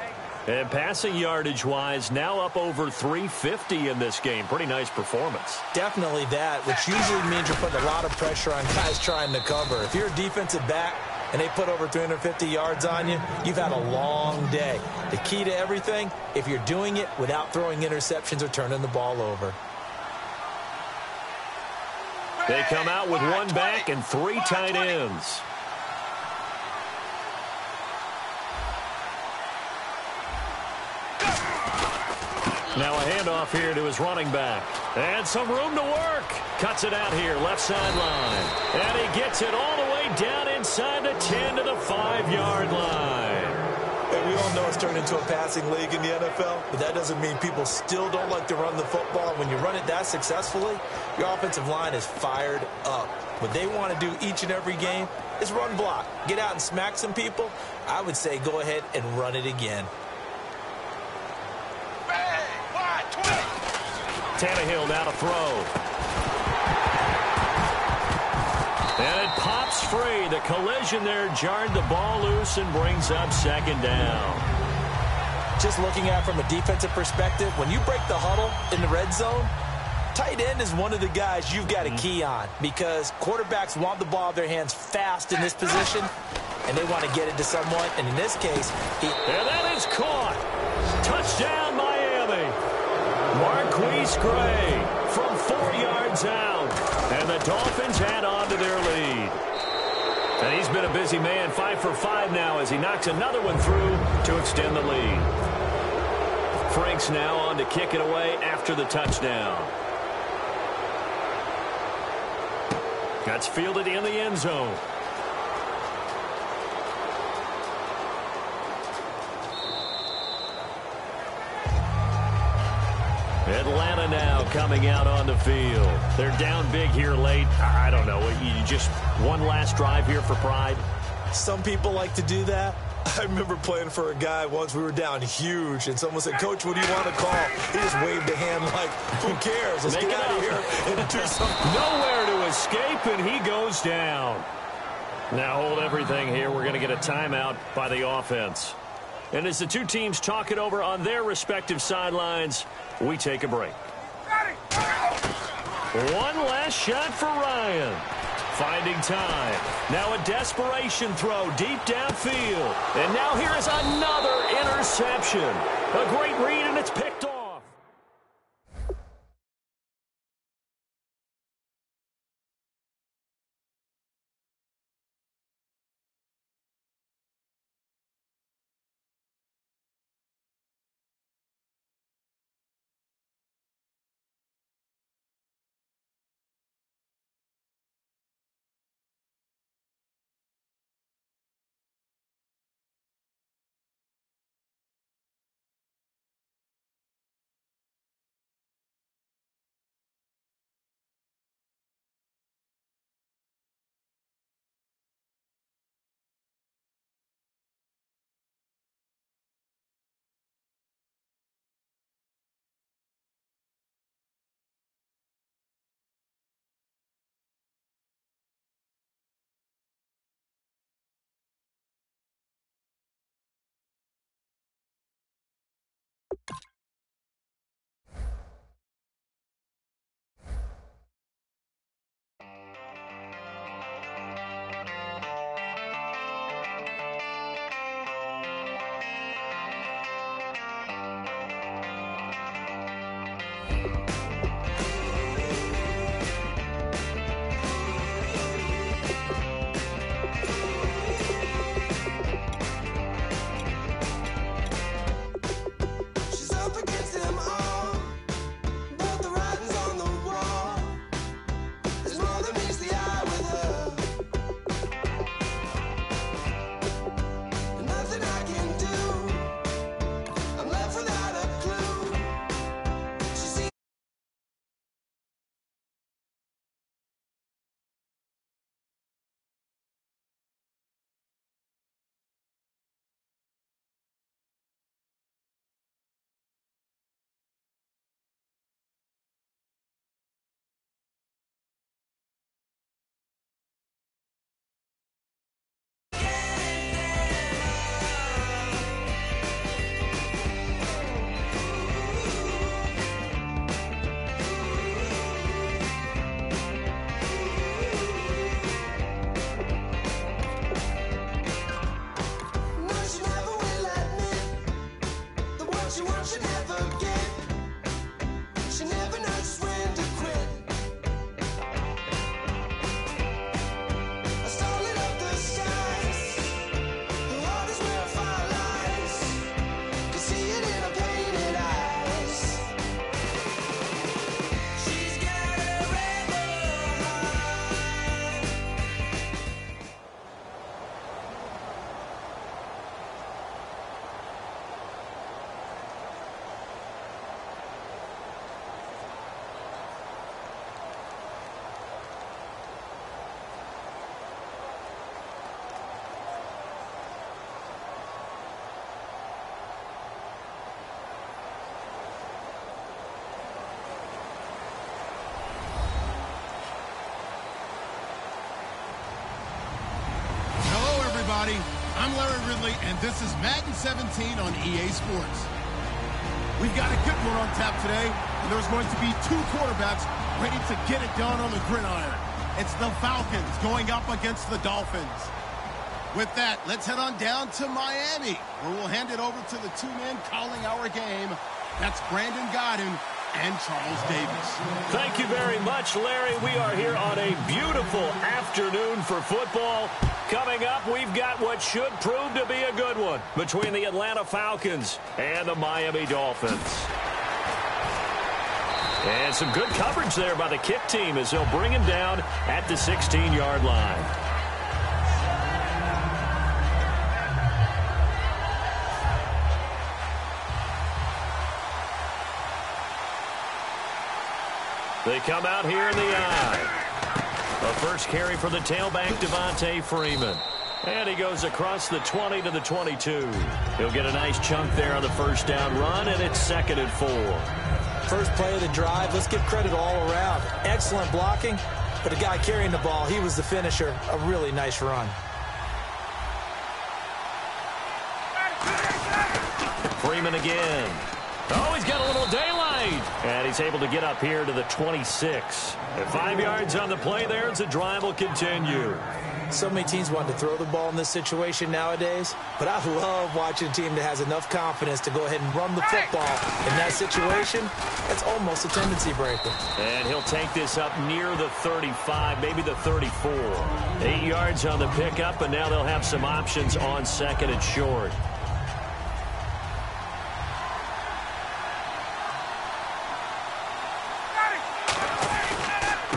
S2: And passing yardage-wise, now up over 350 in this game. Pretty nice performance.
S1: Definitely that, which usually means you're putting a lot of pressure on guys trying to cover. If you're a defensive back and they put over 350 yards on you, you've had a long day. The key to everything, if you're doing it without throwing interceptions or turning the ball over.
S2: They come out with 1 back and 3 tight ends. Now a handoff here to his running back. And some room to work. Cuts it out here, left sideline. And he gets it all the way down inside the 10 to the 5-yard line.
S1: And we all know it's turned into a passing league in the NFL, but that doesn't mean people still don't like to run the football. When you run it that successfully, your offensive line is fired up. What they want to do each and every game is run block. Get out and smack some people. I would say go ahead and run it again.
S2: Tannehill now to throw. And it pops free. The collision there jarred the ball loose and brings up second down.
S1: Just looking at it from a defensive perspective, when you break the huddle in the red zone, tight end is one of the guys you've got a key on because quarterbacks want the ball in their hands fast in this position, and they want to get it to someone. And in this case,
S2: and that is caught. Touchdown, Miami. Marquise Gray from 4 yards out. And the Dolphins add on to their lead. And he's been a busy man, 5 for 5 now as he knocks another one through to extend the lead. Franks now on to kick it away after the touchdown. That's fielded in the end zone. Atlanta now coming out on the field. They're down big here late. I don't know. You just one last drive here for pride?
S1: Some people like to do that. I remember playing for a guy once. We were down huge, and someone said, "Coach, what do you want to call?" He just waved a hand like, "Who cares? Let's get out of here and do something."
S2: Nowhere to escape, and he goes down. Now hold everything here. We're going to get a timeout by the offense. And as the two teams talk it over on their respective sidelines, we take a break. One last shot for Ryan. Finding time. Now a desperation throw deep downfield. And now here is another interception. A great read, and it's picked off.
S4: everybody. I'm Larry Ridley, and this is Madden 17 on EA Sports. We've got a good one on tap today, and there's going to be two quarterbacks ready to get it done on the gridiron. It's the Falcons going up against the Dolphins. With that, let's head on down to Miami, where we'll hand it over to the two men calling our game. That's Brandon Godden and Charles Davis.
S2: Thank you very much, Larry. We are here on a beautiful afternoon for football. Coming up, we've got what should prove to be a good one between the Atlanta Falcons and the Miami Dolphins. And some good coverage there by the kick team as they'll bring him down at the 16-yard line. They come out here in the eye. A first carry for the tailback, Devontae Freeman. And he goes across the 20 to the 22. He'll get a nice chunk there on the first down run, and it's 2nd and 4.
S1: First play of the drive, let's give credit all around. Excellent blocking, but the guy carrying the ball, he was the finisher. A really nice run.
S2: Freeman again. Oh, he's got a little daylight. And he's able to get up here to the 26. And 5 yards on the play there as the drive will continue.
S1: So many teams want to throw the ball in this situation nowadays, but I love watching a team that has enough confidence to go ahead and run the football. In that situation, that's almost a tendency breaker.
S2: And he'll take this up near the 35, maybe the 34. 8 yards on the pickup, and now they'll have some options on 2nd and short.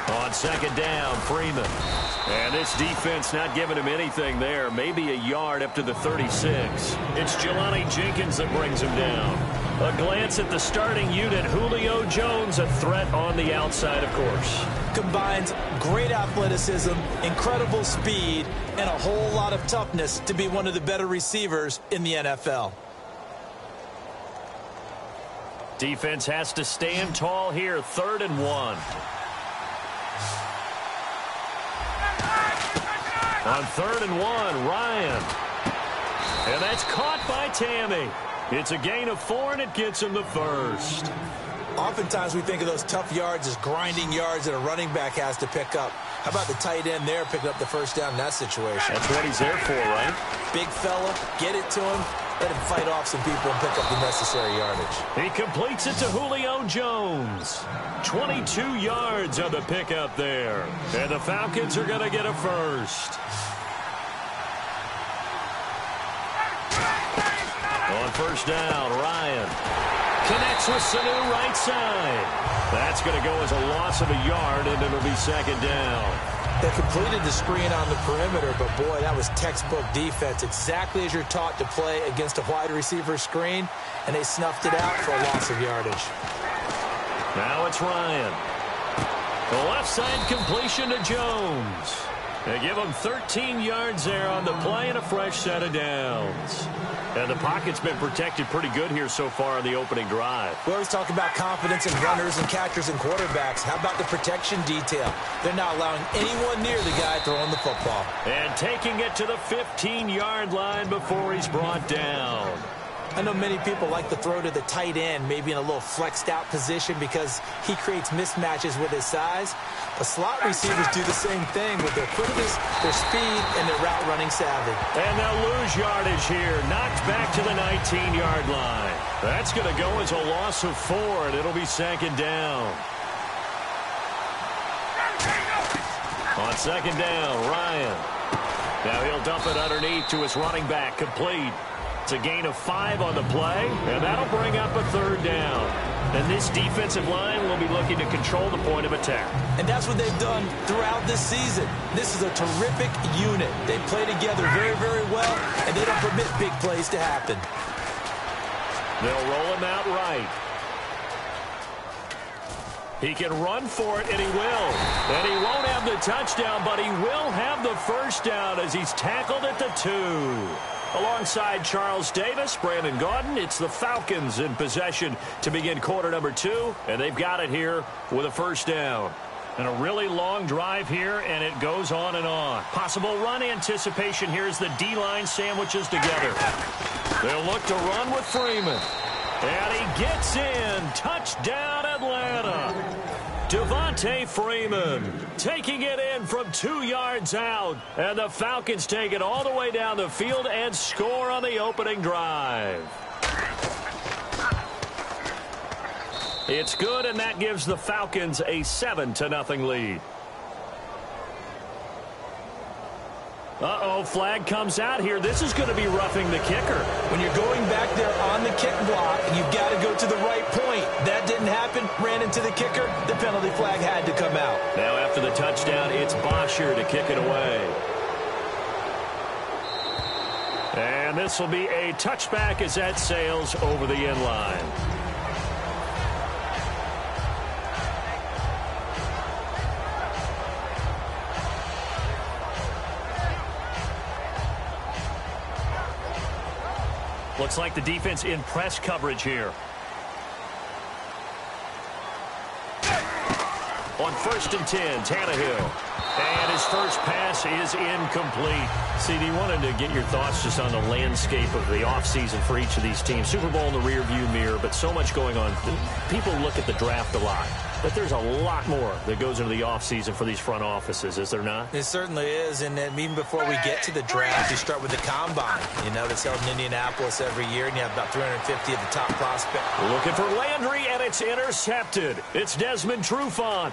S2: On 2nd down, Freeman. And this defense not giving him anything there. Maybe a yard up to the 36. It's Jelani Jenkins that brings him down. A glance at the starting unit. Julio Jones, a threat on the outside, of course.
S1: Combines great athleticism, incredible speed, and a whole lot of toughness to be one of the better receivers in the NFL.
S2: Defense has to stand tall here. 3rd and 1. On 3rd and 1, Ryan. And that's caught by Tammy. It's a gain of 4, and it gets him the first.
S1: Oftentimes we think of those tough yards as grinding yards that a running back has to pick up. How about the tight end there picking up the first down in that situation?
S2: That's what he's there for, right?
S1: Big fella, get it to him, let him fight off some people and pick up the necessary yardage.
S2: He completes it to Julio Jones. 22 yards on the pickup there. And the Falcons are going to get a first. On first down, Ryan connects with Sanu right side. That's going to go as a loss of a yard, and it'll be 2nd down.
S1: They completed the screen on the perimeter, but boy, that was textbook defense. Exactly as you're taught to play against a wide receiver screen, and they snuffed it out for a loss of yardage.
S2: Now it's Ryan. The left side completion to Jones. They give him 13 yards there on the play and a fresh set of downs. And the pocket's been protected pretty good here so far on the opening drive.
S1: We always talk about confidence in runners and catchers and quarterbacks. How about the protection detail? They're not allowing anyone near the guy throwing the football.
S2: And taking it to the 15-yard line before he's brought down.
S1: I know many people like to throw to the tight end, maybe in a little flexed out position because he creates mismatches with his size. But slot receivers do the same thing with their quickness, their speed, and their route running savvy.
S2: And they'll lose yardage here. Knocked back to the 19-yard line. That's going to go as a loss of 4, and it'll be 2nd down. On 2nd down, Ryan. Now he'll dump it underneath to his running back, complete. It's a gain of 5 on the play, and that'll bring up a 3rd down. And this defensive line will be looking to control the point of attack.
S1: And that's what they've done throughout this season. This is a terrific unit. They play together very, very well, and they don't permit big plays to happen.
S2: They'll roll him out right. He can run for it, and he will. And he won't have the touchdown, but he will have the first down as he's tackled at the 2. Alongside Charles Davis, Brandon Gaudin, it's the Falcons in possession to begin quarter number 2, and they've got it here with a first down. And a really long drive here, and it goes on and on. Possible run anticipation here as the D-line sandwiches together. They'll look to run with Freeman. And he gets in. Touchdown, Atlanta. Devontae Freeman taking it in from 2 yards out. And the Falcons take it all the way down the field and score on the opening drive. It's good, and that gives the Falcons a 7-0 lead. Uh-oh, flag comes out here. This is going to be roughing the kicker.
S1: When you're going back there on the kick block, you've got to go to the right point. That didn't happen. Ran into the kicker. The penalty flag had to come out.
S2: Now after the touchdown, it's Bosher to kick it away. And this will be a touchback as that sails over the end line. Looks like the defense in press coverage here. On 1st and 10, Tannehill. And his first pass is incomplete. CD, wanted to get your thoughts just on the landscape of the offseason for each of these teams. Super Bowl in the rearview mirror, but so much going on. People look at the draft a lot. But there's a lot more that goes into the offseason for these front offices, is there not?
S1: It certainly is, and then even before we get to the draft, you start with the combine. You know, that's held in Indianapolis every year, and you have about 350 of the top prospects.
S2: Looking for Landry, and it's intercepted. It's Desmond Trufant.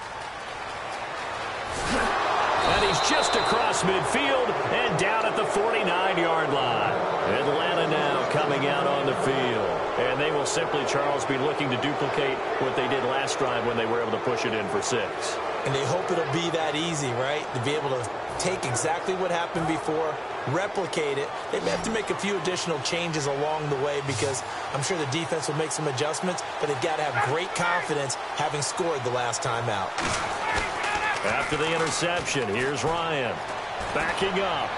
S2: And he's just across midfield and down at the 49-yard line. Atlanta now coming out on the field. And they will simply, Charles, be looking to duplicate what they did last drive when they were able to push it in for 6.
S1: And they hope it'll be that easy, right? To be able to take exactly what happened before, replicate it. They may have to make a few additional changes along the way because I'm sure the defense will make some adjustments, but they've got to have great confidence having scored the last time out.
S2: After the interception, here's Ryan. Backing up.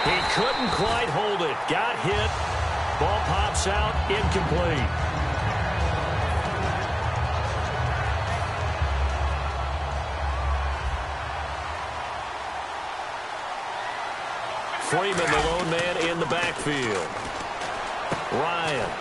S2: He couldn't quite hold it. Got hit. Ball pops out. Incomplete. Freeman, the lone man in the backfield. Ryan.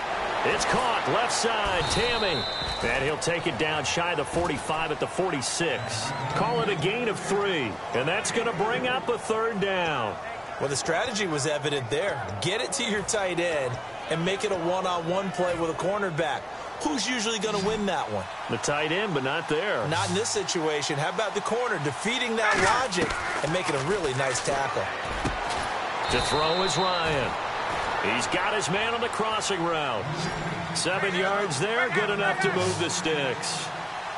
S2: It's caught. Left side. Tammy. And he'll take it down shy of the 45 at the 46. Call it a gain of 3. And that's going to bring up a 3rd down.
S1: Well, the strategy was evident there. Get it to your tight end and make it a one-on-one play with a cornerback. Who's usually going to win that one?
S2: The tight end, but not there.
S1: Not in this situation. How about the corner defeating that logic and making a really nice tackle?
S2: To throw is Ryan. He's got his man on the crossing route. 7 yards there, good enough to move the sticks.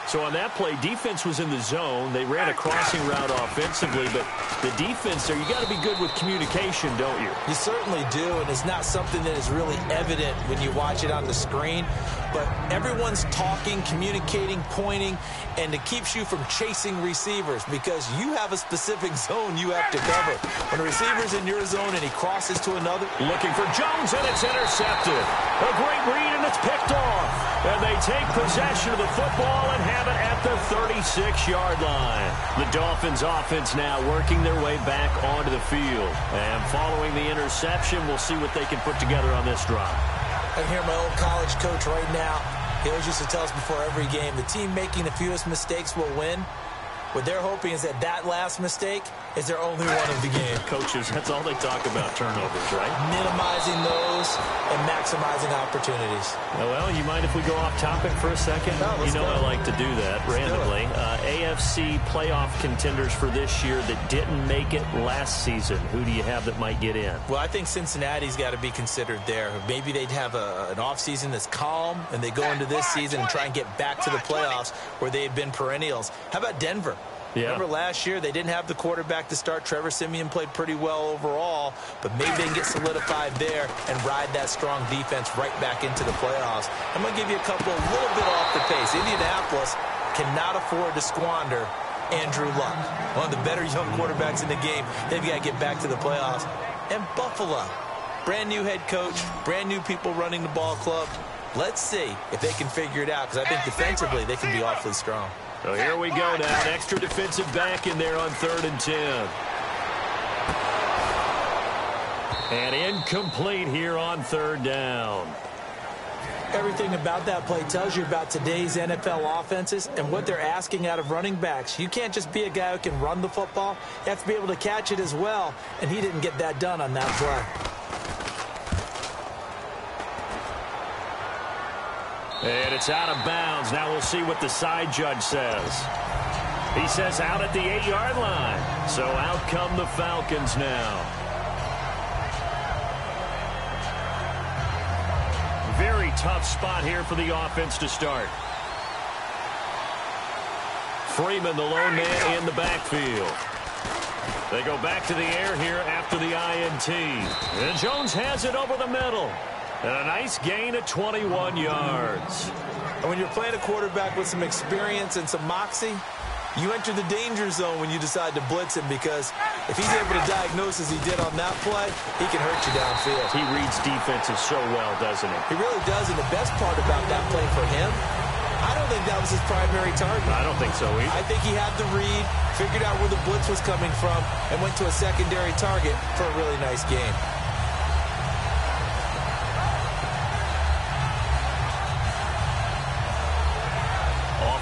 S2: So on that play, defense was in the zone. They ran a crossing route offensively, but the defense there, you got to be good with communication, don't you?
S1: You certainly do, and it's not something that is really evident when you watch it on the screen. But everyone's talking, communicating, pointing, and it keeps you from chasing receivers because you have a specific zone you have to cover. When a receiver's in your zone and he crosses to another.
S2: Looking for Jones, and it's intercepted. A great read, and it's picked off. And they take possession of the football and have it at the 36-yard line. The Dolphins offense now working their way back onto the field. And following the interception, we'll see what they can put together on this drive.
S1: I hear my old college coach right now. He always used to tell us before every game, the team making the fewest mistakes will win. What they're hoping is that that last mistake is their only one of the game.
S2: Coaches, that's all they talk about, turnovers, right?
S1: Minimizing those and maximizing opportunities.
S2: Well, you mind if we go off topic for a second?
S1: No, let's go.
S2: I like to do that randomly. AFC playoff contenders for this year that didn't make it last season. Who do you have that might get in?
S1: Well, I think Cincinnati's got to be considered there. Maybe they'd have an offseason that's calm, and they go into this season and try and get back to the playoffs where they had been perennials. How about Denver?
S2: Yeah.
S1: Remember last year, they didn't have the quarterback to start. Trevor Siemian played pretty well overall, but maybe they can get solidified there and ride that strong defense right back into the playoffs. I'm going to give you a couple a little bit off the pace. Indianapolis cannot afford to squander Andrew Luck, one of the better young quarterbacks in the game. They've got to get back to the playoffs. And Buffalo, brand new head coach, brand new people running the ball club. Let's see if they can figure it out, because I think defensively they can be awfully strong.
S2: So here we go now. An extra defensive back in there on 3rd and 10. And incomplete here on 3rd down.
S1: Everything about that play tells you about today's NFL offenses and what they're asking out of running backs. You can't just be a guy who can run the football. You have to be able to catch it as well, and he didn't get that done on that play.
S2: And it's out of bounds. Now we'll see what the side judge says. He says out at the 8-yard line. So out come the Falcons now. Very tough spot here for the offense to start. Freeman, the lone man in the backfield. They go back to the air here after the INT. And Jones has it over the middle. And a nice gain of 21 yards.
S1: And when you're playing a quarterback with some experience and some moxie, you enter the danger zone when you decide to blitz him, because if he's able to diagnose as he did on that play, he can hurt you downfield.
S2: He reads defenses so well, doesn't he?
S1: He really does, and the best part about that play for him, I don't think that was his primary target.
S2: I don't think so either.
S1: I think he had the read, figured out where the blitz was coming from, and went to a secondary target for a really nice game.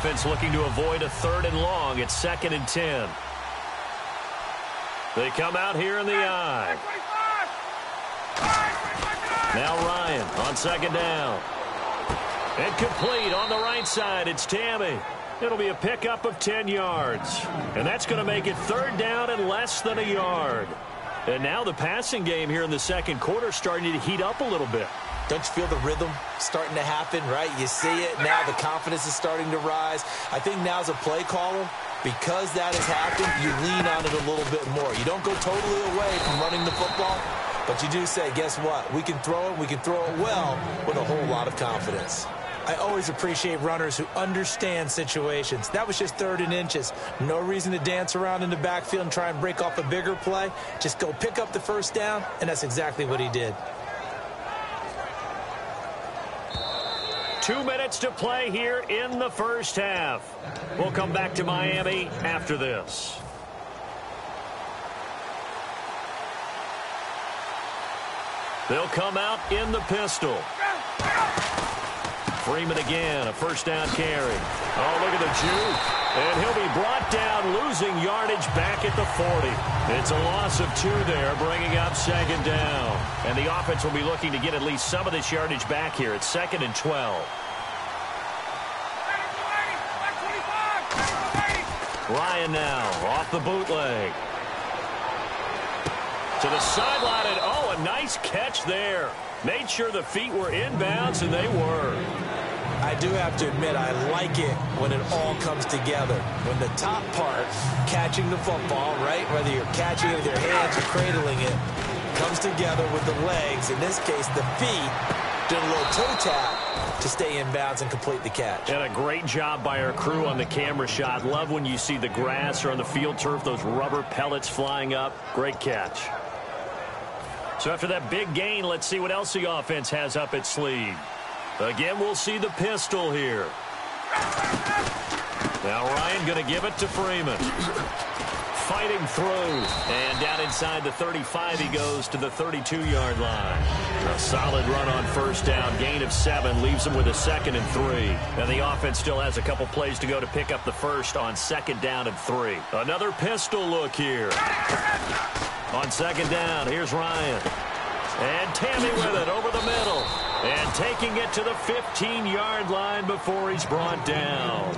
S2: Offense looking to avoid a 3rd and long. It's 2nd and 10. They come out here in the I. Now Ryan on 2nd down. And complete on the right side. It's Tammy. It'll be a pickup of 10 yards. And that's going to make it 3rd down and less than a yard. And now the passing game here in the 2nd quarter starting to heat up a little bit.
S1: Don't you feel the rhythm starting to happen, right? You see it. Now the confidence is starting to rise. I think now as a play caller, because that has happened, you lean on it a little bit more. You don't go totally away from running the football, but you do say, guess what? We can throw it. We can throw it well with a whole lot of confidence. I always appreciate runners who understand situations. That was just 3rd and inches. No reason to dance around in the backfield and try and break off a bigger play. Just go pick up the 1st down, and that's exactly what he did.
S2: 2 minutes to play here in the 1st half. We'll come back to Miami after this. They'll come out in the pistol. Freeman again, a 1st down carry. Oh, look at the juke. And he'll be brought down, losing yardage back at the 40. It's a loss of 2 there, bringing up 2nd down. And the offense will be looking to get at least some of this yardage back here. It's 2nd and 12. Ryan now off the bootleg. To the sideline, and oh, a nice catch there. Made sure the feet were inbounds, and they were.
S1: I do have to admit, I like it when it all comes together. When the top part, catching the football, right, whether you're catching it with your hands or cradling it, comes together with the legs, in this case the feet, doing a little toe tap to stay in bounds and complete the catch.
S2: And a great job by our crew on the camera shot. Love when you see the grass or on the field turf, those rubber pellets flying up. Great catch. So after that big gain, let's see what else the offense has up its sleeve. Again, we'll see the pistol here. Now Ryan going to give it to Freeman. Fighting through. And down inside the 35, he goes to the 32-yard line. A solid run on 1st down. Gain of 7 leaves him with a 2nd and 3. And the offense still has a couple plays to go to pick up the 1st on 2nd down and 3. Another pistol look here. On 2nd down, here's Ryan. And Tammy with it over the middle. And taking it to the 15-yard line before he's brought down.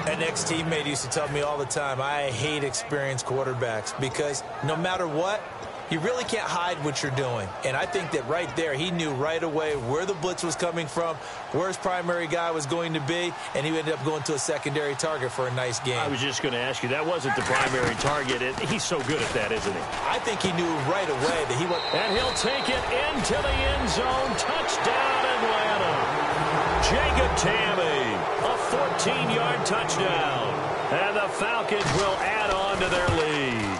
S1: An ex-teammate used to tell me all the time, I hate experienced quarterbacks because no matter what, you really can't hide what you're doing. And I think that right there, he knew right away where the blitz was coming from, where his primary guy was going to be, and he ended up going to a secondary target for a nice game.
S2: I was just going to ask you, that wasn't the primary target. He's so good at that, isn't he?
S1: I think he knew right away that he would.
S2: And he'll take it into the end zone. Touchdown, Atlanta. Jacob Tammy, a 14-yard touchdown. And the Falcons will add on to their lead.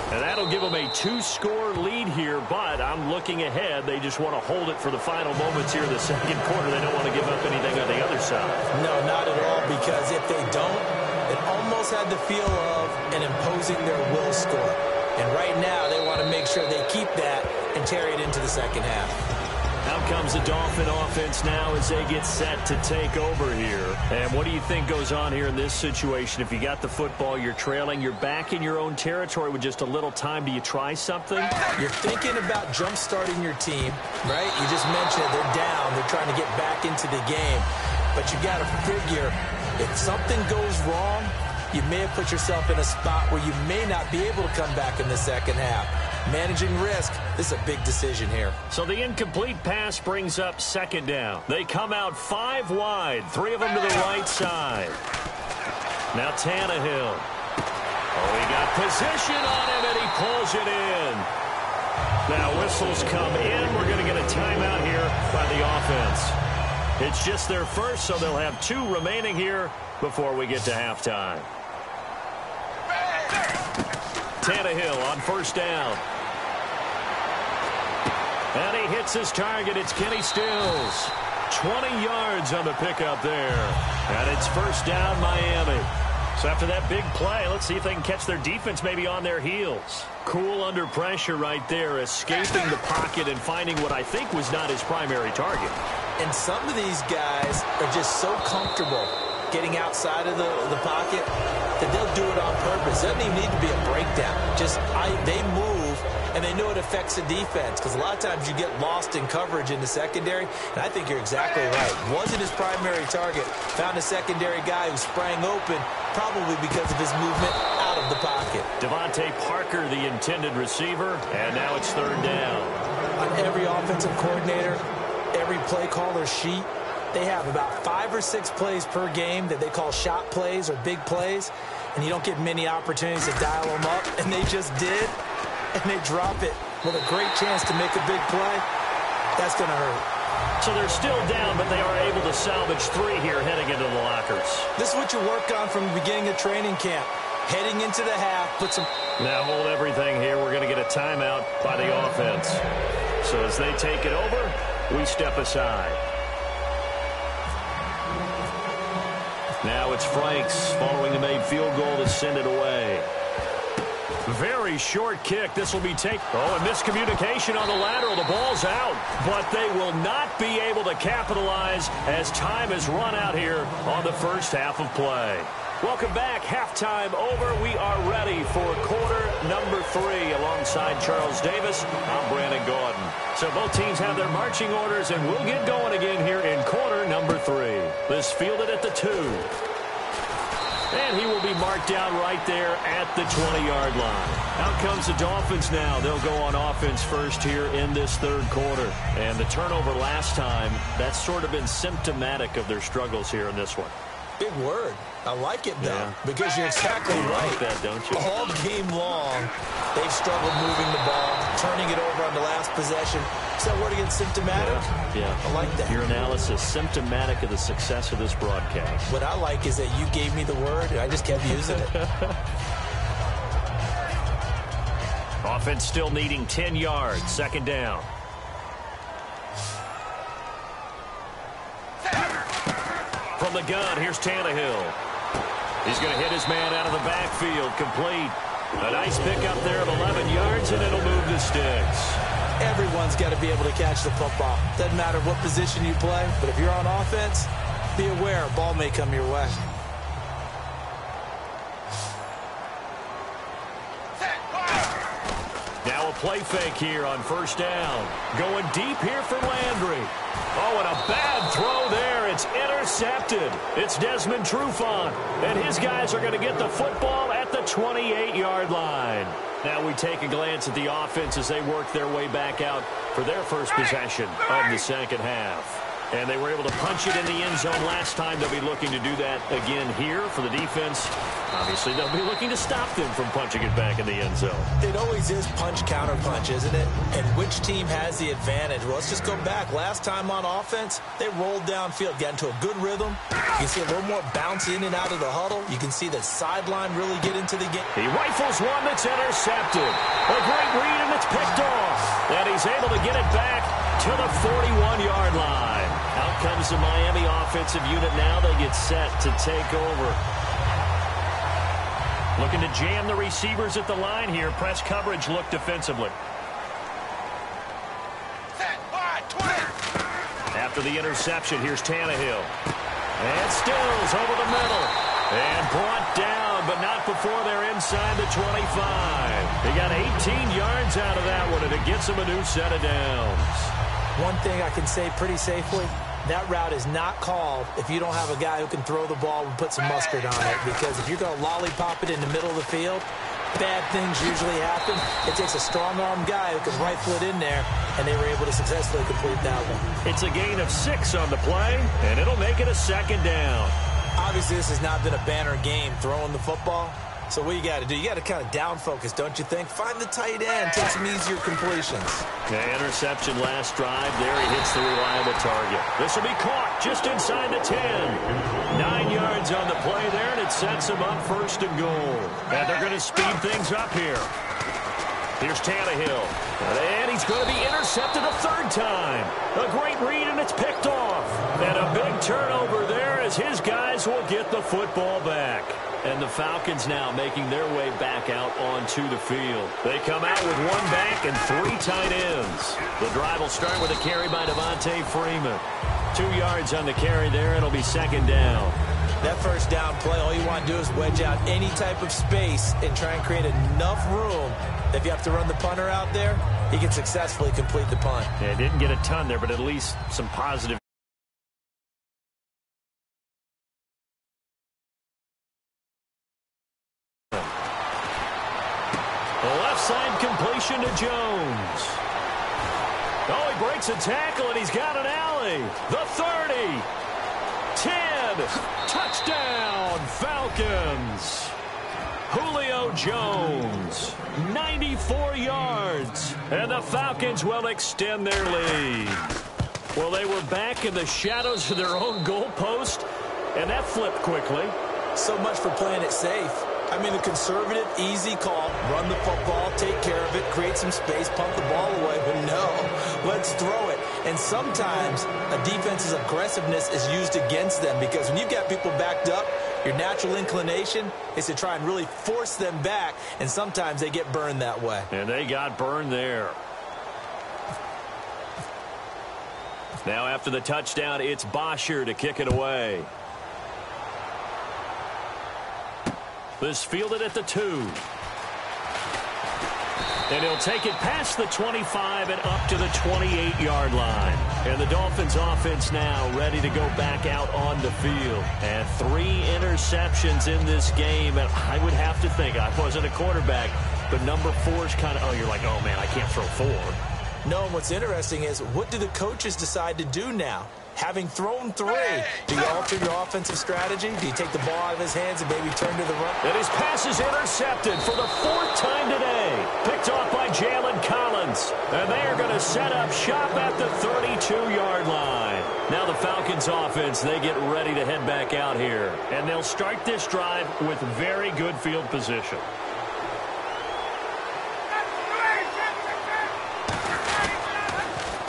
S2: And that'll give them a 2-score lead here, but I'm looking ahead. They just want to hold it for the final moments here in the 2nd quarter. They don't want to give up anything on the other side.
S1: No, not at all, because if they don't, It almost had the feel of an imposing their will score. And right now, they want to make sure they keep that and carry it into the second half.
S2: Out comes the Dolphin offense now as they get set to take over here. And what do you think goes on here in this situation? If you got the football, you're trailing, you're back in your own territory with just a little time. Do you try something?
S1: You're thinking about jump-starting your team, right? You just mentioned it. They're down. They're trying to get back into the game. But you got to figure, if something goes wrong, you may have put yourself in a spot where you may not be able to come back in the second half. Managing risk, this is a big decision here.
S2: So the incomplete pass brings up second down. They come out 5 wide, 3 of them to the right side. Now Tannehill. Oh, he got position on him, and he pulls it in. Now whistles come in. We're going to get a timeout here by the offense. It's just their first, so they'll have 2 remaining here before we get to halftime. Tannehill on first down. And he hits his target. It's Kenny Stills. 20 yards on the pickup there. And it's first down, Miami. So after that big play, let's see if they can catch their defense maybe on their heels. Cool under pressure right there, escaping the pocket and finding what I think was not his primary target.
S1: And some of these guys are just so comfortable getting outside of the pocket that they'll do it on purpose. It doesn't even need to be a breakdown. They move, and they know it affects the defense, because a lot of times you get lost in coverage in the secondary, and I think you're exactly right. Wasn't his primary target. Found a secondary guy who sprang open, probably because of his movement out of the pocket.
S2: Devontae Parker, the intended receiver, and now it's third down.
S1: On every offensive coordinator, every play caller sheet, they have about 5 or 6 plays per game that they call shot plays or big plays, and you don't get many opportunities to dial them up, and they just did, and they drop it with a great chance to make a big play. That's going to hurt.
S2: So they're still down, but they are able to salvage 3 here heading into the lockers.
S1: This is what you work on from the beginning of training camp. Heading into the half, put some...
S2: Now hold everything here. We're going to get a timeout by the offense. So as they take it over, we step aside. Now it's Franks following the made field goal to send it away. Very short kick. This will be taken. Oh, and miscommunication on the lateral. The ball's out, but they will not be able to capitalize as time has run out here on the first half of play. Welcome back. Halftime over. We are ready for quarter number 3 alongside Charles Davis. I'm Brandon Gordon. So both teams have their marching orders, and we'll get going again here in quarter number 3. This fielded at the 2. And he will be marked down right there at the 20-yard line. Out comes the Dolphins now. They'll go on offense first here in this third quarter. And the turnover last time, that's sort of been symptomatic of their struggles here in this one.
S1: Big word. I like it, though, because you're exactly right.
S2: You like that, don't you?
S1: All game long, they've struggled moving the ball, turning it over on the last possession. Is that word again, symptomatic?
S2: Yeah.
S1: I like that.
S2: Your analysis, symptomatic of the success of this broadcast.
S1: What I like is that you gave me the word, and I just kept using it.
S2: Offense still needing 10 yards, second down. From the gun, here's Tannehill. He's going to hit his man out of the backfield, complete. A nice pickup there of 11 yards, and it'll move the sticks.
S1: Everyone's got to be able to catch the football. Doesn't matter what position you play, but if you're on offense, be aware a ball may come your way.
S2: Now a play fake here on first down. Going deep here for Landry. Oh, and a bad throw there. It's intercepted. It's Desmond Trufant. And his guys are going to get the football at the 28-yard line. Now we take a glance at the offense as they work their way back out for their first possession of the second half. And they were able to punch it in the end zone last time. They'll be looking to do that again here for the defense. Obviously, they'll be looking to stop them from punching it back in the end zone.
S1: It always is punch-counter-punch, isn't it? And which team has the advantage? Well, let's just go back. Last time on offense, they rolled downfield, got into a good rhythm. You can see a little more bounce in and out of the huddle. You can see the sideline really get into the game.
S2: He rifles one that's intercepted. A great read, and it's picked off. And he's able to get it back to the 41-yard line. Out comes the Miami offensive unit now. They get set to take over. Looking to jam the receivers at the line here. Press coverage look defensively. After the interception, here's Tannehill. And Stills over the middle. And brought down, but not before they're inside the 25. They got 18 yards out of that one, and it gets them a new set of downs.
S1: One thing I can say pretty safely, that route is not called if you don't have a guy who can throw the ball and put some mustard on it. Because if you're going to lollipop it in the middle of the field, bad things usually happen. It takes a strong-arm guy who can rifle it in there, and they were able to successfully complete that one.
S2: It's a gain of 6 on the play, and it'll make it a second down.
S1: Obviously, this has not been a banner game throwing the football. So what you got to do, you got to kind of down focus, don't you think? Find the tight end, take some easier completions.
S2: The interception last drive. There he hits the reliable target. This will be caught just inside the 10. 9 yards on the play there, and it sets him up first and goal. And they're going to speed things up here. Here's Tannehill. And he's going to be intercepted a third time. A great read, and it's picked off. And a big turnover there as his guys will get the football back. And the Falcons now making their way back out onto the field. They come out with 1 back and 3 tight ends. The drive will start with a carry by Devontae Freeman. 2 yards on the carry there. It'll be second down.
S1: That first down play, all you want to do is wedge out any type of space and try and create enough room that if you have to run the punter out there, he can successfully complete the punt.
S2: Yeah, didn't get a ton there, but at least some positive. Side completion to Jones. Oh, he breaks a tackle, and he's got an alley. The 30. 10. Touchdown, Falcons. Julio Jones. 94 yards. And the Falcons will extend their lead. Well, they were back in the shadows of their own goalpost, and that flipped quickly.
S1: So much for playing it safe. I mean, a conservative, easy call, run the football, take care of it, create some space, pump the ball away. But no, let's throw it. And sometimes a defense's aggressiveness is used against them because when you've got people backed up, your natural inclination is to try and really force them back, and sometimes they get burned that way.
S2: And they got burned there. Now after the touchdown, it's Bosher to kick it away. This fielded at the 2. And he'll take it past the 25 and up to the 28-yard line. And the Dolphins offense now ready to go back out on the field. And 3 interceptions in this game. And I would have to think, I wasn't a quarterback, but number 4 is kind of, oh, you're like, oh, man, I can't throw 4.
S1: No, and what's interesting is, what do the coaches decide to do now? Having thrown 3, do you alter your offensive strategy? Do you take the ball out of his hands and maybe turn to the run?
S2: And his pass is intercepted for the 4th time today. Picked off by Jalen Collins. And they are going to set up shop at the 32-yard line. Now the Falcons offense, they get ready to head back out here. And they'll start this drive with very good field position.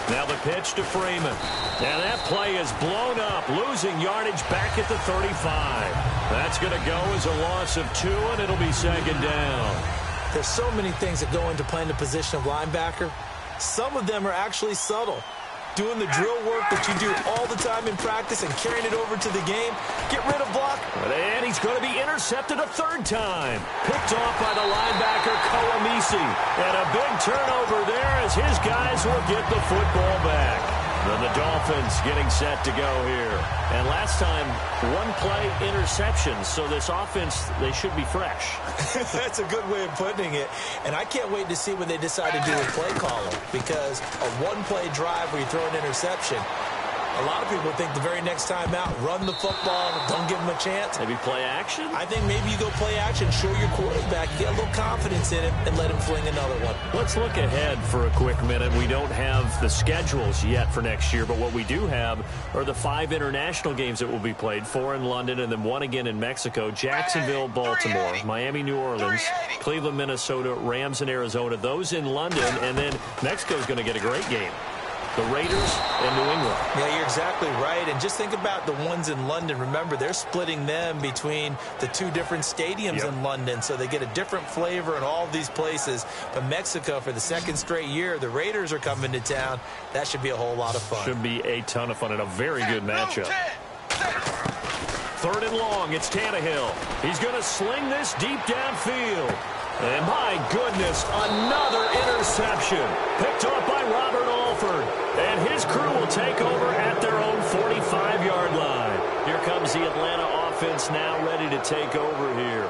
S2: Now the pitch to Freeman. And that play is blown up, losing yardage back at the 35. That's going to go as a loss of 2, and it'll be second down.
S1: There's so many things that go into playing the position of linebacker. Some of them are actually subtle. Doing the drill work that you do all the time in practice and carrying it over to the game. Get rid of block.
S2: And he's going to be intercepted a 3rd time. Picked off by the linebacker, Kouamisi. And a big turnover there as his guys will get the football back. And the Dolphins getting set to go here. And last time, 1-play interception. So this offense, they should be fresh.
S1: That's a good way of putting it. And I can't wait to see what they decide to do with play calling. Because a 1-play drive where you throw an interception, a lot of people think the very next time out, run the football, don't give them a chance.
S2: Maybe play action?
S1: I think maybe you go play action, show your quarterback, get a little confidence in him, and let him fling another one.
S2: Let's look ahead for a quick minute. We don't have the schedules yet for next year, but what we do have are the 5 international games that will be played, 4 in London and then 1 again in Mexico, Jacksonville, Baltimore, Miami, New Orleans, Cleveland, Minnesota, Rams in Arizona, those in London, and then Mexico's going to get a great game. the Raiders and New England.
S1: Yeah, you're exactly right. And just think about the ones in London. Remember, they're splitting them between the two different stadiums in London, so they get a different flavor in all of these places. But Mexico, for the second straight year, the Raiders are coming to town. That should be a whole lot of fun.
S2: Should be a ton of fun and a very good matchup. 3rd and long, it's Tannehill. He's going to sling this deep downfield. And my goodness, another interception. Picked off by Robert Alford. And his crew will take over at their own 45-yard line. Here comes the Atlanta offense now ready to take over here.